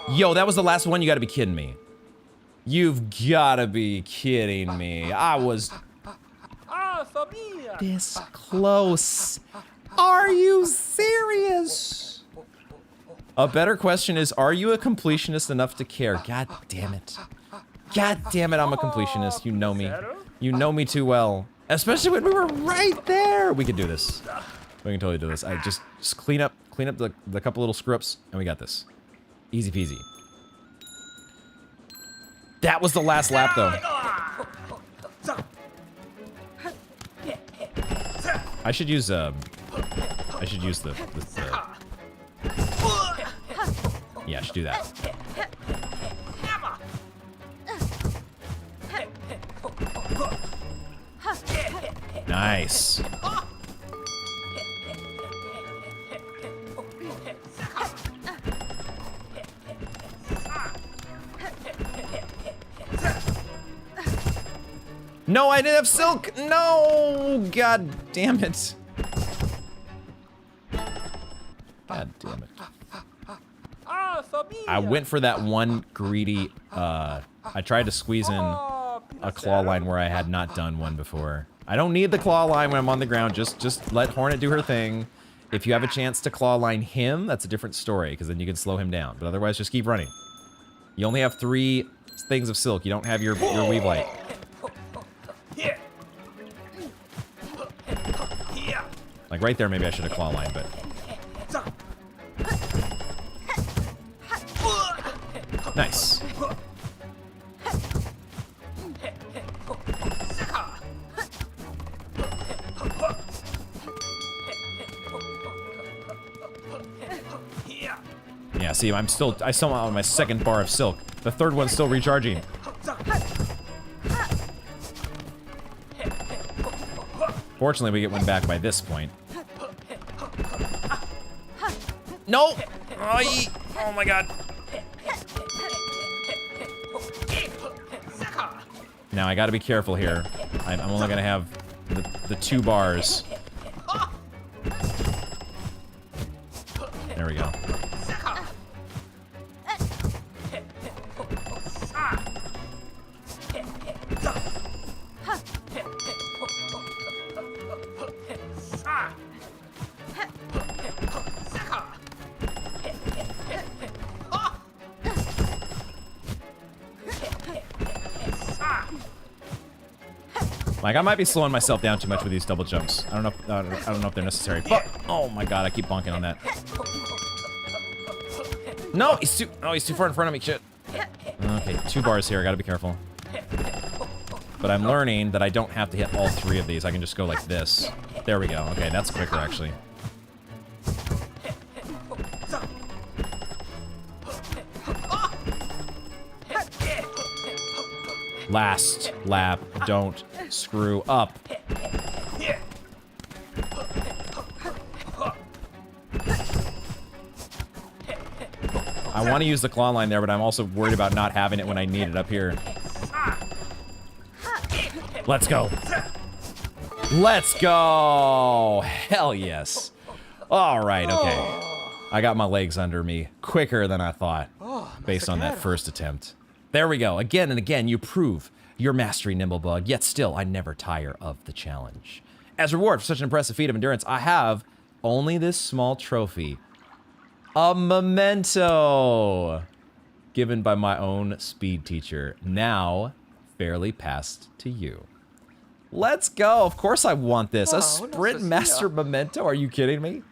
Speaker 1: Yo, that was the last one? You gotta be kidding me. You've gotta be kidding me. I was this close. Are you serious? A better question is, are you a completionist enough to care? God damn it. God damn it, I'm a completionist. You know me. You know me too well. Especially when we were right there. We can do this. We can totally do this. I just clean up the couple little screw-ups, and we got this. Easy peasy. That was the last lap, though. I should use the yeah, I should do that. Nice. No, I didn't have silk. No, god damn it. God damn it. I went for that one greedy, I tried to squeeze in a claw line where I had not done one before. I don't need the claw line when I'm on the ground. Just let Hornet do her thing. If you have a chance to claw line him, that's a different story, because then you can slow him down. But otherwise, just keep running. You only have 3 things of silk. You don't have your weave light. Like right there, maybe I should have claw line, but... Nice. Yeah, see, I still on my second bar of silk. The third one's still recharging. Fortunately, we get one back by this point. No! Oh my god. Now, I gotta be careful here. I'm only gonna have the 2 bars. There we go. Like, I might be slowing myself down too much with these double jumps. I don't know if they're necessary. But, oh my god, I keep bonking on that. No, he's too far in front of me. Shit. Okay, 2 bars here. I gotta be careful. But I'm learning that I don't have to hit all 3 of these. I can just go like this. There we go. Okay, that's quicker actually. Last lap. Don't screw up. I want to use the claw line there, but I'm also worried about not having it when I need it up here. Let's go. Let's go. Hell yes. All right, okay. I got my legs under me quicker than I thought based on that first attempt. There we go. Again and again, you prove your mastery, Nimblebug, yet still I never tire of the challenge. As reward for such an impressive feat of endurance, I have only this small trophy. A memento! Given by my own speed teacher. Now, fairly passed to you. Let's go! Of course I want this. A Sprint Master memento? Are you kidding me?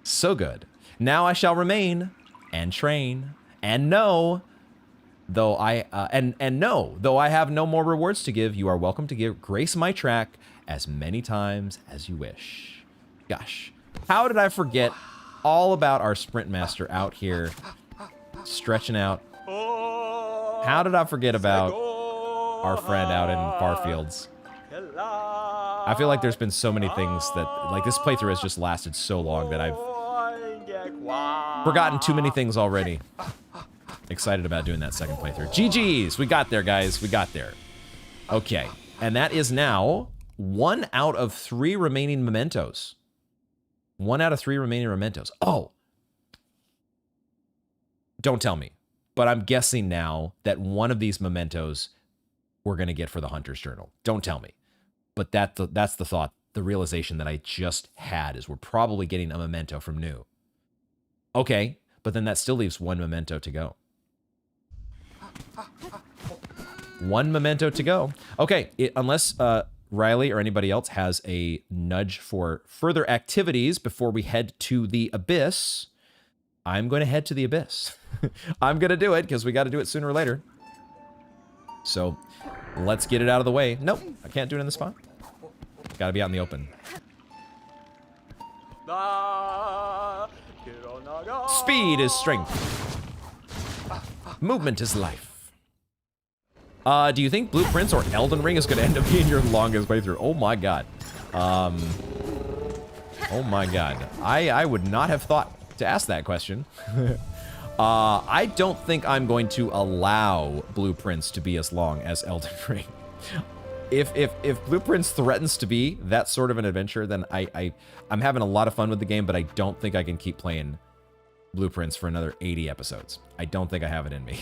Speaker 1: So good. Now I shall remain, and train, and know... Though I though I have no more rewards to give, you are welcome to grace my track as many times as you wish. Gosh, how did I forget all about our Sprint Master out here stretching out? How did I forget about our friend out in Farfields? I feel like there's been so many things that, like, this playthrough has just lasted so long that I've forgotten too many things already. Excited about doing that second playthrough. GG's! We got there, guys. We got there. Okay. And that is now 1 out of 3 remaining mementos. 1 out of 3 remaining mementos. Oh! Don't tell me. But I'm guessing now that one of these mementos we're going to get for the Hunter's Journal. Don't tell me. But that's the thought, the realization that I just had, is we're probably getting a memento from New. Okay. But then that still leaves 1 memento to go. 1 memento to go. Okay, unless Riley or anybody else has a nudge for further activities before we head to the Abyss, I'm going to head to the Abyss. I'm going to do it because we got to do it sooner or later. So let's get it out of the way. Nope, I can't do it in the spot. Got to be out in the open. Speed is strength. Movement is life. Do you think Blueprints or Elden Ring is going to end up being your longest playthrough? Oh my god. Oh my god. I would not have thought to ask that question. I don't think I'm going to allow Blueprints to be as long as Elden Ring. If Blueprints threatens to be that sort of an adventure, then I'm having a lot of fun with the game, but I don't think I can keep playing Blueprints for another 80 episodes. I don't think I have it in me.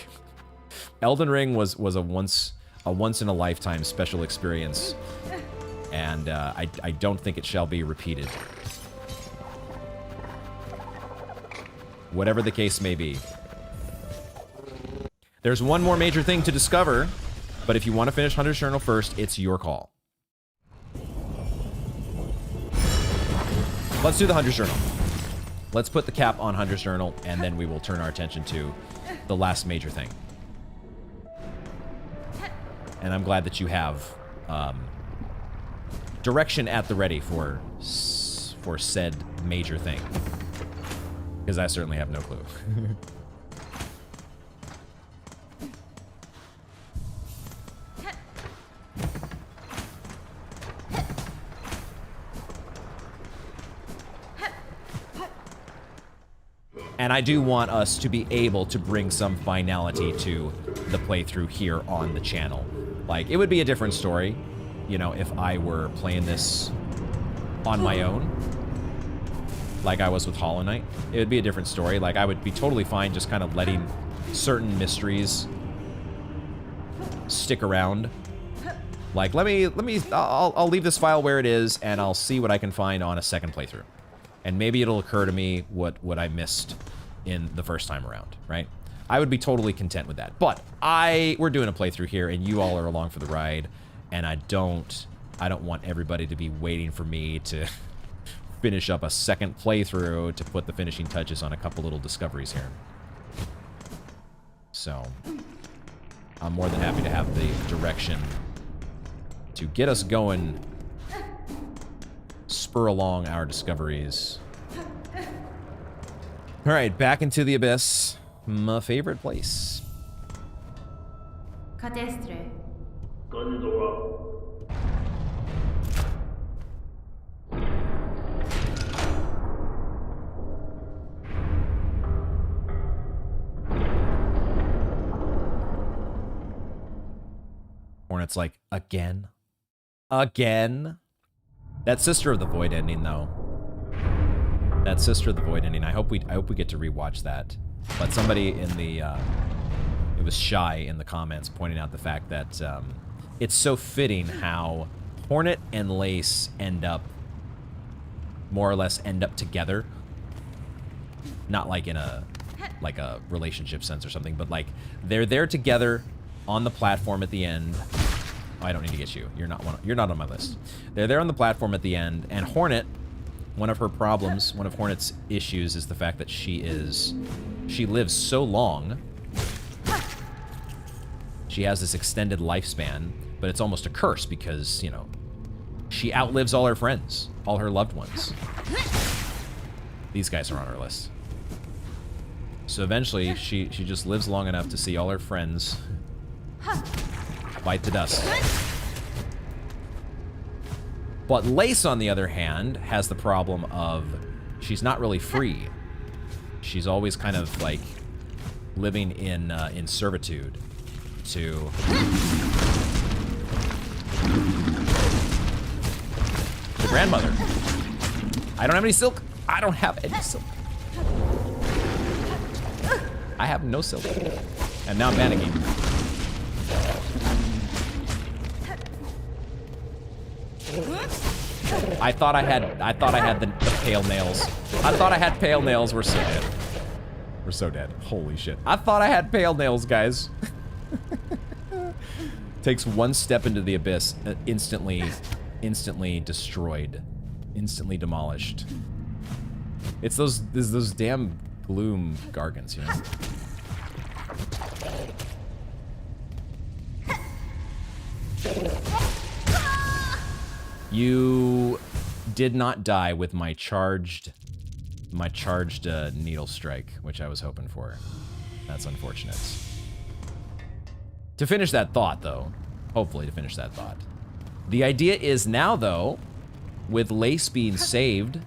Speaker 1: Elden Ring was a once in a lifetime special experience, and I don't think it shall be repeated. Whatever the case may be. There's one more major thing to discover, but if you want to finish Hunter's Journal first, it's your call. Let's do the Hunter's Journal. Let's put the cap on Hunter's Journal, and then we will turn our attention to the last major thing. And I'm glad that you have direction at the ready for said major thing. Because I certainly have no clue. And I do want us to be able to bring some finality to the playthrough here on the channel. Like, it would be a different story, you know, if I were playing this on my own, like I was with Hollow Knight. It would be a different story. Like, I would be totally fine just kind of letting certain mysteries stick around. Like, I'll leave this file where it is, and I'll see what I can find on a second playthrough. And maybe it'll occur to me what I missed in the first time around, right? I would be totally content with that. But we're doing a playthrough here, and you all are along for the ride, and I don't want everybody to be waiting for me to finish up a second playthrough to put the finishing touches on a couple little discoveries here. So, I'm more than happy to have the direction to get us going, spur along our discoveries. All right, back into the abyss. My favorite place.
Speaker 2: Cadestre.
Speaker 1: Hornet's like, again? Again? That Sister of the Void ending, though. That Sister of the Void ending. I hope we get to rewatch that. But somebody in the it was Shy in the comments pointing out the fact that it's so fitting how Hornet and Lace more or less end up together. Not like in a relationship sense or something, but like they're there together on the platform at the end. Oh, I don't need to get you. You're not on my list. They're there on the platform at the end, and Hornet, one of her problems, one of Hornet's issues is the fact that she lives so long. She has this extended lifespan, but it's almost a curse because, you know, she outlives all her friends, all her loved ones. These guys are on her list. So eventually, she just lives long enough to see all her friends bite the dust. But Lace, on the other hand, has the problem of she's not really free. She's always kind of like living in servitude to the grandmother. I don't have any silk. I don't have any silk. I have no silk. And now I'm panicking. I thought I had the pale nails. I thought I had pale nails. We're so dead. We're so dead. Holy shit. I thought I had pale nails, guys. Takes one step into the abyss, instantly destroyed, instantly demolished. It's those damn gloom gargants, you know. You did not die with my charged needle strike, which I was hoping for. That's unfortunate. To finish that thought, though, hopefully to finish that thought, the idea is now, though, with Lace being saved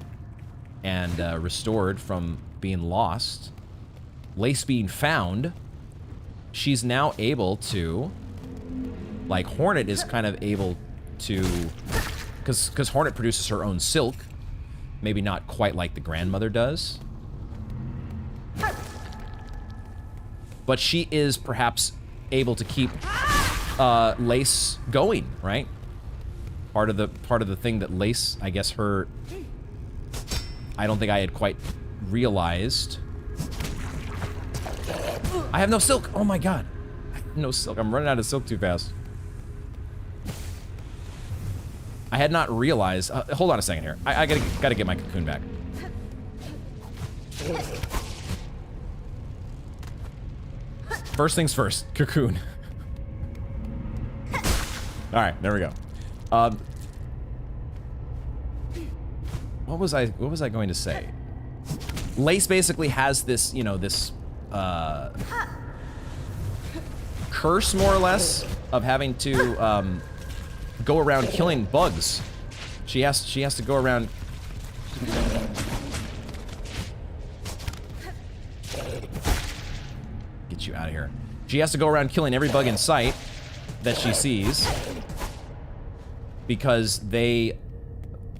Speaker 1: and restored from being lost, Lace being found, she's now able to, like, Hornet is kind of able to, because Hornet produces her own silk, maybe not quite like the grandmother does, but she is perhaps able to keep Lace going, right? Part of the thing that Lace, I guess I don't think I had quite realized. I have no silk. Oh my god. I have no silk. I'm running out of silk too fast. I had not realized. Hold on a second here. I gotta get my cocoon back. First things first. Cocoon. All right, there we go. What was I going to say? Lace basically has this, you know, this curse, more or less, of having to go around killing bugs. She has to go around. Get you out of here. She has to go around killing every bug in sight that she sees because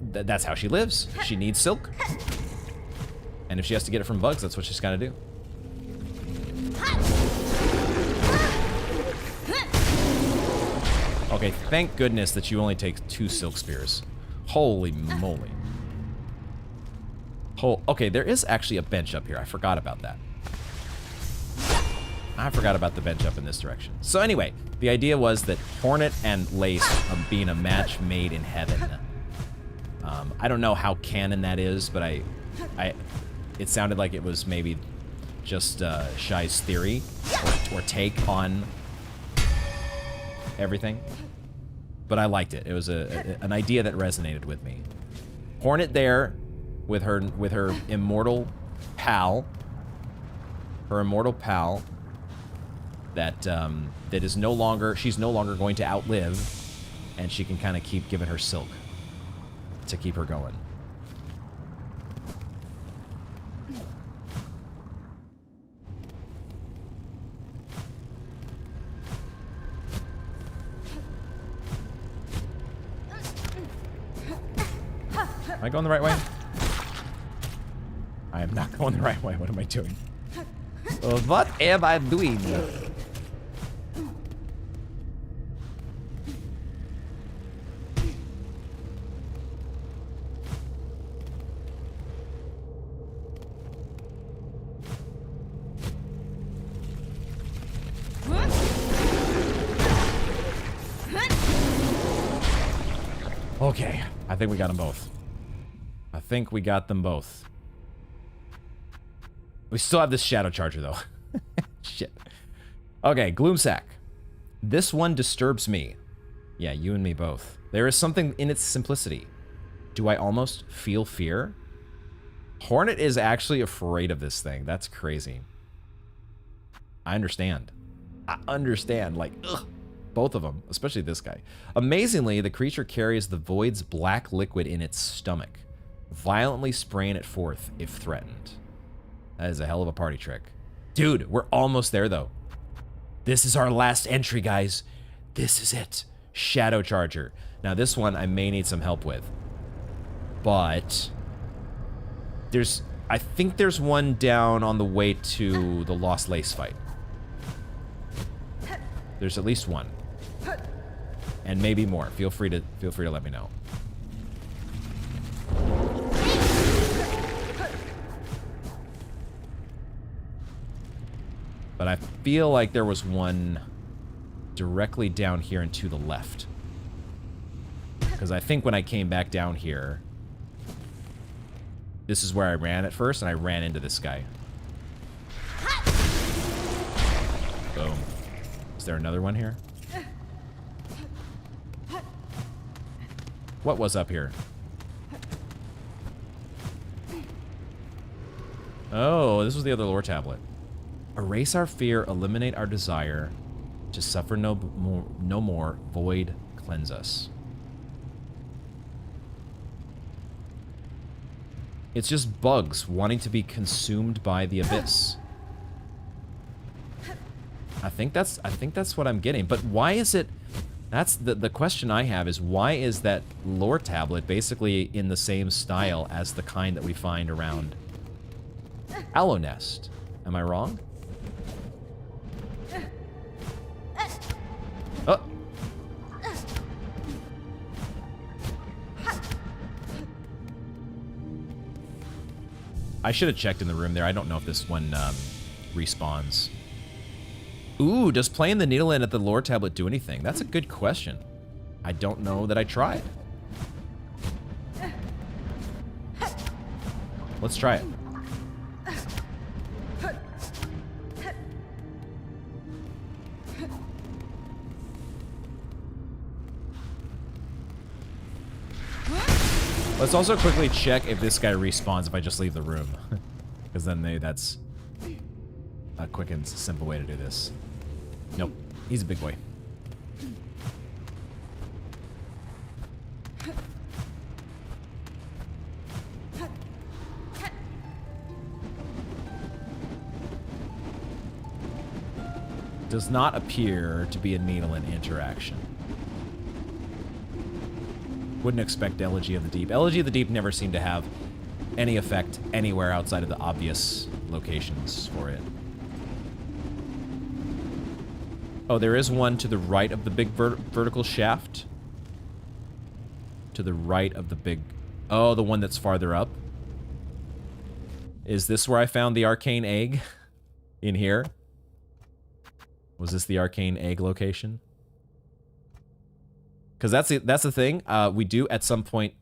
Speaker 1: that's how she lives. She needs silk. And if she has to get it from bugs, that's what she's got to do. Okay, thank goodness that you only take 2 silk spears. Holy moly. Okay, there is actually a bench up here. I forgot about that. I forgot about the bench up in this direction. So anyway, the idea was that Hornet and Lace being a match made in heaven. I don't know how canon that is, but it sounded like it was maybe just Shai's theory or take on everything. But I liked it. It was an idea that resonated with me. Hornet there with her immortal pal. Her immortal pal that is no longer, she's no longer going to outlive, and she can kind of keep giving her silk to keep her going. Am I going the right way? I am not going the right way. What am I doing? What am I doing? Okay, I think we got them both. I think we got them both. We still have this shadow charger, though. Shit. Okay, Gloomsack. This one disturbs me. Yeah, you and me both. There is something in its simplicity. Do I almost feel fear? Hornet is actually afraid of this thing. That's crazy. I understand. I understand. Like, ugh. Both of them, especially this guy. Amazingly, the creature carries the void's black liquid in its stomach, violently spraying it forth if threatened. That is a hell of a party trick. Dude, we're almost there, though. This is our last entry, guys. This is it. Shadow Charger. Now, this one I may need some help with. But I think there's one down on the way to the Lost Lace fight. There's at least one. And maybe more. Feel free to let me know. But I feel like there was one directly down here and to the left. Because I think when I came back down here, this is where I ran at first, and I ran into this guy. Boom. Is there another one here? What was up here? Oh, this was the other lore tablet. Erase our fear, eliminate our desire, to suffer no more, void, cleanse us. It's just bugs wanting to be consumed by the abyss. I think that's what I'm getting. But why is it? That's the question I have is why is that lore tablet basically in the same style as the kind that we find around Aloe Nest? Am I wrong? Oh. I should have checked in the room there. I don't know if this one respawns. Ooh, does playing the needle in at the lore tablet do anything? That's a good question. I don't know that I tried. Let's try it. Let's also quickly check if this guy respawns if I just leave the room. Because then that's a quick and simple way to do this. Nope. He's a big boy. Does not appear to be a needle in interaction. Wouldn't expect Elegy of the Deep. Elegy of the Deep never seemed to have any effect anywhere outside of the obvious locations for it. Oh, there is one to the right of the big vertical shaft. To the right of the big... Oh, the one that's farther up. Is this where I found the arcane egg? In here? Was this the arcane egg location? Because that's the thing. We do at some point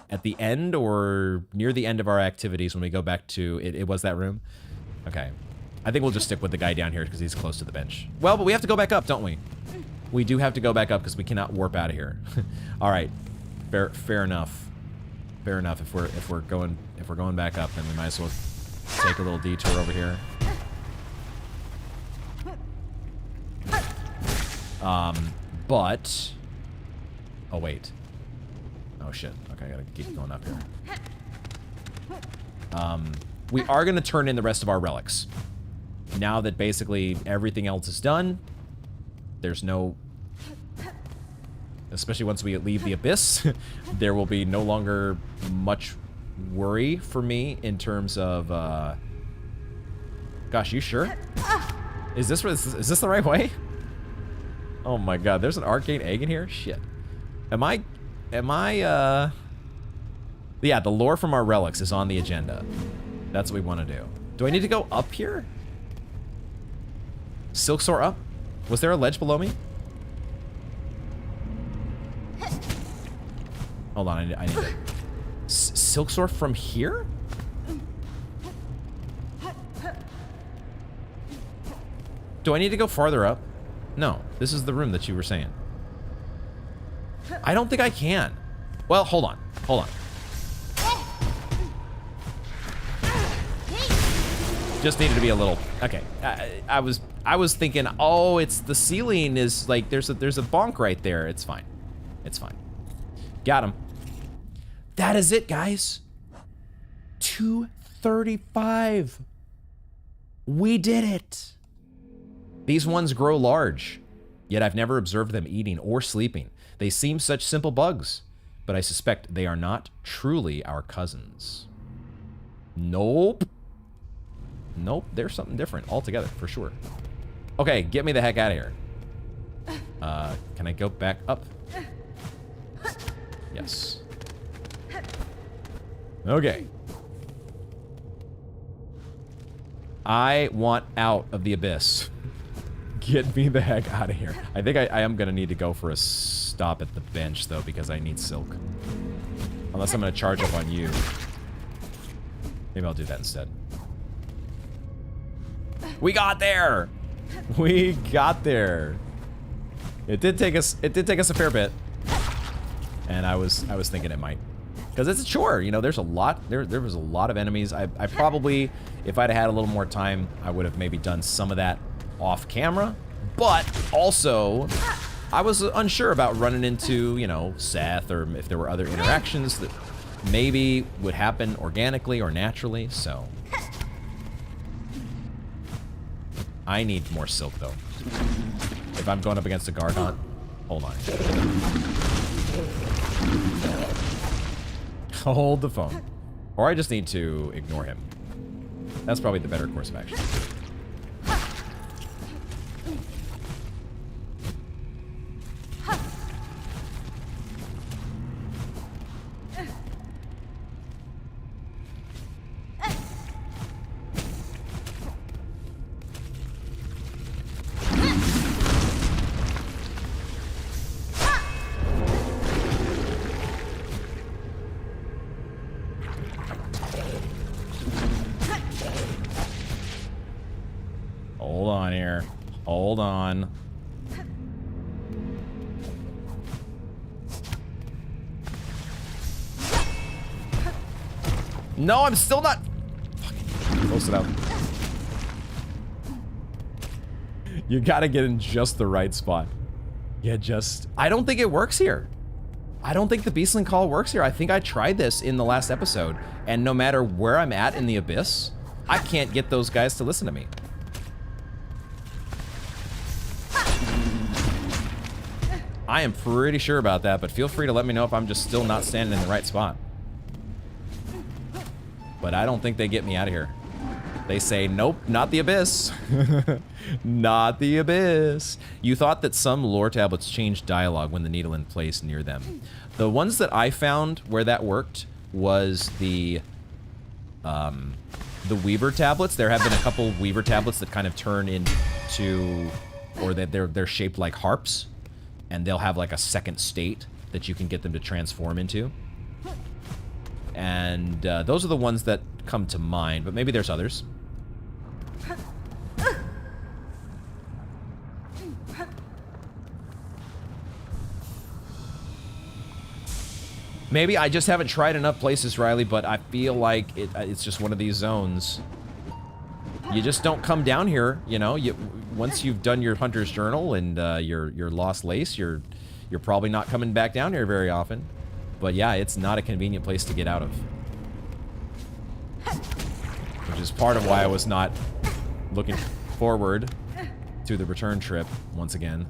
Speaker 1: at the end or near the end of our activities when we go back to it was that room. Okay, I think we'll just stick with the guy down here because he's close to the bench. Well, but we have to go back up, don't we? We do have to go back up because we cannot warp out of here. All right, fair enough. Fair enough. If we're going back up, then we might as well take a little detour over here. But... Oh, wait. Oh, shit. Okay, I gotta keep going up here. We are gonna turn in the rest of our relics. Now that basically everything else is done, there's no... Especially once we leave the Abyss, there will be no longer much worry for me in terms of, Gosh, you sure? Is this the right way? Oh my god, there's an arcane egg in here? Shit. Yeah, the lore from our relics is on the agenda. That's what we want to do. Do I need to go up here? Silksong up? Was there a ledge below me? Hold on, I need to... Silksong from here? Do I need to go farther up? No, this is the room that you were saying. I don't think I can. Well, hold on. Hold on. Just needed to be a little... Okay. I was thinking, oh, it's the ceiling is like, there's a bonk right there. It's fine. It's fine. Got him. That is it, guys. 235. We did it. These ones grow large, yet I've never observed them eating or sleeping. They seem such simple bugs, but I suspect they are not truly our cousins. Nope. Nope, there's something different altogether, for sure. Okay, get me the heck out of here. Can I go back up? Yes. Okay. I want out of the Abyss. Get me the heck out of here. I think I am going to need to go for a stop at the bench, though, because I need silk. Unless I'm going to charge up on you. Maybe I'll do that instead. We got there! We got there. It did take us a fair bit. And I was thinking it might. Because it's a chore, you know, there's a lot, there was a lot of enemies. I probably, if I'd had a little more time, I would have maybe done some of that off camera, but also I was unsure about running into, you know, Seth, or if there were other interactions that maybe would happen organically or naturally, so. I need more silk, though. If I'm going up against a Gargant, hold on. Hold the phone. Or I just need to ignore him. That's probably the better course of action. Hold on here. Hold on. No, I'm still not. Close enough. You gotta get in just the right spot. Yeah, just... I don't think it works here. I don't think the Beastling Call works here. I think I tried this in the last episode, and no matter where I'm at in the Abyss, I can't get those guys to listen to me. I am pretty sure about that, but feel free to let me know if I'm just still not standing in the right spot. But I don't think they get me out of here. They say, nope, not the Abyss. Not the Abyss. You thought that some lore tablets changed dialogue when the needle in place near them. The ones that I found where that worked was the Weaver tablets. There have been a couple Weaver tablets that kind of turn into, or that they're shaped like harps, and they'll have like a second state that you can get them to transform into. And those are the ones that come to mind, but maybe there's others. Maybe I just haven't tried enough places, Riley, but I feel like it's just one of these zones. You just don't come down here, you know. Once you've done your Hunter's Journal and your Lost Lace, you're probably not coming back down here very often. But yeah, it's not a convenient place to get out of. Which is part of why I was not looking forward to the return trip once again.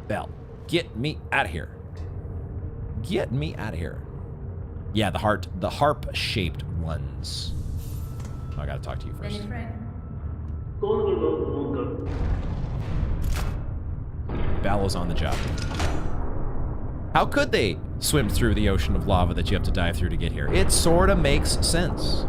Speaker 1: Bell, get me out of here. Get me out of here. Yeah, the harp-shaped ones. Oh, I gotta talk to you first. Ballow's on the job. How could they swim through the ocean of lava that you have to dive through to get here? It sorta makes sense.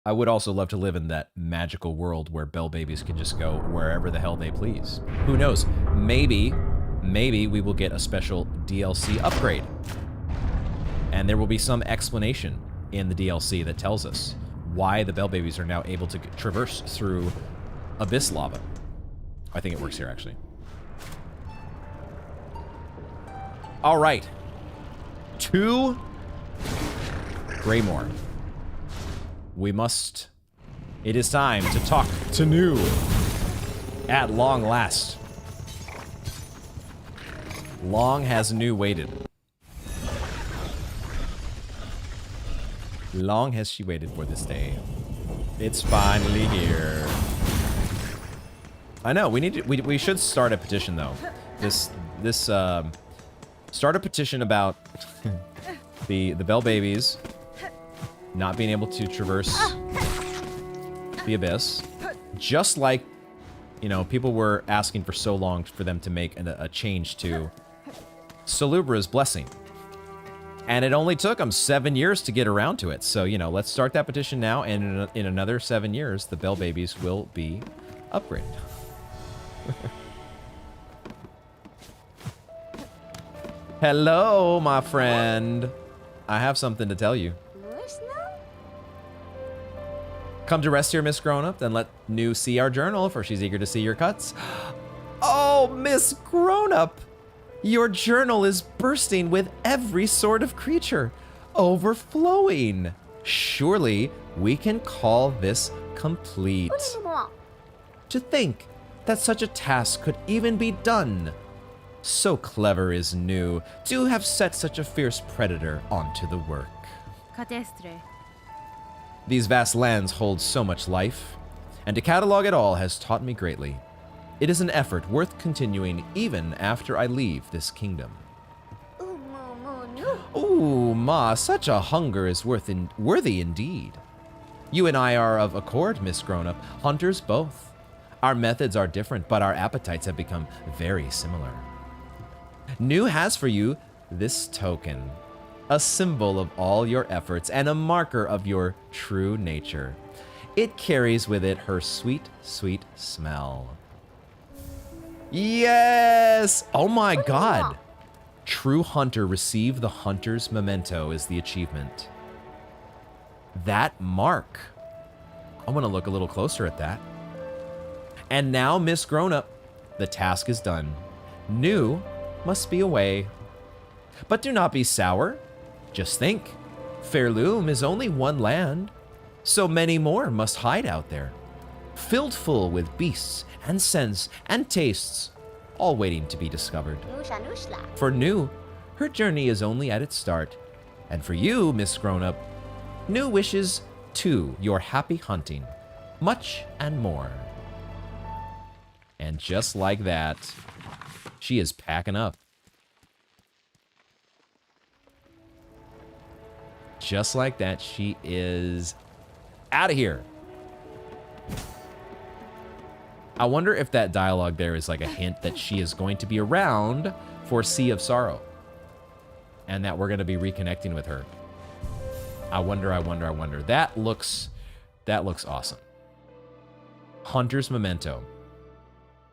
Speaker 1: I would also love to live in that magical world where bell babies can just go wherever the hell they please. Who knows? Maybe we will get a special DLC upgrade. And there will be some explanation in the DLC that tells us why the bell babies are now able to traverse through abyss lava. I think it works here, actually. All right. To Greymore. It is time to talk to New. At long last. Long has New waited. Long has she waited for this day. It's finally here. I know, we should start a petition though. Start a petition about the bell babies not being able to traverse the abyss. Just like, you know, people were asking for so long for them to make a change to Salubra's blessing. And it only took them 7 years to get around to it. So, you know, let's start that petition now, and in another 7 years, the bell babies will be upgraded. Hello, my friend. I have something to tell you. Come to rest here, Miss Grownup, then let New see our journal, for she's eager to see your cuts. Oh, Miss Grownup! Your journal is bursting with every sort of creature, overflowing. Surely we can call this complete. To think that such a task could even be done. So clever is New to have set such a fierce predator onto the work. These vast lands hold so much life, and to catalog it all has taught me greatly. It is an effort worth continuing even after I leave this kingdom. Ooh, Ma, such a hunger is worthy indeed. You and I are of accord, Miss Grownup, hunters both. Our methods are different, but our appetites have become very similar. New has for you this token, a symbol of all your efforts and a marker of your true nature. It carries with it her sweet, sweet smell. Yes! Oh my god. True Hunter, receive the Hunter's Memento is the achievement. That mark. I want to look a little closer at that. And now, Miss Grownup, the task is done. New must be away. But do not be sour. Just think, Pharloom is only one land, so many more must hide out there, filled full with beasts and scents and tastes, all waiting to be discovered. For New, her journey is only at its start. And for you, Miss Grownup, New wishes to your happy hunting, much and more. And just like that, she is packing up. Just like that, she is out of here. I wonder if that dialogue there is like a hint that she is going to be around for Sea of Sorrow. And that we're going to be reconnecting with her. I wonder. That looks awesome. Hunter's Memento.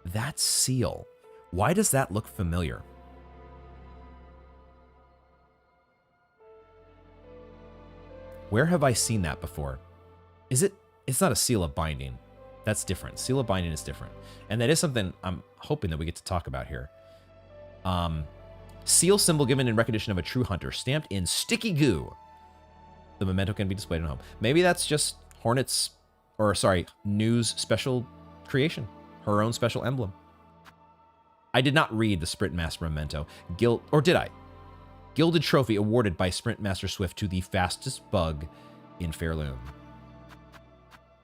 Speaker 1: That seal. Why does that look familiar? Where have I seen that before? Is it? It's not a seal of binding. That's different. Seal of binding is different. And that is something I'm hoping that we get to talk about here. Seal symbol given in recognition of a true hunter, stamped in sticky goo. The memento can be displayed at home. Maybe that's just Hornet's, or sorry, New's special creation. Her own special emblem. I did not read the Sprint Master memento. Or did I? Gilded trophy awarded by Sprint Master Swift to the fastest bug in Pharloom.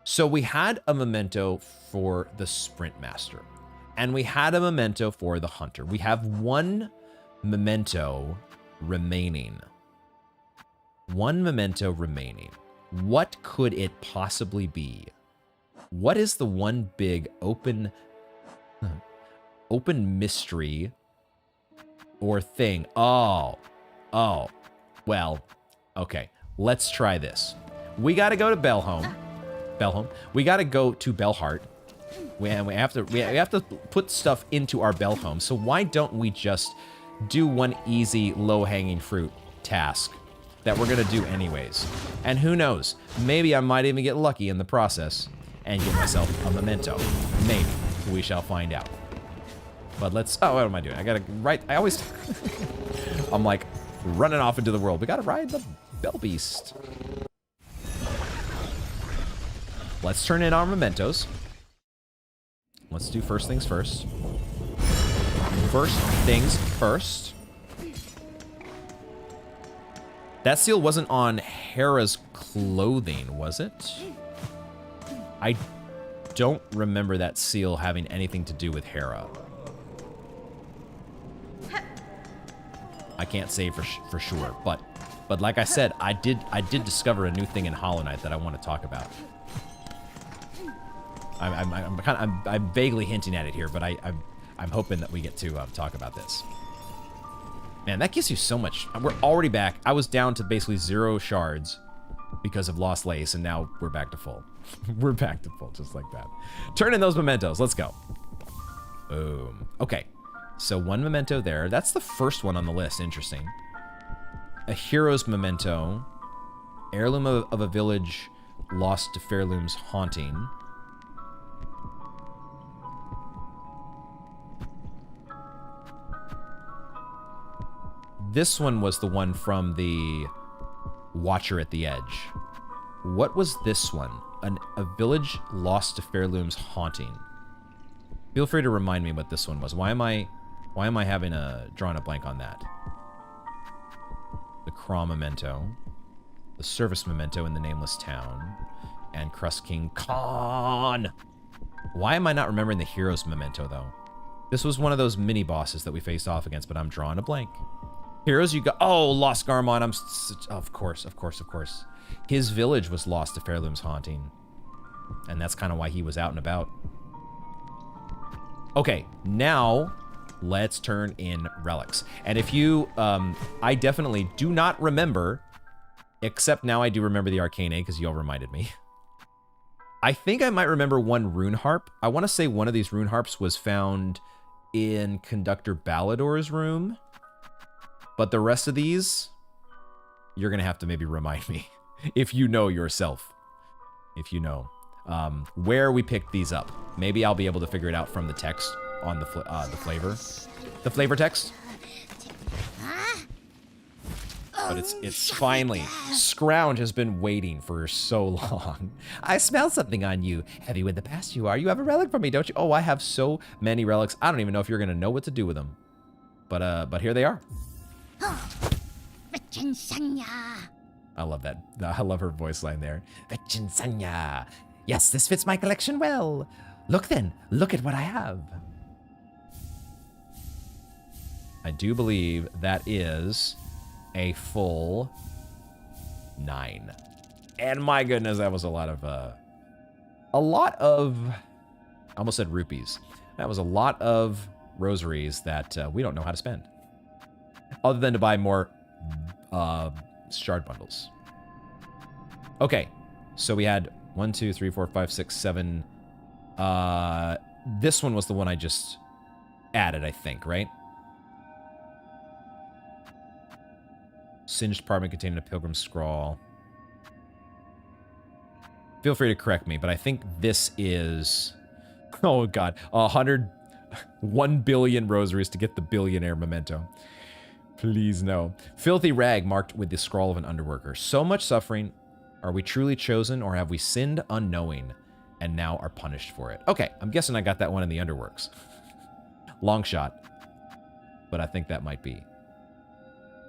Speaker 1: So we had a memento for the Sprint Master, and we had a memento for the Hunter. We have one memento remaining. One memento remaining. What could it possibly be? What is the one big open mystery or thing? Oh, well, okay. Let's try this. We got to go to Bellhome. We got to go to Bellheart. We have to put stuff into our Bellhome. So why don't we just do one easy low-hanging fruit task that we're gonna do anyways? And who knows? Maybe I might even get lucky in the process and get myself a memento. Maybe. We shall find out. But let's... Oh, what am I doing? I gotta ride... I always... I'm like running off into the world. We gotta ride the Bell Beast. Let's turn in our mementos. Let's do first things first. First things first. That seal wasn't on Hera's clothing, was it? I don't remember that seal having anything to do with Hera. I can't say for sure, but like I said, I did discover a new thing in Hollow Knight that I want to talk about. I'm vaguely hinting at it here, but I'm hoping that we get to talk about this. Man, that gives you so much. We're already back. I was down to basically 0 shards because of Lost Lace, and now we're back to full. We're back to full, just like that. Turn in those mementos. Let's go. Boom. Okay. So 1 memento there. That's the first one on the list. Interesting. A hero's memento. Heirloom of a village lost to Pharloom's haunting. This one was the one from the Watcher at the Edge. What was this one? A village lost to Pharloom's haunting. Feel free to remind me what this one was. Why am I having drawing a blank on that? The Craw memento, the Service memento in the Nameless Town, and Crust King Khan. Why am I not remembering the Hero's memento though? This was one of those mini bosses that we faced off against, but I'm drawing a blank. Heroes, you got... Oh, Lost Garmon. Of course. His village was lost to Pharloom's haunting. And that's kind of why he was out and about. Okay, now let's turn in relics. And if you... I definitely do not remember, except now I do remember the Arcane Egg, because y'all reminded me. I think I might remember one rune harp. I want to say one of these rune harps was found in Conductor Ballador's room. But the rest of these, you're going to have to maybe remind me if you know yourself. If you know where we picked these up. Maybe I'll be able to figure it out from the text on the flavor. The flavor text. But it's finally. Scrounge has been waiting for so long. I smell something on you. Heavy with the past you are. You have a relic for me, don't you? Oh, I have so many relics. I don't even know if you're going to know what to do with them. But here they are. I love that. I love her voice line there. Yes, this fits my collection well. Look then. Look at what I have. I do believe that is a full 9. And my goodness, that was a lot of, I almost said rupees. That was a lot of rosaries that we don't know how to spend. Other than to buy more shard bundles. Okay, so we had 1, 2, 3, 4, 5, 6, 7. This one was the one I just added, I think, right? Singed parchment containing a pilgrim's scrawl. Feel free to correct me, but I think this is... Oh, God. 1 billion rosaries to get the billionaire memento. Please, no. Filthy rag marked with the scrawl of an underworker. So much suffering. Are we truly chosen, or have we sinned unknowing and now are punished for it? Okay, I'm guessing I got that one in the underworks. Long shot. But I think that might be.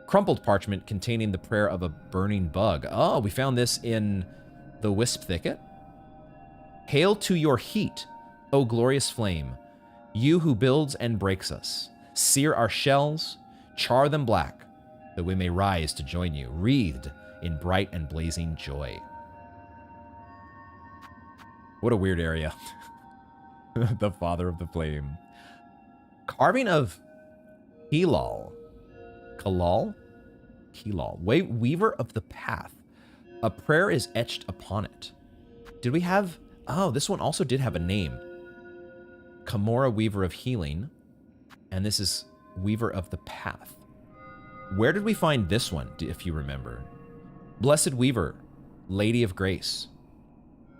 Speaker 1: Crumpled parchment containing the prayer of a burning bug. Oh, we found this in the Wisp Thicket. Hail to your heat, O glorious flame, you who builds and breaks us. Sear our shells, char them black, that we may rise to join you, wreathed in bright and blazing joy. What a weird area. The father of the flame. Carving of Hilal. Kalal? Hilal. Weaver of the path. A prayer is etched upon it. Did we have... Oh, this one also did have a name. Kamora, Weaver of Healing. And this is Weaver of the Path. Where did we find this one, if you remember? Blessed Weaver, Lady of Grace.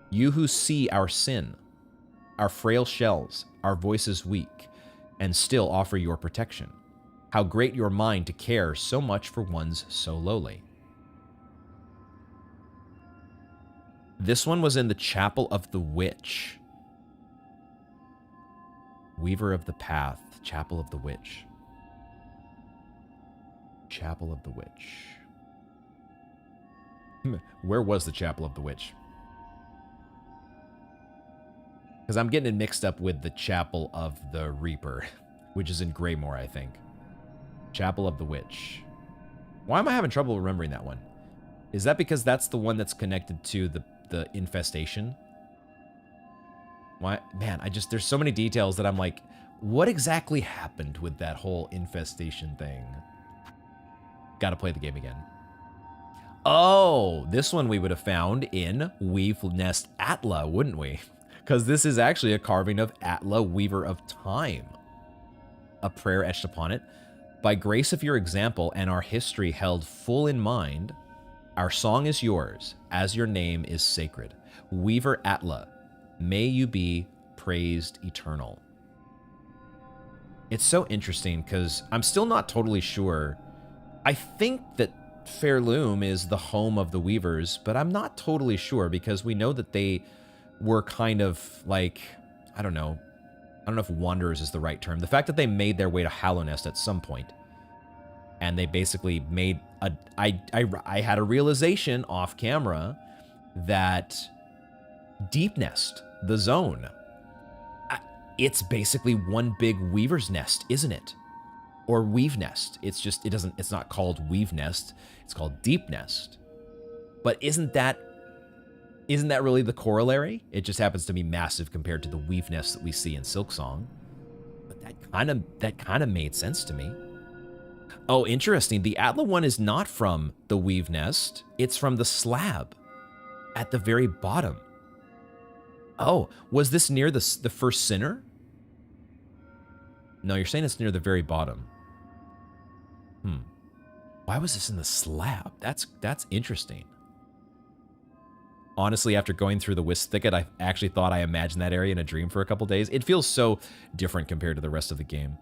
Speaker 1: You who see our sin, our frail shells, our voices weak, and still offer your protection. How great your mind to care so much for ones so lowly. This one was in the Chapel of the Witch. Weaver of the Path, Chapel of the Witch. Chapel of the Witch. Where was the Chapel of the Witch? Because I'm getting it mixed up with the Chapel of the Reaper, which is in Greymore, I think. Chapel of the Witch. Why am I having trouble remembering that one? Is that because that's the one that's connected to the infestation? Why? Man, there's so many details that I'm like, what exactly happened with that whole infestation thing? Gotta play the game again. Oh, this one we would have found in Weave Nest Atla, wouldn't we? Because this is actually a carving of Atla, Weaver of Time. A prayer etched upon it. By grace of your example and our history held full in mind, our song is yours, as your name is sacred. Weaver Atla, may you be praised eternal. It's so interesting because I'm still not totally sure. I think that Pharloom is the home of the Weavers, but I'm not totally sure because we know that they were kind of like, I don't know if wanderers is the right term. The fact that they made their way to Hallownest at some point, and they basically made a... I had a realization off camera that Deep Nest, the zone, it's basically one big Weaver's Nest, isn't it? Or Weave Nest. It's not called Weave Nest. It's called Deep Nest. But isn't that really the corollary? It just happens to be massive compared to the Weave Nest that we see in Silksong. But that kind of made sense to me. Oh, interesting. The Atla one is not from the Weave Nest. It's from the slab at the very bottom. Oh, was this near the first sinner? No, you're saying it's near the very bottom. Why was this in the slab? That's interesting. Honestly, after going through the Wisp Thicket, I actually thought I imagined that area in a dream for a couple days. It feels so different compared to the rest of the game.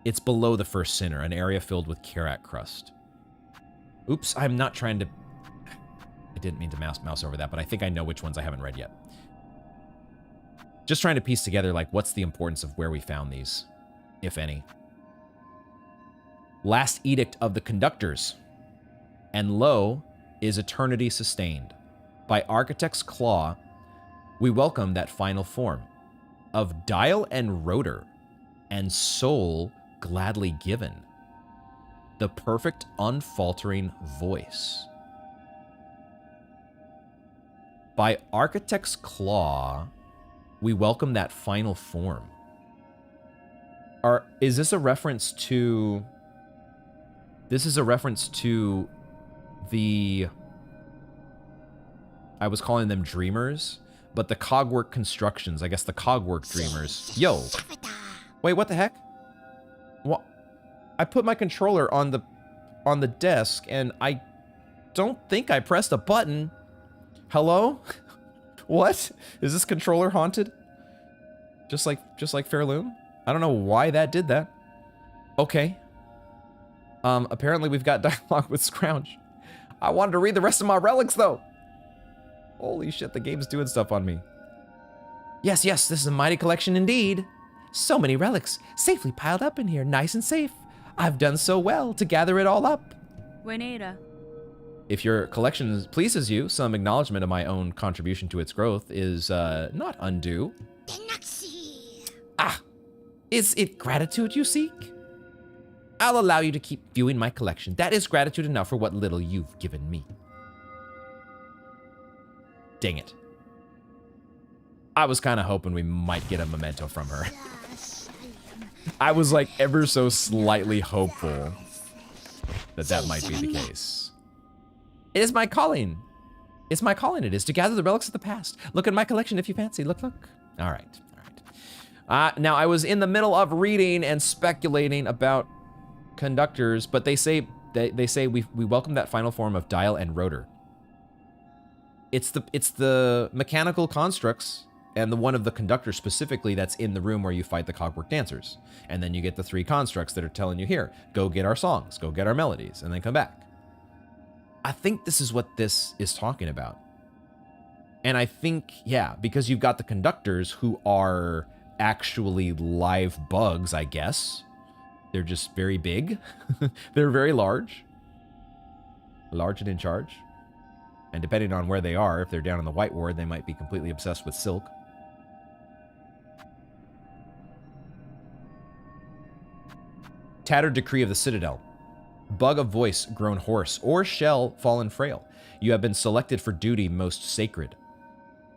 Speaker 1: It's below the first Sinner, an area filled with Karak crust. Oops, I'm not trying to... I didn't mean to mouse over that, but I think I know which ones I haven't read yet. Just trying to piece together, like, what's the importance of where we found these, if any. Last Edict of the Conductors. And lo, is eternity sustained. By Architect's Claw, we welcome that final form of dial and rotor and soul gladly given. The perfect unfaltering voice. By Architect's Claw, we welcome that final form. Is this a reference to... This is a reference to the... I was calling them dreamers, but the Cogwork Constructions, I guess the Cogwork Dreamers. Yo! Wait, what the heck? What? I put my controller on the desk, and I don't think I pressed a button. Hello? What? Is this controller haunted? Just like Pharloom? I don't know why that did that. Okay. Apparently we've got dialogue with Scrounge. I wanted to read the rest of my relics, though. Holy shit, the game's doing stuff on me. Yes, this is a mighty collection indeed. So many relics, safely piled up in here, nice and safe. I've done so well to gather it all up.
Speaker 2: Buenera.
Speaker 1: If your collection pleases you, some acknowledgement of my own contribution to its growth is not undue. Ah, is it gratitude you seek? I'll allow you to keep viewing my collection. That is gratitude enough for what little you've given me. Dang it. I was kind of hoping we might get a memento from her. I was like ever so slightly hopeful that that might be the case. It is my calling. It's my calling it is to gather the relics of the past. Look at my collection if you fancy. Look. All right. Now I was in the middle of reading and speculating about conductors, but they say we welcome that final form of dial and rotor. It's the mechanical constructs and the one of the conductors specifically that's in the room where you fight the Cogwork Dancers. And then you get the 3 constructs that are telling you, here, go get our songs, go get our melodies, and then come back. I think this is what this is talking about. And I think, yeah, because you've got the conductors who are actually live bugs, I guess. They're just very big. They're very large. Large and in charge. And depending on where they are, if they're down in the White Ward, they might be completely obsessed with silk. Tattered Decree of the Citadel. Bug of voice grown hoarse, or shell fallen frail. You have been selected for duty most sacred.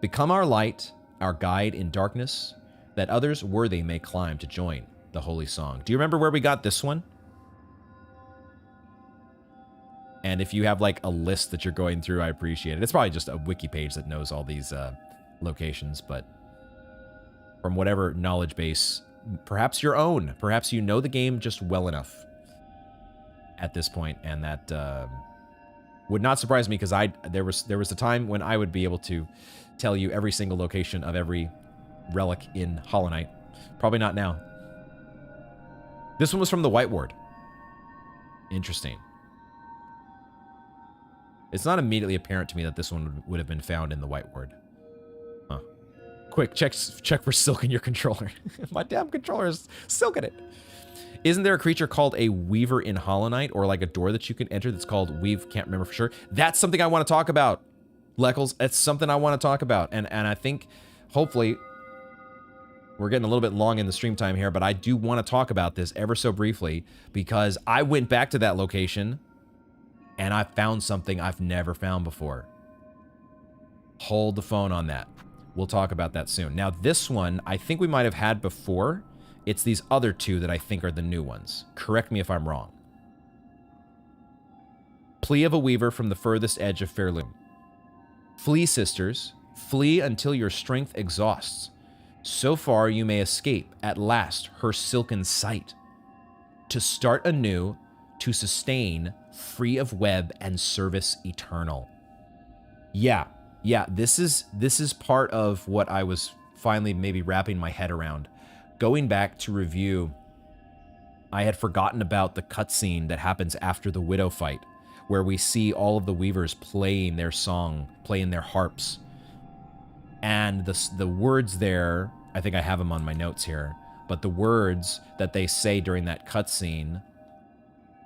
Speaker 1: Become our light, our guide in darkness, that others worthy may climb to join the holy song. Do you remember where we got this one? And if you have like a list that you're going through, I appreciate it. It's probably just a wiki page that knows all these locations, but from whatever knowledge base, perhaps your own, perhaps you know the game just well enough at this point, and that would not surprise me because there was a time when I would be able to tell you every single location of every relic in Hollow Knight. Probably not now. This one was from the White Ward. Interesting. It's not immediately apparent to me that this one would have been found in the White Ward. Huh. Quick, check for silk in your controller. My damn controller is silk in it. Isn't there a creature called a Weaver in Hollow Knight, or like a door that you can enter that's called Weave? Can't remember for sure. That's something I want to talk about, Leckles. It's something I want to talk about, and I think hopefully we're getting a little bit long in the stream time here, but I do want to talk about this ever so briefly because I went back to that location and I found something I've never found before. Hold the phone on that. We'll talk about that soon. Now, this one, I think we might have had before. It's these other 2 that I think are the new ones. Correct me if I'm wrong. Plea of a Weaver from the furthest edge of Pharloom. Flea Sisters Flee until your strength exhausts. So far you may escape, at last, her silken sight. To start anew, to sustain, free of web and service eternal. Yeah, this is part of what I was finally maybe wrapping my head around. Going back to review, I had forgotten about the cutscene that happens after the Widow fight, where we see all of the Weavers playing their song, playing their harps. And the words there, I think I have them on my notes here, but the words that they say during that cutscene,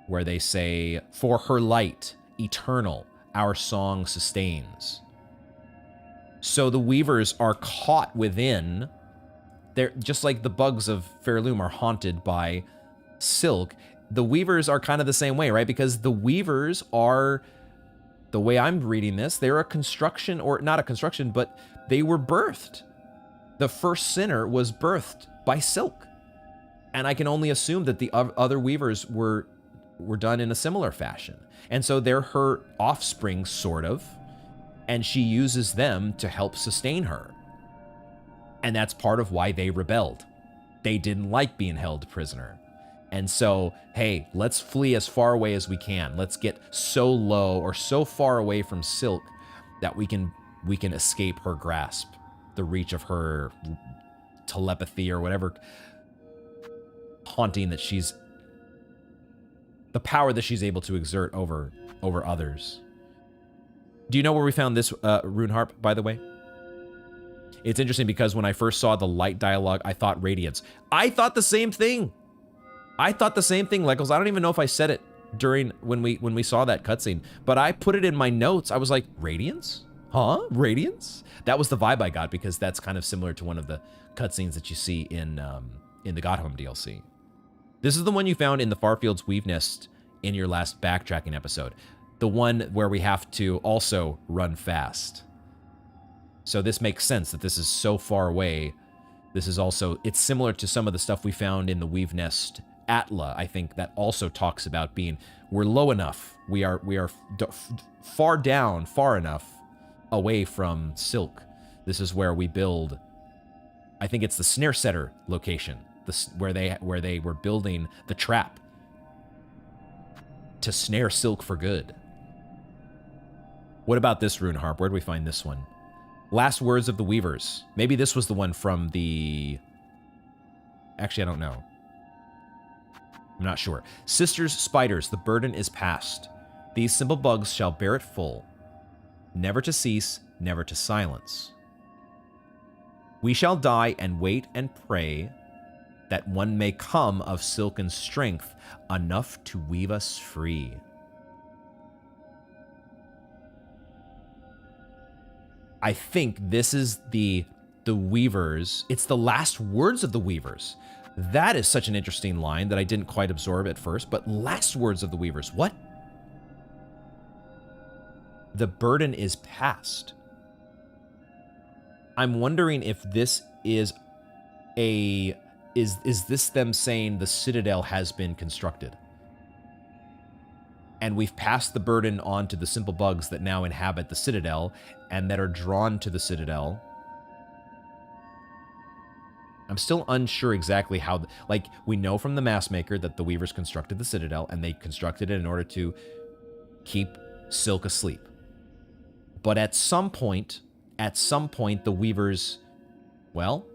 Speaker 1: where they say, "For her light, eternal, our song sustains." So the Weavers are caught within, they're just like the bugs of Pharloom are haunted by Silk. The Weavers are kind of the same way, right? Because the Weavers are, the way I'm reading this, they're a construction, or not a construction, but they were birthed. The first sinner was birthed by Silk. And I can only assume that the other Weavers were done in a similar fashion. And so they're her offspring, sort of, and she uses them to help sustain her. And that's part of why they rebelled. They didn't like being held prisoner. And so, hey, let's flee as far away as we can. Let's get so low or so far away from Silk that we can escape her grasp, the reach of her telepathy or whatever haunting that she's, the power that she's able to exert over others. Do you know where we found this rune harp, by the way? It's interesting because when I first saw the light dialogue, I thought Radiance. I thought the same thing. Leckles. I don't even know if I said it during when we saw that cutscene, but I put it in my notes. I was like, Radiance? Huh? Radiance? That was the vibe I got, because that's kind of similar to one of the cutscenes that you see in the Godhome DLC. This is the one you found in the Farfield's Weave Nest in your last backtracking episode. The one where we have to also run fast. So this makes sense that this is so far away. This is also, it's similar to some of the stuff we found in the Weave Nest Atla, I think, that also talks about being, we're low enough. We are far down, far enough away from Silk. This is where we build, I think it's the Snare Setter location, where they were building the trap to snare Silk for good. What about this rune harp? Where do we find this one? Last Words of the Weavers. Maybe this was the one from the... Actually, I don't know. I'm not sure. Sisters, spiders, the burden is past. These simple bugs shall bear it full. Never to cease, never to silence. We shall die and wait and pray that one may come of silken strength enough to weave us free. I think this is the Weavers. It's the last words of the Weavers. That is such an interesting line that I didn't quite absorb at first, but last words of the Weavers. What? The burden is past. I'm wondering if this is is this them saying the Citadel has been constructed? And we've passed the burden on to the simple bugs that now inhabit the Citadel and that are drawn to the Citadel. I'm still unsure exactly how, like, we know from the Massmaker that the Weavers constructed the Citadel, and they constructed it in order to keep Silk asleep. But at some point, the Weavers, well,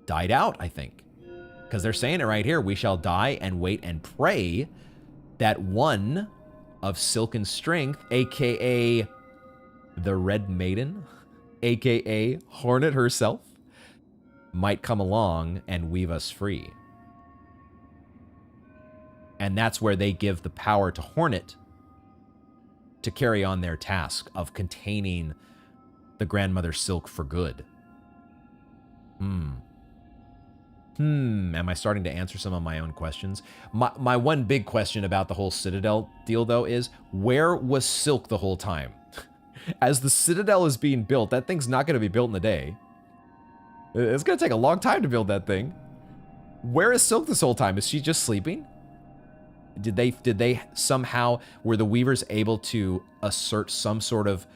Speaker 1: died out, I think. Because they're saying it right here, we shall die and wait and pray that one of silken strength, aka the Red Maiden, aka Hornet herself, might come along and weave us free. And that's where they give the power to Hornet to carry on their task of containing the Grandmother Silk for good. Am I starting to answer some of my own questions? My one big question about the whole Citadel deal, though, is where was Silk the whole time? As the Citadel is being built, that thing's not going to be built in a day. It's going to take a long time to build that thing. Where is Silk this whole time? Is she just sleeping? Did they somehow, were the Weavers able to assert some sort of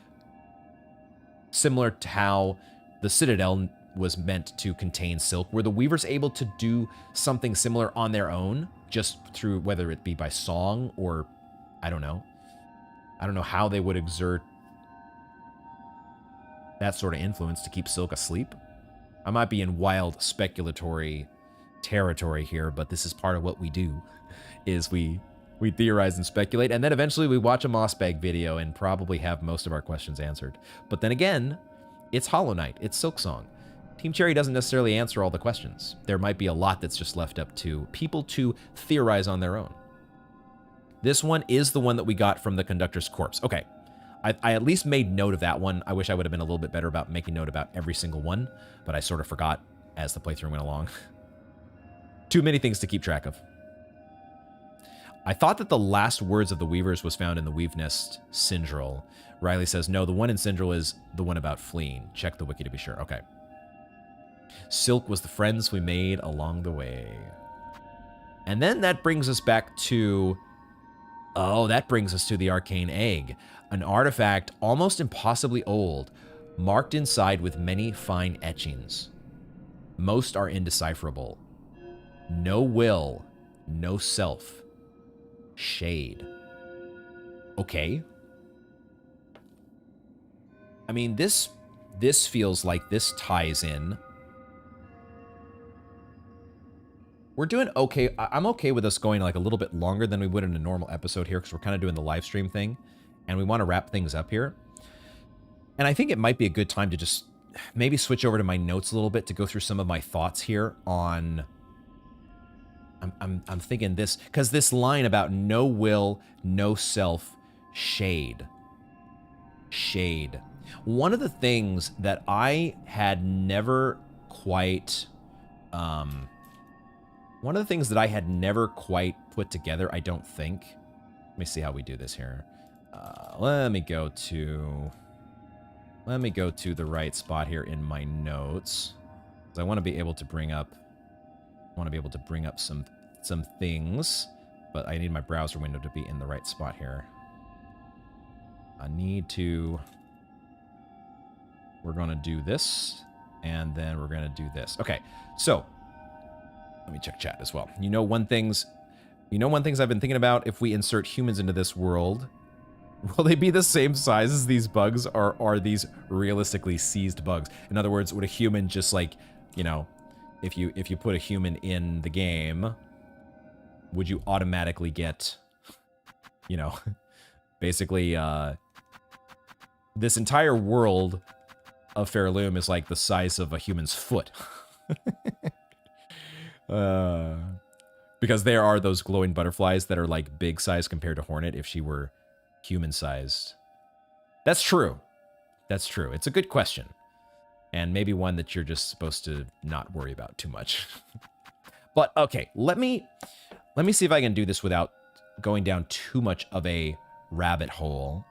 Speaker 1: similar to how the Citadel was meant to contain silk. Were the weavers able to do something similar on their own, just through, whether it be by song or, I don't know. I don't know how they would exert that sort of influence to keep silk asleep. I might be in wild speculatory territory here, but this is part of what we do, is we theorize and speculate, and then eventually we watch a Mossbag video and probably have most of our questions answered. But then again, it's Hollow Knight, it's Silksong. Team Cherry doesn't necessarily answer all the questions. There might be a lot that's just left up to people to theorize on their own. This one is the one that we got from the Conductor's Corpse. Okay, I at least made note of that one. I wish I would have been a little bit better about making note about every single one, but I sort of forgot as the playthrough went along. Too many things to keep track of. I thought that the last words of the Weavers was found in the Weave Nest Syndril. Riley says, no, the one in Syndril is the one about fleeing. Check the wiki to be sure. Okay. Silk was the friends we made along the way. And then that brings us back to... Oh, that brings us to the Arcane Egg. An artifact almost impossibly old, marked inside with many fine etchings. Most are indecipherable. No will, no self. Shade. Okay. I mean, this feels like this ties in. We're doing okay. I'm okay with us going like a little bit longer than we would in a normal episode here, because we're kind of doing the live stream thing, and we want to wrap things up here. And I think it might be a good time to just maybe switch over to my notes a little bit to go through some of my thoughts here on... I'm thinking this, because this line about no will, no self, shade. Shade. One of the things that I had never quite... one of the things that I had never quite put together, I don't think... Let me see how we do this here. Let me go to the right spot here in my notes, because I want to be able to bring up... some things, but I need my browser window to be in the right spot here. We're going to do this, and then we're going to do this. Okay, so let me check chat as well. One things I've been thinking about: if we insert humans into this world, will they be the same size as these bugs, or are these realistically seized bugs? In other words, would a human just like, if you put a human in the game, would you automatically get, basically, this entire world of Pharloom is like the size of a human's foot. Because there are those glowing butterflies that are like big size compared to Hornet if she were human sized. That's true. That's true. It's a good question. And maybe one that you're just supposed to not worry about too much. But okay, let me see if I can do this without going down too much of a rabbit hole,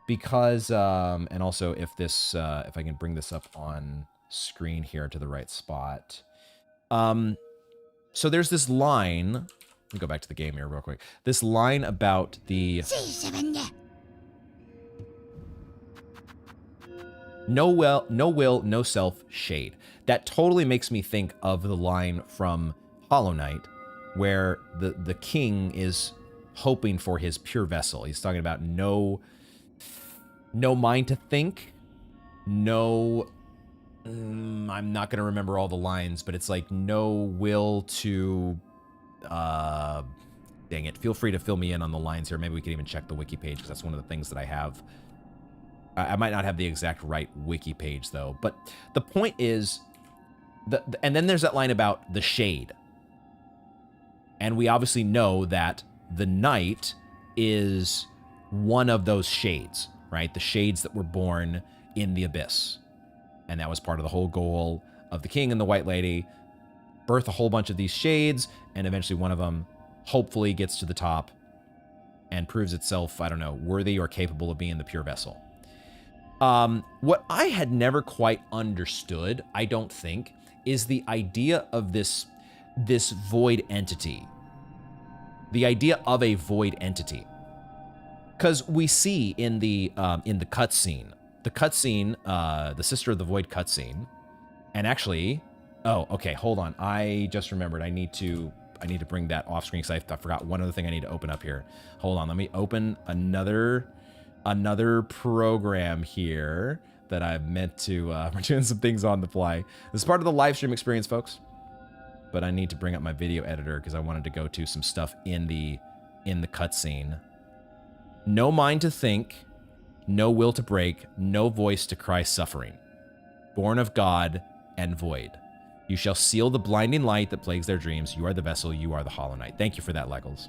Speaker 1: because and also if I can bring this up on screen here to the right spot. So there's this line. Let me go back to the game here real quick. This line about the no will, no self, shade. That totally makes me think of the line from Hollow Knight, where the king is hoping for his pure vessel. He's talking about no mind to think, no... I'm not going to remember all the lines, but it's like no will to... dang it. Feel free to fill me in on the lines here. Maybe we can even check the wiki page, because that's one of the things that I have. I might not have the exact right wiki page, though. But the point is... and then there's that line about the shade. And we obviously know that the knight is one of those shades, right? The shades that were born in the abyss. And that was part of the whole goal of the king and the white lady. Birth a whole bunch of these shades, and eventually one of them hopefully gets to the top and proves itself, I don't know, worthy or capable of being the pure vessel. What I had never quite understood, I don't think, is the idea of this void entity. The idea of a void entity. Because we see in the cutscene the cutscene, the Sister of the Void cutscene, and actually, oh, okay, hold on. I just remembered. I need to bring that off screen because I forgot one other thing I need to open up here. Hold on, let me open another program here that I've meant to. We're doing some things on the fly. This is part of the live stream experience, folks. But I need to bring up my video editor because I wanted to go to some stuff in the cutscene. No mind to think, no will to break, no voice to cry suffering. Born of God and void. You shall seal the blinding light that plagues their dreams. You are the vessel, you are the Hollow Knight. Thank you for that, Leggles.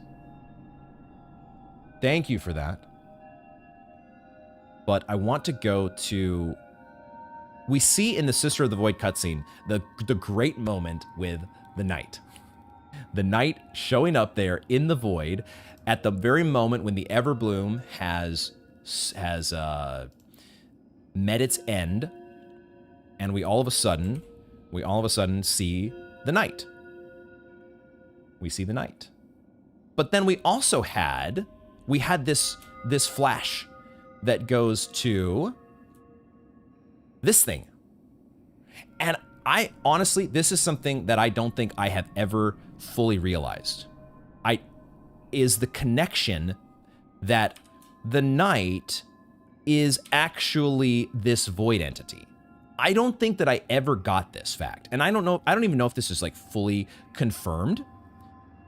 Speaker 1: Thank you for that. But I want to go to... We see in the Sister of the Void cutscene the great moment with the Knight. The Knight showing up there in the Void at the very moment when the Everbloom has met its end, and we all of a sudden see the Knight. We see the Knight. But then we also had this flash that goes to this thing. And I honestly, this is something that I don't think I have ever fully realized. Is the connection that the Knight is actually this void entity. I don't think that I ever got this fact. And I don't even know if this is like fully confirmed,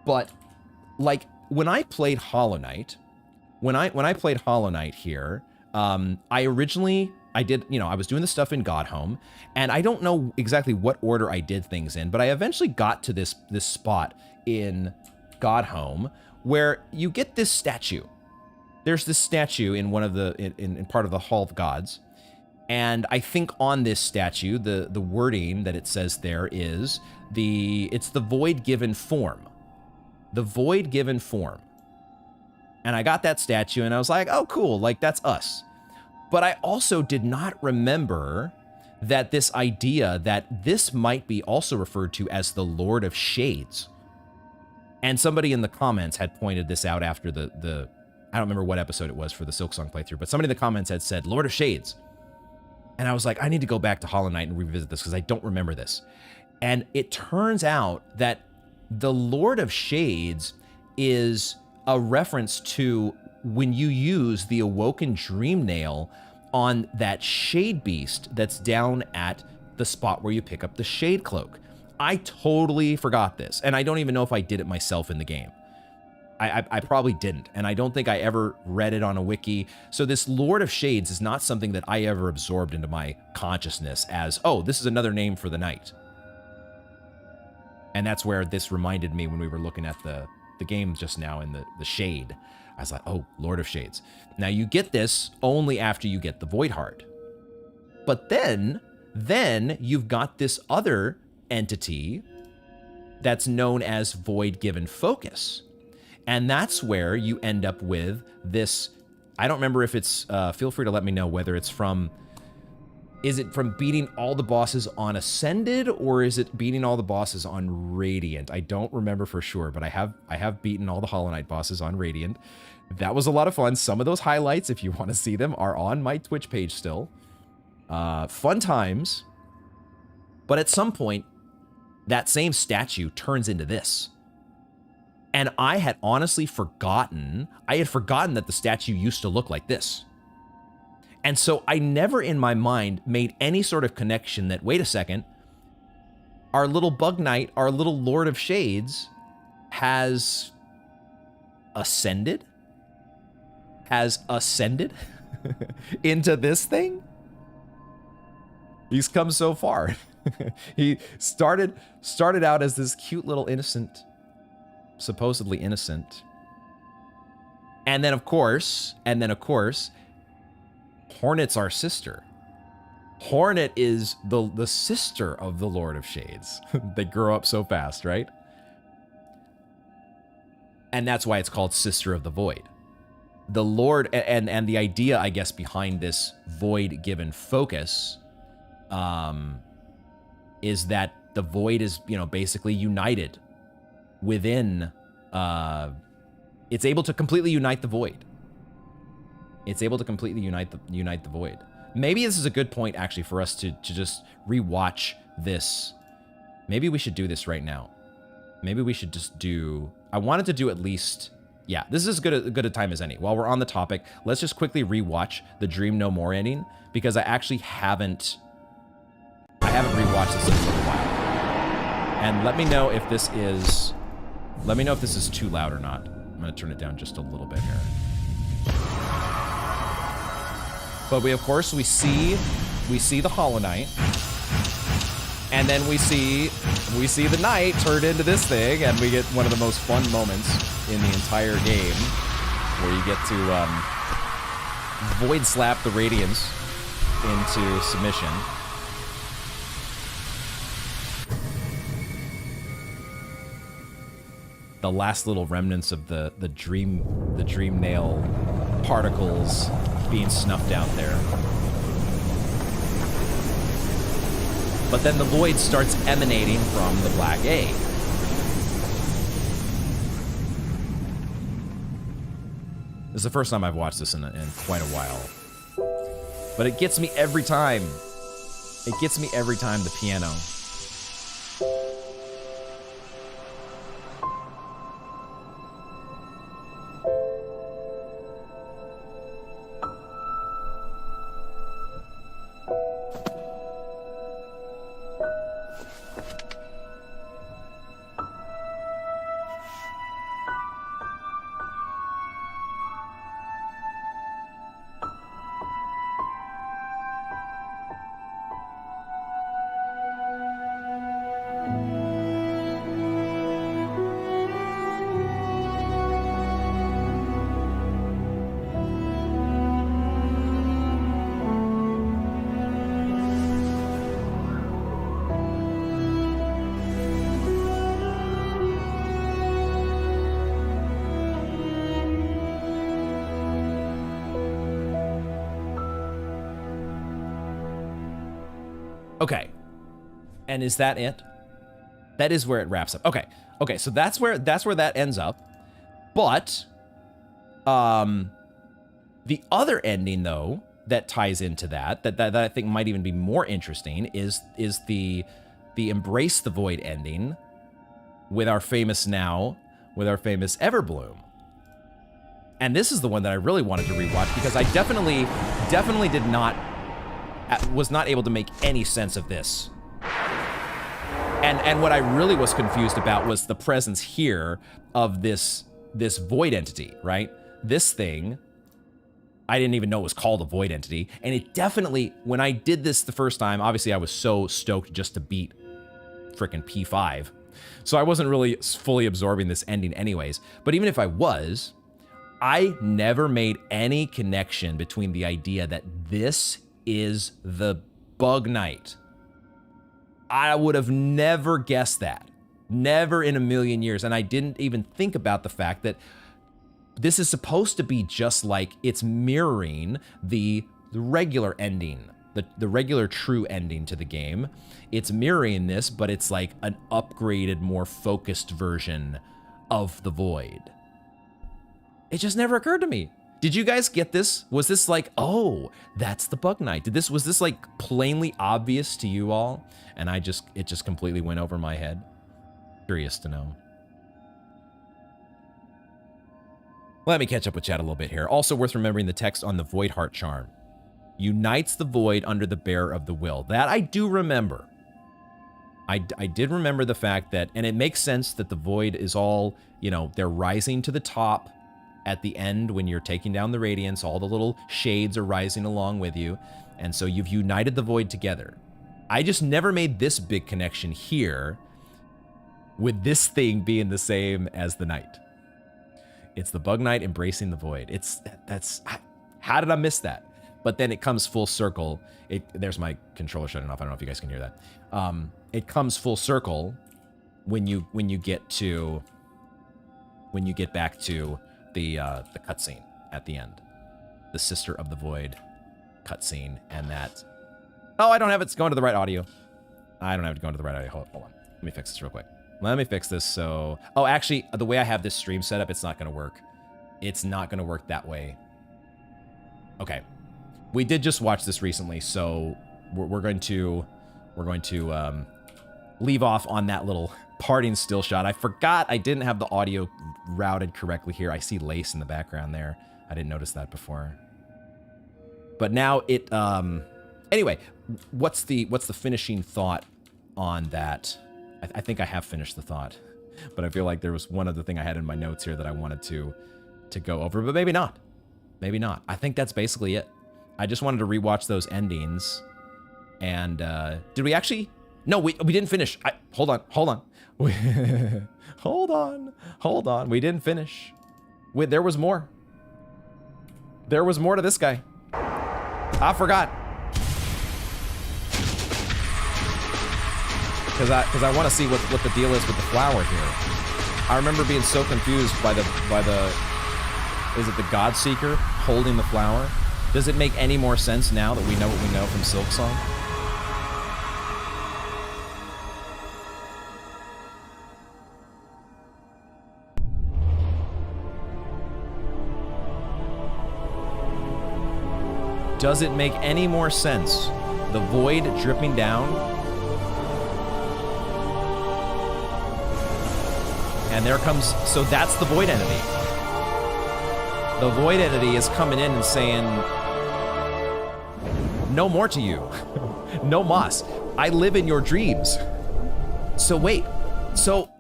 Speaker 1: but like when I played Hollow Knight, when I played Hollow Knight here, I was doing the stuff in Godhome, and I don't know exactly what order I did things in, but I eventually got to this spot in Godhome where you get this statue. There's this statue in one of in part of the Hall of Gods, and I think on this statue, the wording that it says there is it's the void given form. The void given form. And I got that statue and I was like, oh cool, like that's us. But I also did not remember that this idea that this might be also referred to as the Lord of Shades. And somebody in the comments had pointed this out after I don't remember what episode it was for the Silksong playthrough, but somebody in the comments had said, Lord of Shades. And I was like, I need to go back to Hollow Knight and revisit this because I don't remember this. And it turns out that the Lord of Shades is a reference to when you use the Awoken Dream Nail on that Shade Beast that's down at the spot where you pick up the Shade Cloak. I totally forgot this, and I don't even know if I did it myself in the game. I probably didn't, and I don't think I ever read it on a wiki. So this Lord of Shades is not something that I ever absorbed into my consciousness as, oh, this is another name for the Knight. And that's where this reminded me when we were looking at the game just now in the Shade. I was like, oh, Lord of Shades. Now you get this only after you get the Void Heart. But then you've got this other entity that's known as Void Given Focus. And that's where you end up with this, I don't remember if it's, feel free to let me know whether it's from, is it from beating all the bosses on Ascended or is it beating all the bosses on Radiant? I don't remember for sure, but I have beaten all the Hollow Knight bosses on Radiant. That was a lot of fun. Some of those highlights, if you want to see them, are on my Twitch page still. Fun times. But at some point, that same statue turns into this. And I had honestly forgotten, that the statue used to look like this. And so I never in my mind made any sort of connection that, wait a second, our little Bug Knight, our little Lord of Shades, has ascended into this thing? He's come so far. He started out as this cute little innocent, supposedly innocent. And then of course, Hornet's our sister. Hornet is the sister of the Lord of Shades. They grow up so fast, right? And that's why it's called Sister of the Void. The Lord, and the idea, I guess, behind this Void given focus, is that the Void is, basically united within, it's able to completely unite the Void. It's able to completely unite the Void. Maybe this is a good point, actually, for us to just rewatch this. Maybe we should do this right now. Maybe we should just do... I wanted to do at least... Yeah, this is as good a time as any. While we're on the topic, let's just quickly rewatch the Dream No More ending, because I actually haven't... I haven't rewatched this in a little while. And let me know if this is... Let me know if this is too loud or not. I'm going to turn it down just a little bit here. But we, of course, we see the Hollow Knight. And then we see the knight turned into this thing, and we get one of the most fun moments in the entire game, where you get to void slap the Radiance into submission. The last little remnants of the dream nail particles being snuffed out there. But then the void starts emanating from the black egg. This is the first time I've watched this in quite a while. But it gets me every time. It gets me every time, the piano. Okay. And is that it? That is where it wraps up. Okay. Okay, so that's where that ends up. But the other ending though that ties into that I think might even be more interesting is the Embrace the Void ending with our famous Everbloom. And this is the one that I really wanted to rewatch, because I definitely was not able to make any sense of this. And what I really was confused about was the presence here of this void entity, right? This thing, I didn't even know it was called a void entity. And it definitely, when I did this the first time, obviously I was so stoked just to beat frickin' P5. So I wasn't really fully absorbing this ending anyways. But even if I was, I never made any connection between the idea that this is the Bug Knight. I would have never guessed that. Never in a million years. And I didn't even think about the fact that this is supposed to be just like, it's mirroring the regular ending, the regular true ending to the game. It's mirroring this, but it's like an upgraded, more focused version of the Void. It just never occurred to me. Did you guys get this? Was this like, oh, that's the Bug Knight? Was this like plainly obvious to you all? And it just completely went over my head. Curious to know. Let me catch up with chat a little bit here. Also worth remembering the text on the Void Heart Charm. Unites the Void under the bearer of the will. That I do remember. I did remember the fact that, and it makes sense that the Void is all, you know, they're rising to the top at the end when you're taking down the Radiance. All the little shades are rising along with you. And so you've united the Void together. I just never made this big connection here with this thing being the same as the Knight. It's the Bug Knight embracing the Void. How did I miss that? But then it comes full circle. There's my controller shutting off. I don't know if you guys can hear that. It comes full circle when you get back to the cutscene at the end, the Sister of the Void cutscene, and that. Oh, I don't have it going to the right audio. I don't have it going to the right audio. Hold on. Let me fix this real quick. Let me fix this. So, oh, actually, the way I have this stream set up, it's not going to work. It's not going to work that way. Okay. We did just watch this recently, so we're going to leave off on that little parting still shot. I forgot I didn't have the audio routed correctly here. I see lace in the background there. I didn't notice that before. But now it anyway, what's the finishing thought on that? I think I have finished the thought, but I feel like there was one other thing I had in my notes here that I wanted to go over, but maybe not. Maybe not. I think that's basically it. I just wanted to rewatch those endings. And did we actually? No, we didn't finish. Hold on. Hold on. We didn't finish. There was more. There was more to this guy. I forgot. Because I want to see what the deal is with the flower here. I remember being so confused by the is it the Godseeker holding the flower? Does it make any more sense now that we know what we know from Silksong? Does it make any more sense? The void dripping down. And there comes, so that's the void entity. The void entity is coming in and saying, no more to you. No mas. I live in your dreams. So wait, so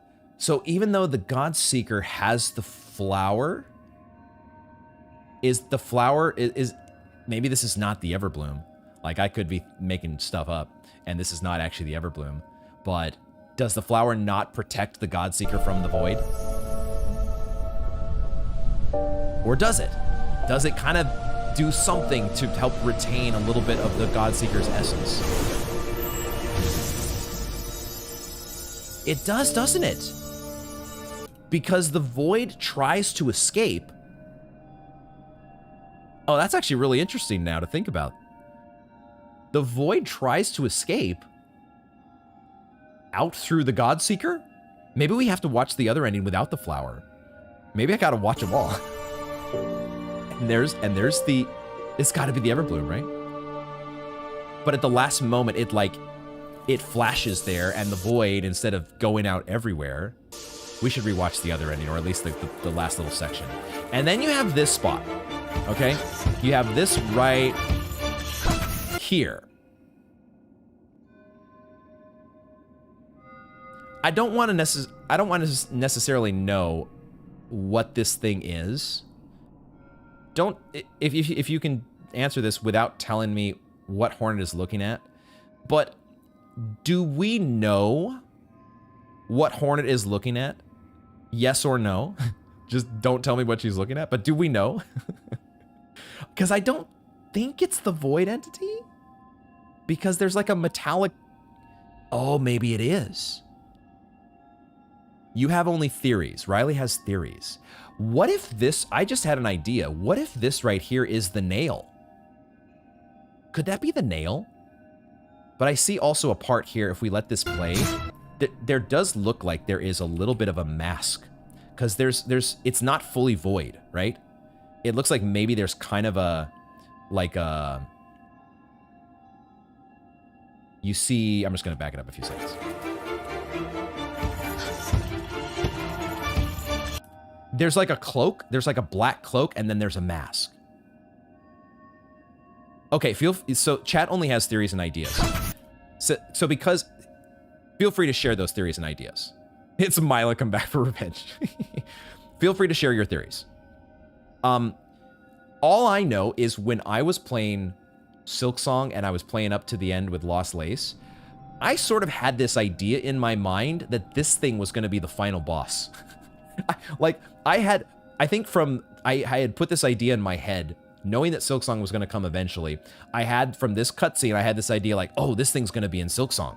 Speaker 1: even though the Godseeker has the flower, is the flower, is maybe this is not the Everbloom. Like, I could be making stuff up, and this is not actually the Everbloom. But does the flower not protect the Godseeker from the void? Or does it? Does it kind of do something to help retain a little bit of the Godseeker's essence? It does, doesn't it? Because the void tries to escape. Oh, that's actually really interesting now to think about. The void tries to escape out through the Godseeker? Maybe we have to watch the other ending without the flower. Maybe I gotta watch them all. and there's the, it's gotta be the Everbloom, right? But at the last moment, it flashes there, and the void, instead of going out everywhere, we should rewatch the other ending, or at least the last little section. And then you have this spot, okay? You have this right here. I don't want to necessarily know what this thing is. If you can answer this without telling me what Hornet is looking at, but do we know what Hornet is looking at? Yes or no? Just don't tell me what she's looking at, but do we know? Because I don't think it's the void entity, because there's like a metallic, oh, maybe it is. You have only theories. Riley has theories. What if this, I just had an idea. What if this right here is the nail? Could that be the nail? But I see also a part here, if we let this play, there does look like there is a little bit of a mask. Because it's not fully void, right? It looks like maybe there's kind of a, like a, you see, I'm just gonna back it up a few seconds. There's like a cloak, there's like a black cloak, and then there's a mask. Okay, so chat only has theories and ideas. So because, feel free to share those theories and ideas. It's Mila come back for revenge. Feel free to share your theories. All I know is when I was playing Silksong and I was playing up to the end with Lost Lace, I sort of had this idea in my mind that this thing was going to be the final boss. I had put this idea in my head, knowing that Silksong was going to come eventually. I had, from this cutscene, I had this idea like, oh, this thing's going to be in Silksong.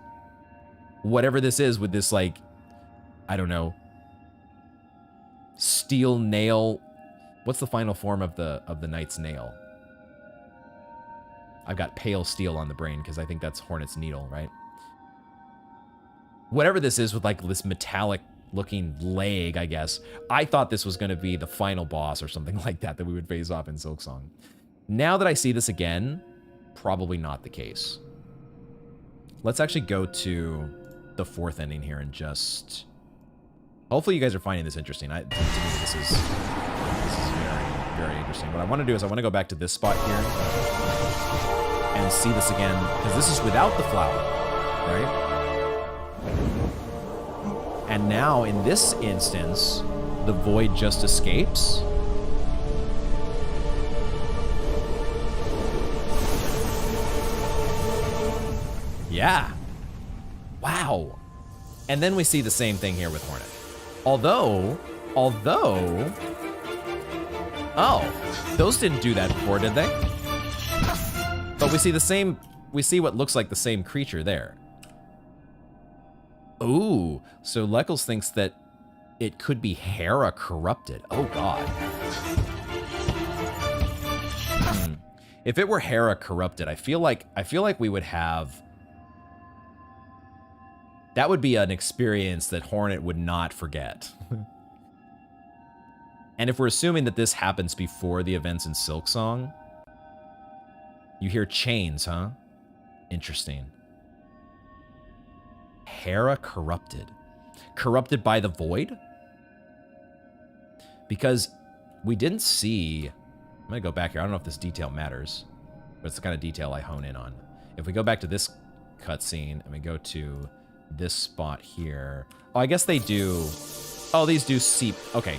Speaker 1: Whatever this is with this, like, I don't know, steel nail. What's the final form of the knight's nail? I've got pale steel on the brain because I think that's Hornet's needle, right? Whatever this is with like this metallic looking leg, I guess. I thought this was going to be the final boss or something like that we would face off in Silksong. Now that I see this again, probably not the case. Let's actually go to the 4th ending here and just... Hopefully you guys are finding this interesting. To me, this is very, very interesting. What I want to do is I want to go back to this spot here and see this again, because this is without the flower, right? And now, in this instance, the void just escapes. Yeah. Wow. And then we see the same thing here with Hornet. Although, oh, those didn't do that before, did they? But we see the same, we see what looks like the same creature there. Ooh, so Leckles thinks that it could be Hera corrupted. Oh God. If it were Hera corrupted, I feel like we would have... That would be an experience that Hornet would not forget. And if we're assuming that this happens before the events in Silksong, you hear chains, huh? Interesting. Hera corrupted. Corrupted by the void? Because we didn't see... I'm going to go back here. I don't know if this detail matters, but it's the kind of detail I hone in on. If we go back to this cutscene and we go to this spot here... Oh, I guess they do... Oh, these do seep... Okay.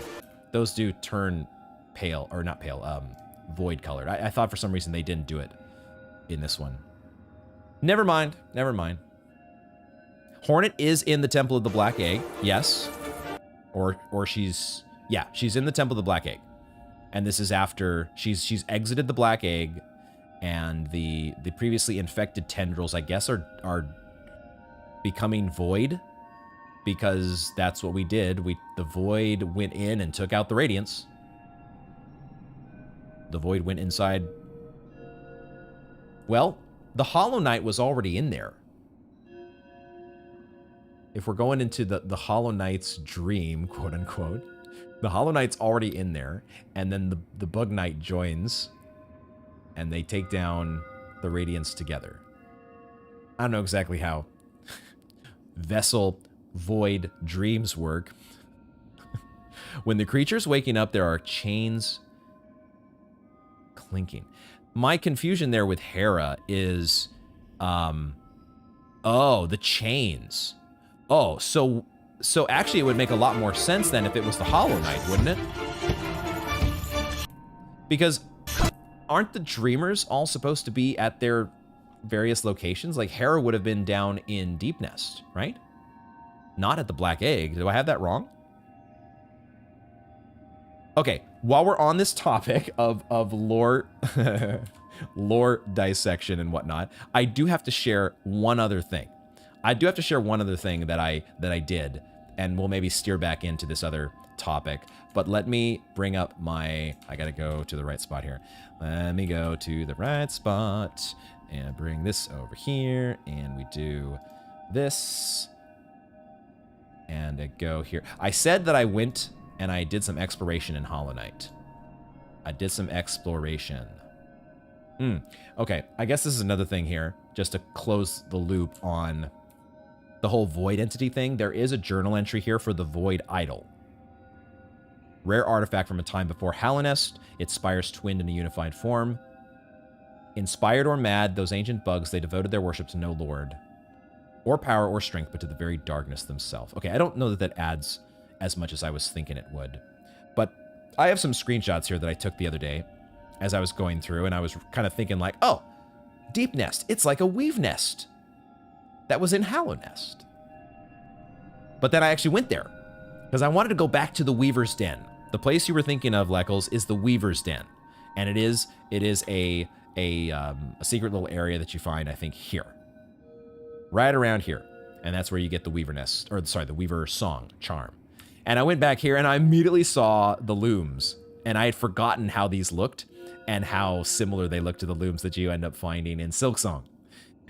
Speaker 1: Those do turn pale, or not pale, void colored. I thought for some reason they didn't do it in this one. Never mind. Never mind. Hornet is in the Temple of the Black Egg, yes. Or she's... Yeah, she's in the Temple of the Black Egg. And this is after she's exited the Black Egg, and the previously infected tendrils, I guess, are becoming void, because that's what we did. The void went in and took out the radiance. The void went inside. Well, the Hollow Knight was already in there. If we're going into the Hollow Knight's dream, quote unquote, the Hollow Knight's already in there, and then the Bug Knight joins, and they take down the Radiance together. I don't know exactly how Vessel Void dreams work. When the creature's waking up, there are chains clinking. My confusion there with Hera is, oh, the chains. Oh, so actually it would make a lot more sense then if it was the Hollow Knight, wouldn't it? Because aren't the Dreamers all supposed to be at their various locations? Like, Hera would have been down in Deep Nest, right? Not at the Black Egg. Do I have that wrong? Okay, while we're on this topic of lore, lore dissection and whatnot, I do have to share one other thing. That I did, and we'll maybe steer back into this other topic. But let me bring up my... I gotta go to the right spot here. Let me go to the right spot and bring this over here, and we do this. And I go here. I said that I went and I did some exploration in Hollow Knight. I did some exploration. Okay, I guess this is another thing here, just to close the loop on the whole Void entity thing. There is a journal entry here for the Void Idol. Rare artifact from a time before Hallownest. Its spires twinned in a unified form. Inspired or mad, those ancient bugs, they devoted their worship to no lord, or power or strength, but to the very darkness themselves. Okay, I don't know that that adds as much as I was thinking it would. But I have some screenshots here that I took the other day as I was going through, and I was kind of thinking like, oh, Deep Nest, it's like a Weave Nest that was in Hallownest. But then I actually went there, because I wanted to go back to the Weaver's Den. The place you were thinking of, Leckles, is the Weaver's Den. And it is a secret little area that you find, I think, here. Right around here. And that's where you get the Weaver Nest, or sorry, the Weaver Song Charm. And I went back here and I immediately saw the looms. And I had forgotten how these looked and how similar they look to the looms that you end up finding in Silksong.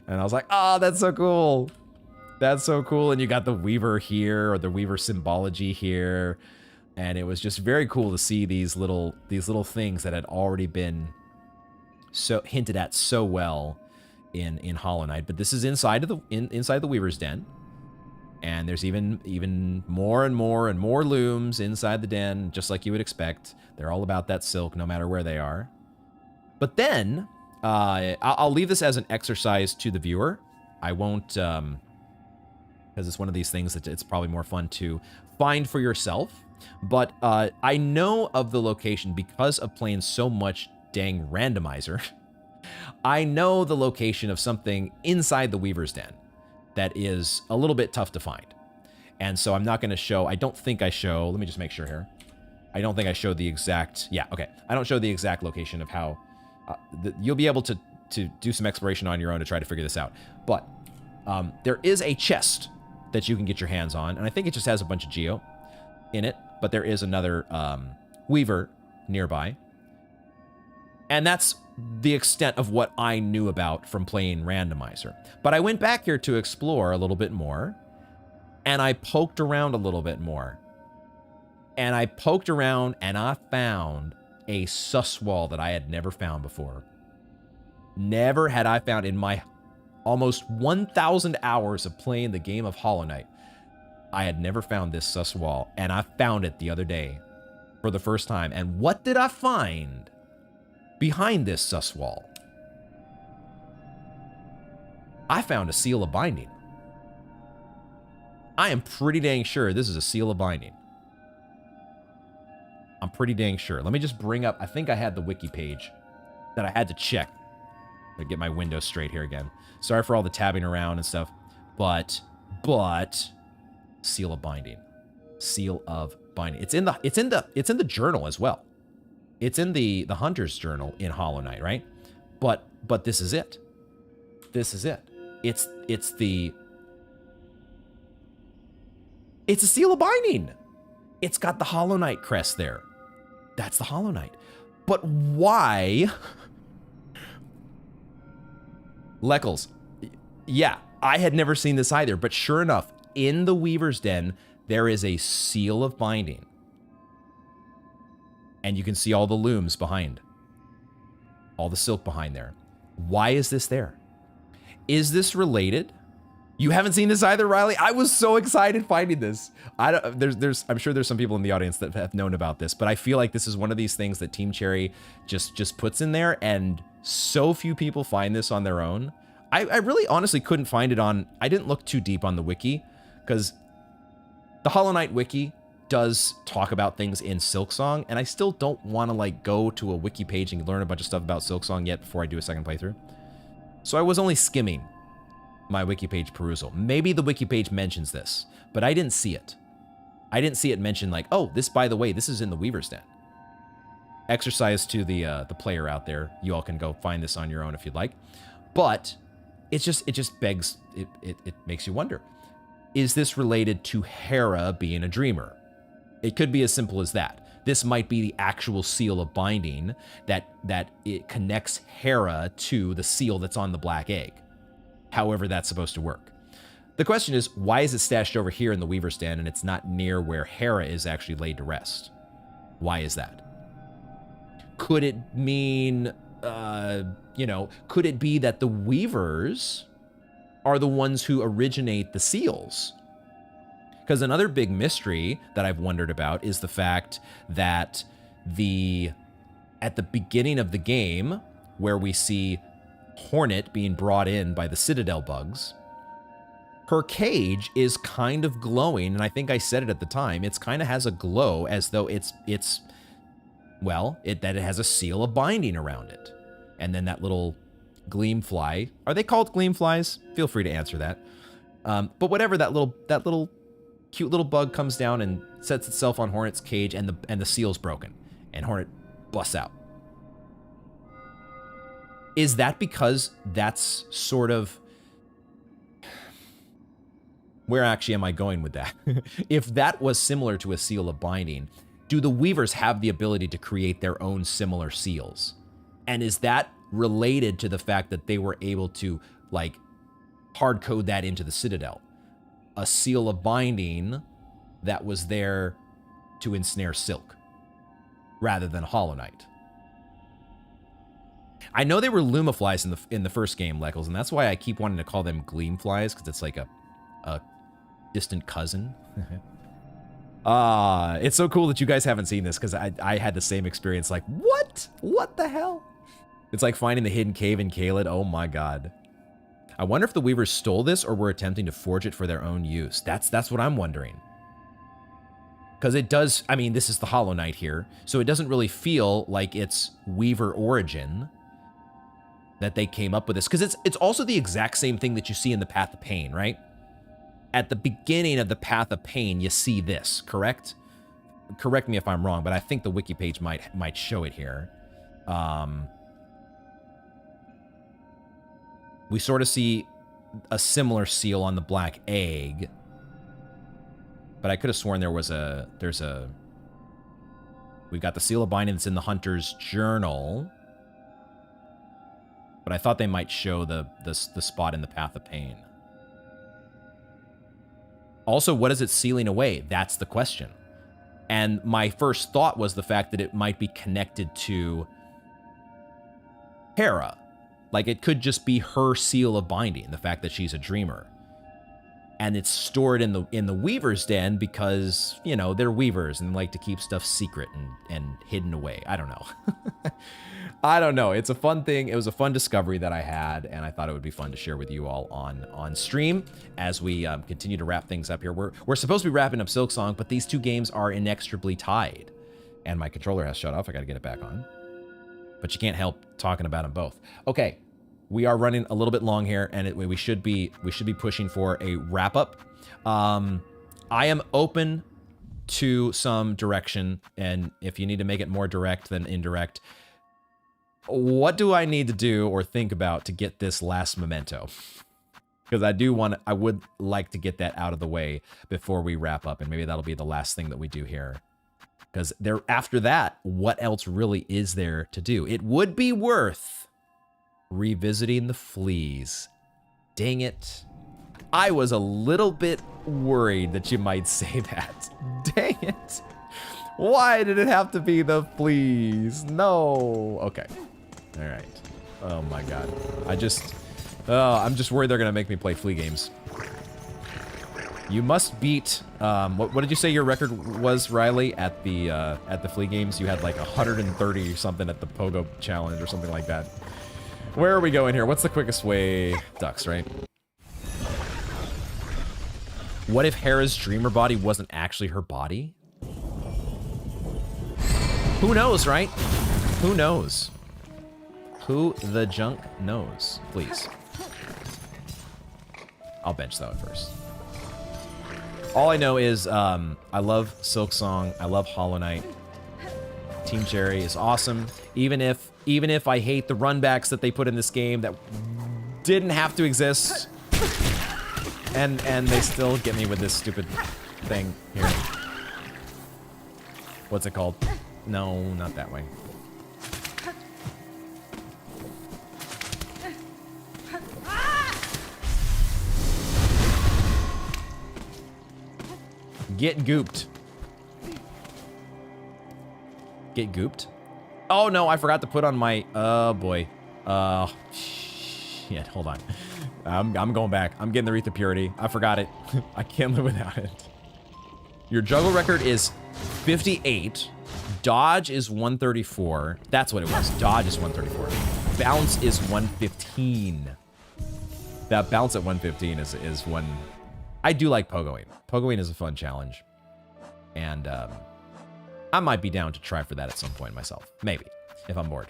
Speaker 1: And I was like, oh, that's so cool. That's so cool. And you got the Weaver here, or the Weaver symbology here. And it was just very cool to see these little things that had already been so hinted at so well in Hollow Knight. But this is inside of the inside the Weaver's Den. And there's even more and more looms inside the den, just like you would expect. They're all about that silk, no matter where they are. But then, I'll leave this as an exercise to the viewer. I won't, because it's one of these things that it's probably more fun to find for yourself. But I know of the location because of playing so much dang randomizer. I know the location of something inside the Weaver's Den that is a little bit tough to find. And so I'm not going to show, I don't think I show, let me just make sure here. I don't think I show the exact, yeah, okay. I don't show the exact location of how, you'll be able to do some exploration on your own to try to figure this out. But there is a chest that you can get your hands on, and I think it just has a bunch of geo in it, but there is another Weaver nearby. And that's the extent of what I knew about from playing randomizer. But I went back here to explore a little bit more, and I poked around a little bit more. And I poked around, and I found a sus wall that I had never found before. Never had I found in my almost 1,000 hours of playing the game of Hollow Knight. I had never found this sus wall, and I found it the other day for the first time. And what did I find behind this sus wall? I found a seal of binding. I am pretty dang sure this is a seal of binding. I'm pretty dang sure. Let me just bring up, I think I had the wiki page that I had to check. To get my window straight here again. Sorry for all the tabbing around and stuff. But seal of binding. Seal of binding. It's in the journal as well. It's in the Hunter's Journal in Hollow Knight, right? But this is it. This is it. It's a seal of binding. It's got the Hollow Knight crest there. That's the Hollow Knight. But why? Leckles. Yeah, I had never seen this either, but sure enough, in the Weaver's Den, there is a seal of binding. And you can see all the looms behind. All the silk behind there. Why is this there? Is this related? You haven't seen this either, Riley? I was so excited finding this. I'm sure there's some people in the audience that have known about this, but I feel like this is one of these things that Team Cherry just puts in there, and so few people find this on their own. I really honestly couldn't find it on, I didn't look too deep on the wiki, because the Hollow Knight wiki does talk about things in Silksong, and I still don't want to like go to a wiki page and learn a bunch of stuff about Silksong yet before I do a second playthrough. So I was only skimming my wiki page perusal. Maybe the wiki page mentions this, but I didn't see it. I didn't see it mentioned like, oh, this, by the way, this is in the Weaver's Den. Exercise to the player out there. You all can go find this on your own if you'd like. But it just begs, it makes you wonder. Is this related to Hera being a dreamer? It could be as simple as that. This might be the actual seal of binding that it connects Hera to the seal that's on the black egg. However that's supposed to work. The question is, why is it stashed over here in the Weaver's Den and it's not near where Hera is actually laid to rest? Why is that? Could it mean, could it be that the Weavers are the ones who originate the seals? Because another big mystery that I've wondered about is the fact that at the beginning of the game, where we see Hornet being brought in by the Citadel bugs, her cage is kind of glowing, and I think I said it at the time, it's kind of has a glow as though that it has a seal of binding around it. And then that little gleam fly, are they called gleam flies? Feel free to answer that. But whatever, that little cute little bug comes down and sets itself on Hornet's cage, and the seal's broken, and Hornet busts out. Is that because that's sort of... Where actually am I going with that? If that was similar to a seal of binding, do the Weavers have the ability to create their own similar seals? And is that related to the fact that they were able to, like, hard code that into the Citadel? A seal of binding that was there to ensnare Silk, rather than Hollow Knight. I know they were Lumaflies in the first game, Leckles, and that's why I keep wanting to call them Gleamflies, because it's like a distant cousin. It's so cool that you guys haven't seen this, because I had the same experience, like, what? What the hell? It's like finding the hidden cave in Caelid. Oh my god. I wonder if the Weavers stole this or were attempting to forge it for their own use. That's what I'm wondering. Because it does, I mean, this is the Hollow Knight here, so it doesn't really feel like it's Weaver origin that they came up with this. Because it's also the exact same thing that you see in the Path of Pain, right? At the beginning of the Path of Pain, you see this, correct? Correct me if I'm wrong, but I think the wiki page might show it here. We sort of see a similar seal on the black egg, but I could have sworn there's a, we've got the seal of binding that's in the Hunter's Journal, but I thought they might show the spot in the Path of Pain. Also, what is it sealing away? That's the question. And my first thought was the fact that it might be connected to Hera. Like, it could just be her seal of binding, the fact that she's a dreamer. And it's stored in the Weaver's Den because, you know, they're Weavers and like to keep stuff secret and hidden away. I don't know. I don't know. It's a fun thing. It was a fun discovery that I had, and I thought it would be fun to share with you all on stream as we continue to wrap things up here. We're supposed to be wrapping up Silksong, but these two games are inextricably tied. And my controller has shut off. I got to get it back on. But you can't help talking about them both. Okay, we are running a little bit long here, and we should be pushing for a wrap up. I am open to some direction, and if you need to make it more direct than indirect, what do I need to do or think about to get this last memento? Because I would like to get that out of the way before we wrap up, and maybe that'll be the last thing that we do here. Because after that, what else really is there to do? It would be worth revisiting the fleas. Dang it. I was a little bit worried that you might say that. Dang it. Why did it have to be the fleas? No. Okay. All right. Oh my god. I'm just worried they're going to make me play flea games. You must beat, what did you say your record was, Riley, at the flea games? You had like 130 or something at the Pogo Challenge or something like that. Where are we going here? What's the quickest way? Ducks, right? What if Hera's dreamer body wasn't actually her body? Who knows, right? Who knows? Who the junk knows? Please. I'll bench that one first. All I know is I love Silksong. I love Hollow Knight. Team Cherry is awesome. Even if I hate the runbacks that they put in this game that didn't have to exist, and they still get me with this stupid thing here. What's it called? No, not that way. Get gooped. Get gooped? Oh no, I forgot to put on my, oh boy. Shit, hold on. I'm going back. I'm getting the Wreath of Purity. I forgot it. I can't live without it. Your juggle record is 58. Dodge is 134. That's what it was. Dodge is 134. Bounce is 115. That bounce at 115 is one... I do like pogoing. Pogoing is a fun challenge. And I might be down to try for that at some point myself. Maybe, if I'm bored.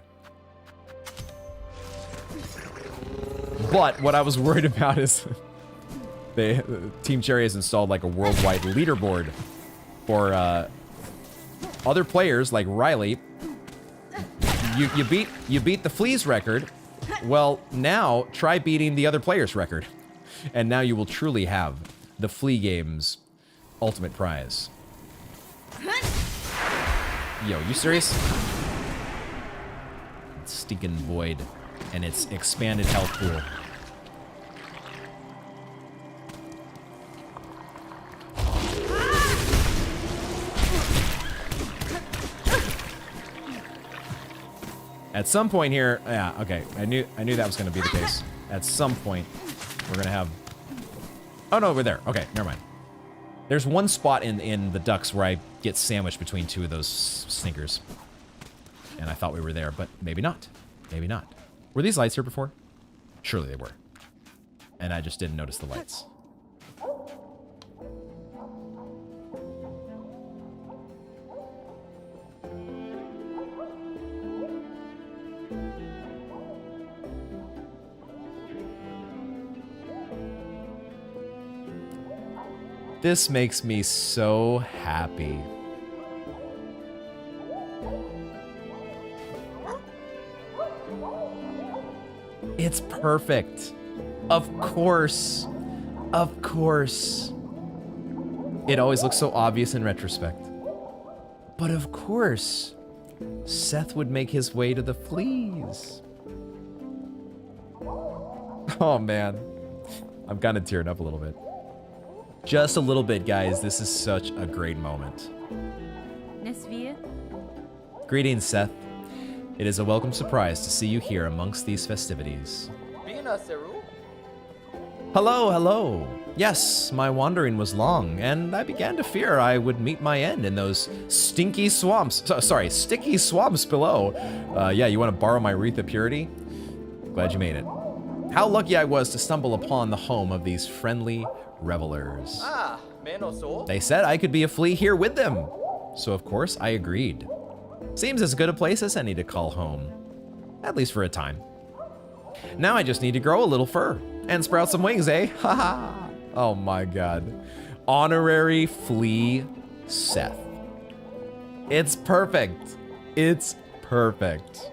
Speaker 1: But what I was worried about is Team Cherry has installed like a worldwide leaderboard for other players like Riley. You beat the Fleas record. Well, now try beating the other player's record. And now you will truly have the Flea Games ultimate prize. Yo, you serious? Stinking Void and its expanded health pool. At some point here, yeah, okay. I knew that was gonna be the case. At some point, we're gonna have. Oh no, over there. Okay, never mind. There's one spot in the ducks where I get sandwiched between two of those sneakers, and I thought we were there, but maybe not. Maybe not. Were these lights here before? Surely they were. And I just didn't notice the lights. This makes me so happy. It's perfect. Of course. Of course. It always looks so obvious in retrospect. But of course, Seth would make his way to the fleas. Oh man. I'm kind of tearing up a little bit. Just a little bit, guys. This is such a great moment. Greetings, Seth. It is a welcome surprise to see you here amongst these festivities. Hello, hello. Yes, my wandering was long, and I began to fear I would meet my end in those stinky swamps. Sticky swamps below. Yeah, you want to borrow my wreath of purity? Glad you made it. How lucky I was to stumble upon the home of these friendly revelers. They said I could be a flea here with them, so of course I agreed. Seems as good a place as any to call home, at least for a time. Now I just need to grow a little fur and sprout some wings, eh? Haha. Oh my god. Honorary flea Seth. It's perfect. It's perfect.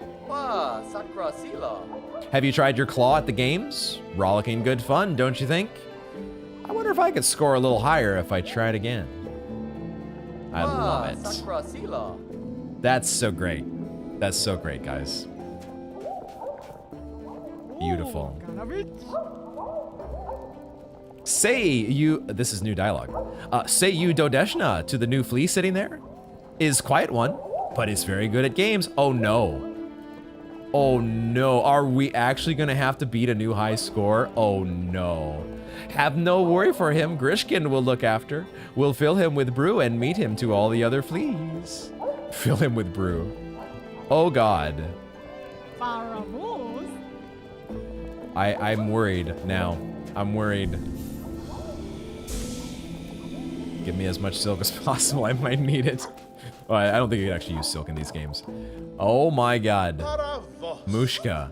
Speaker 1: Have you tried your claw at the games? Rollicking good fun, don't you think? I wonder if I could score a little higher if I tried again. I love it. That's so great. That's so great, guys. Beautiful. Say you, this is new dialogue. Say you Dodeshna to the new flea sitting there? Is quite one, but is very good at games. Oh no. Oh no, are we actually gonna have to beat a new high score? Oh no. Have no worry for him, Grishkin will look after. We'll fill him with brew and meet him to all the other fleas. Fill him with brew. Oh god. I'm worried now. I'm worried. Give me as much silk as possible, I might need it. Well, I don't think you can actually use silk in these games. Oh my god. Mushka.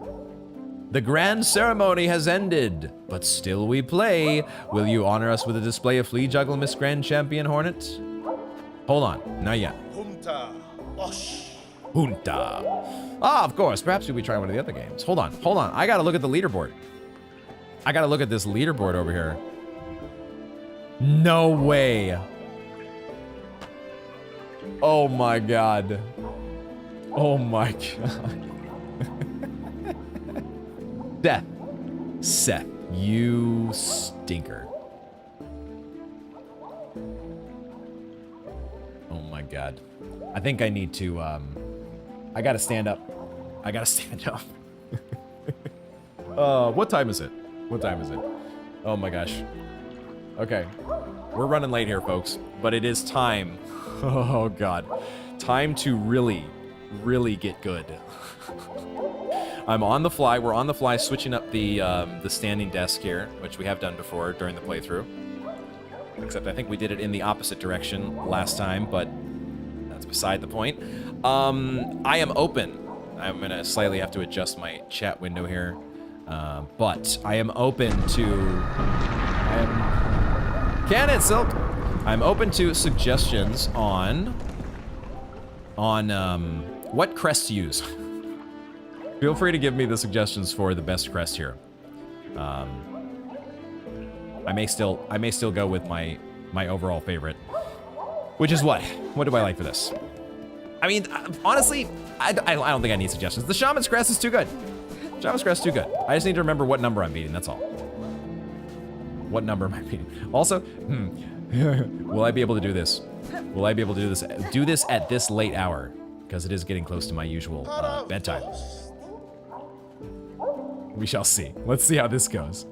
Speaker 1: The grand ceremony has ended, but still we play. Will you honor us with a display of flea juggle, Miss Grand Champion Hornet? Hold on, not yet. Junta. Ah, of course, perhaps we'll be trying one of the other games. Hold on, I gotta look at the leaderboard. I gotta look at this leaderboard over here. No way. Oh my god. Oh my god. Seth, you stinker. Oh my god. I think I need to, I gotta stand up. I gotta stand up. What time is it? What time is it? Oh my gosh. Okay. We're running late here, folks, but it is time. Oh god. Time to really, really get good. I'm on the fly. We're on the fly, switching up the standing desk here, which we have done before during the playthrough. Except I think we did it in the opposite direction last time, but that's beside the point. I am open. I'm gonna slightly have to adjust my chat window here, but I am open to. Can it, Silk? I'm open to suggestions on what crest to use. Feel free to give me the suggestions for the best crest here. I may still go with my overall favorite, which is what? What do I like for this? I mean, honestly, I don't think I need suggestions. The Shaman's crest is too good. Shaman's crest is too good. I just need to remember what number I'm beating. That's all. What number am I beating? Also, will I be able to do this? Will I be able to do this at this late hour? because it is getting close to my usual bedtime. We shall see. Let's see how this goes.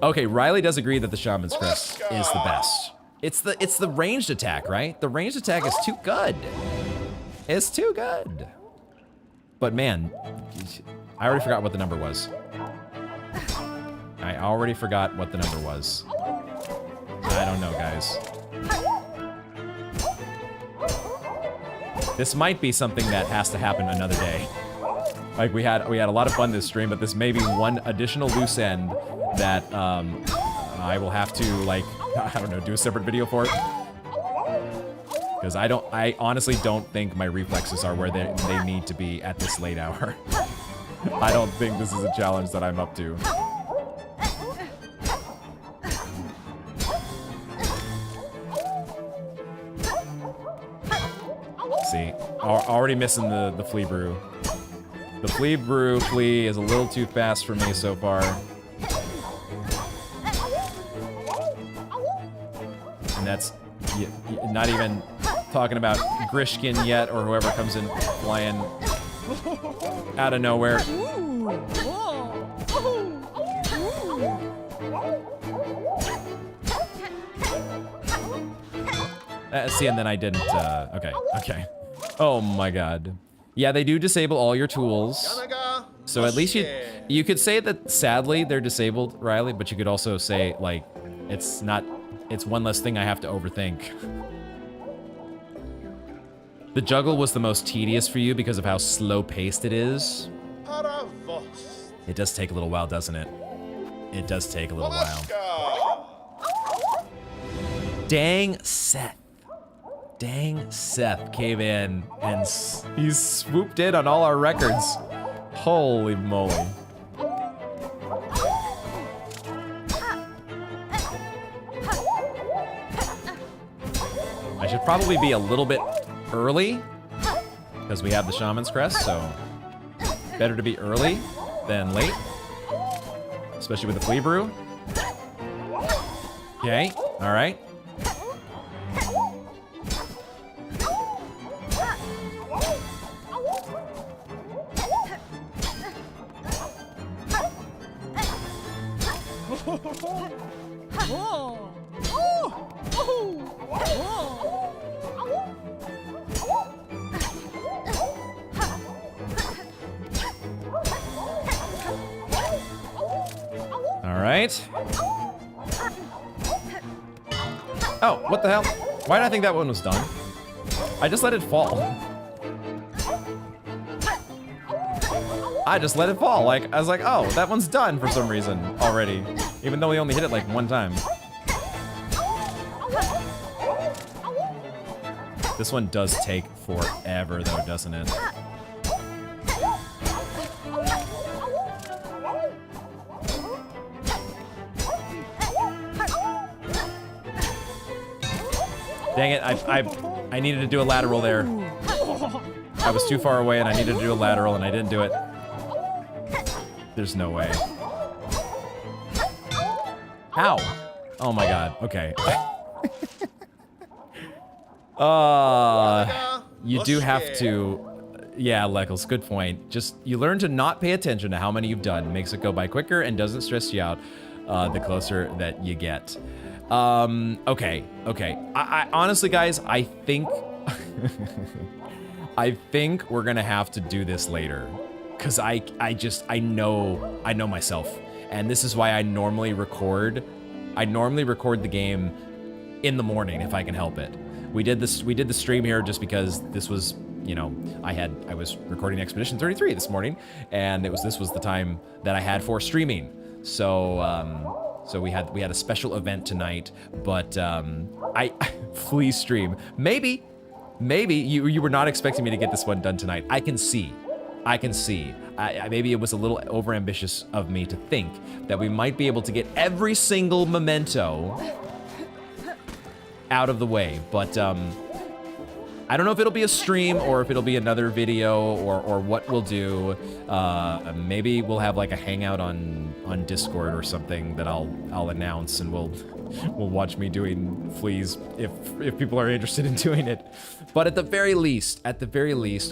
Speaker 1: Okay, Riley does agree that the Shaman's Crest is the best. It's the ranged attack, right? The ranged attack is too good. It's too good. But man, I already forgot what the number was. I already forgot what the number was. I don't know, guys. This might be something that has to happen another day. Like we had a lot of fun this stream, but this may be one additional loose end that I will have to, like, I don't know, do a separate video for it. Because I honestly don't think my reflexes are where they need to be at this late hour. I don't think this is a challenge that I'm up to. See, already missing the flea brew. The flea is a little too fast for me so far. And that's not even talking about Grishkin yet, or whoever comes in flying out of nowhere. See, and then I didn't, okay. Oh my god. Yeah, they do disable all your tools. So at least you could say that sadly they're disabled, Riley, but you could also say, like, it's one less thing I have to overthink. The juggle was the most tedious for you because of how slow-paced it is. It does take a little while, doesn't it? It does take a little while. Dang Seth. Dang Seth came in and he's swooped in on all our records. Holy moly. I should probably be a little bit early because we have the Shaman's Crest, so better to be early than late, especially with the flea brew. Okay, all right. Oh, what the hell? Why did I think that one was done? I just let it fall. I just let it fall. Like, I was like, oh, that one's done for some reason already. Even though we only hit it like one time. This one does take forever though, doesn't it? Dang it, I needed to do a lateral there. I was too far away and I needed to do a lateral and I didn't do it. There's no way. Ow! Oh my god, okay. You do have to... Yeah, Leckles, good point. Just, you learn to not pay attention to how many you've done. Makes it go by quicker and doesn't stress you out the closer that you get. Okay. I honestly, guys, I think... I think we're gonna have to do this later. Because I know myself. And this is why I normally record the game in the morning if I can help it. We did the stream here just because this was, you know, I was recording Expedition 33 this morning, and this was the time that I had for streaming. So so we had a special event tonight, but please stream. Maybe you were not expecting me to get this one done tonight. I can see. Maybe it was a little overambitious of me to think that we might be able to get every single memento out of the way, but I don't know if it'll be a stream or if it'll be another video or what we'll do. Maybe we'll have like a hangout on Discord or something that I'll announce, and we'll will watch me doing fleas if people are interested in doing it. But at the very least,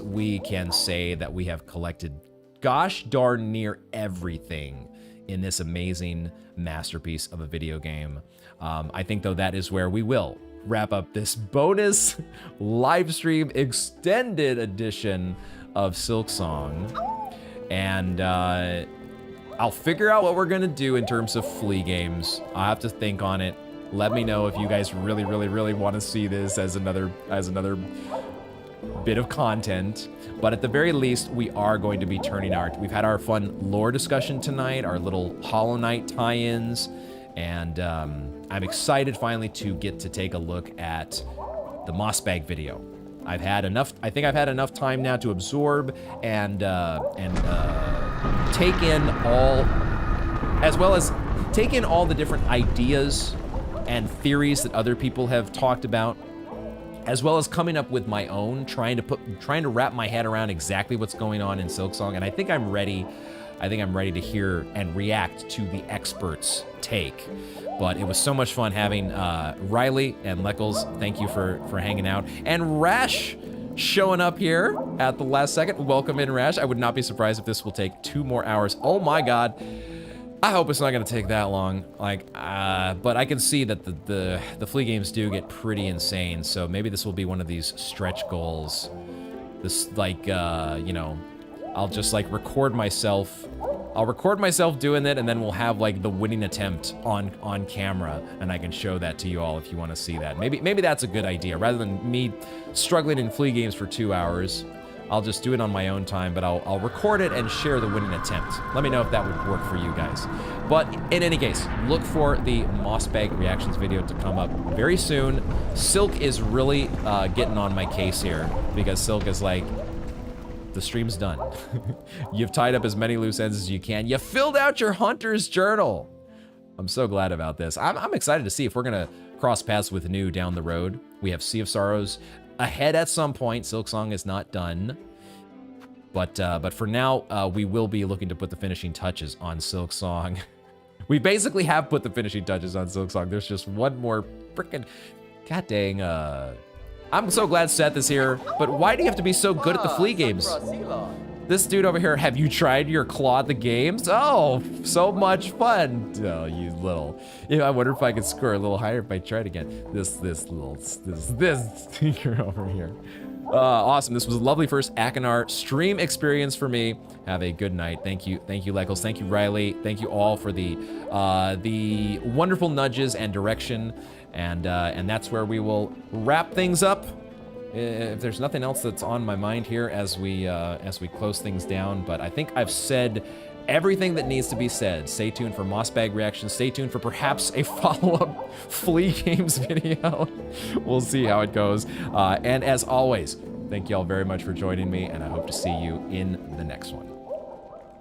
Speaker 1: we can say that we have collected gosh darn near everything in this amazing masterpiece of a video game. I think, though, that is where we will wrap up this bonus live stream extended edition of Silksong. And I'll figure out what we're gonna do in terms of flea games. I'll have to think on it. Let me know if you guys really want to see this as another bit of content. But at the very least, we are going to be turning we've had our fun lore discussion tonight, our little Hollow Knight tie-ins, and I'm excited finally to get to take a look at the Mossbag video. I think I've had enough time now to absorb and take in all the different ideas and theories that other people have talked about, as well as coming up with my own, trying to wrap my head around exactly what's going on in Silksong. And I think I'm ready to hear and react to the experts' take. But it was so much fun having Riley and Leckles. Thank you for hanging out. And Rash showing up here at the last second. Welcome in, Rash. I would not be surprised if this will take 2 more hours. Oh my God. I hope it's not gonna take that long. But I can see that the flea games do get pretty insane. So maybe this will be one of these stretch goals. This, you know, I'll just record myself. I'll record myself doing it, and then we'll have the winning attempt on camera, and I can show that to you all if you want to see that. Maybe that's a good idea. Rather than me struggling in flea games for 2 hours, I'll just do it on my own time, but I'll record it and share the winning attempt. Let me know if that would work for you guys. But in any case, look for the Mossbag reactions video to come up very soon. Silk is really getting on my case here, because Silk is like, the stream's done. You've tied up as many loose ends as you can. You filled out your hunter's journal. I'm so glad about this. I'm excited to see if we're gonna cross paths with New down the road. We have Sea of Sorrows ahead at some point. Silksong is not done. But for now, we will be looking to put the finishing touches on Silksong. We basically have put the finishing touches on Silksong. There's just one more frickin'... God dang, I'm so glad Seth is here, but why do you have to be so good at the flea games? This dude over here, have you tried your claw at the games? Oh, so much fun. Oh, you little... Yeah, I wonder if I could score a little higher if I tried again. This stinker over here. Awesome. This was a lovely first Akinar stream experience for me. Have a good night. Thank you, Leckles. Thank you, Riley. Thank you all for the wonderful nudges and direction. And that's where we will wrap things up. If there's nothing else that's on my mind here as we close things down, but I think I've said everything that needs to be said. Stay tuned for Mossbag reactions. Stay tuned for perhaps a follow-up flea games video. We'll see how it goes. And as always, thank you all very much for joining me, and I hope to see you in the next one.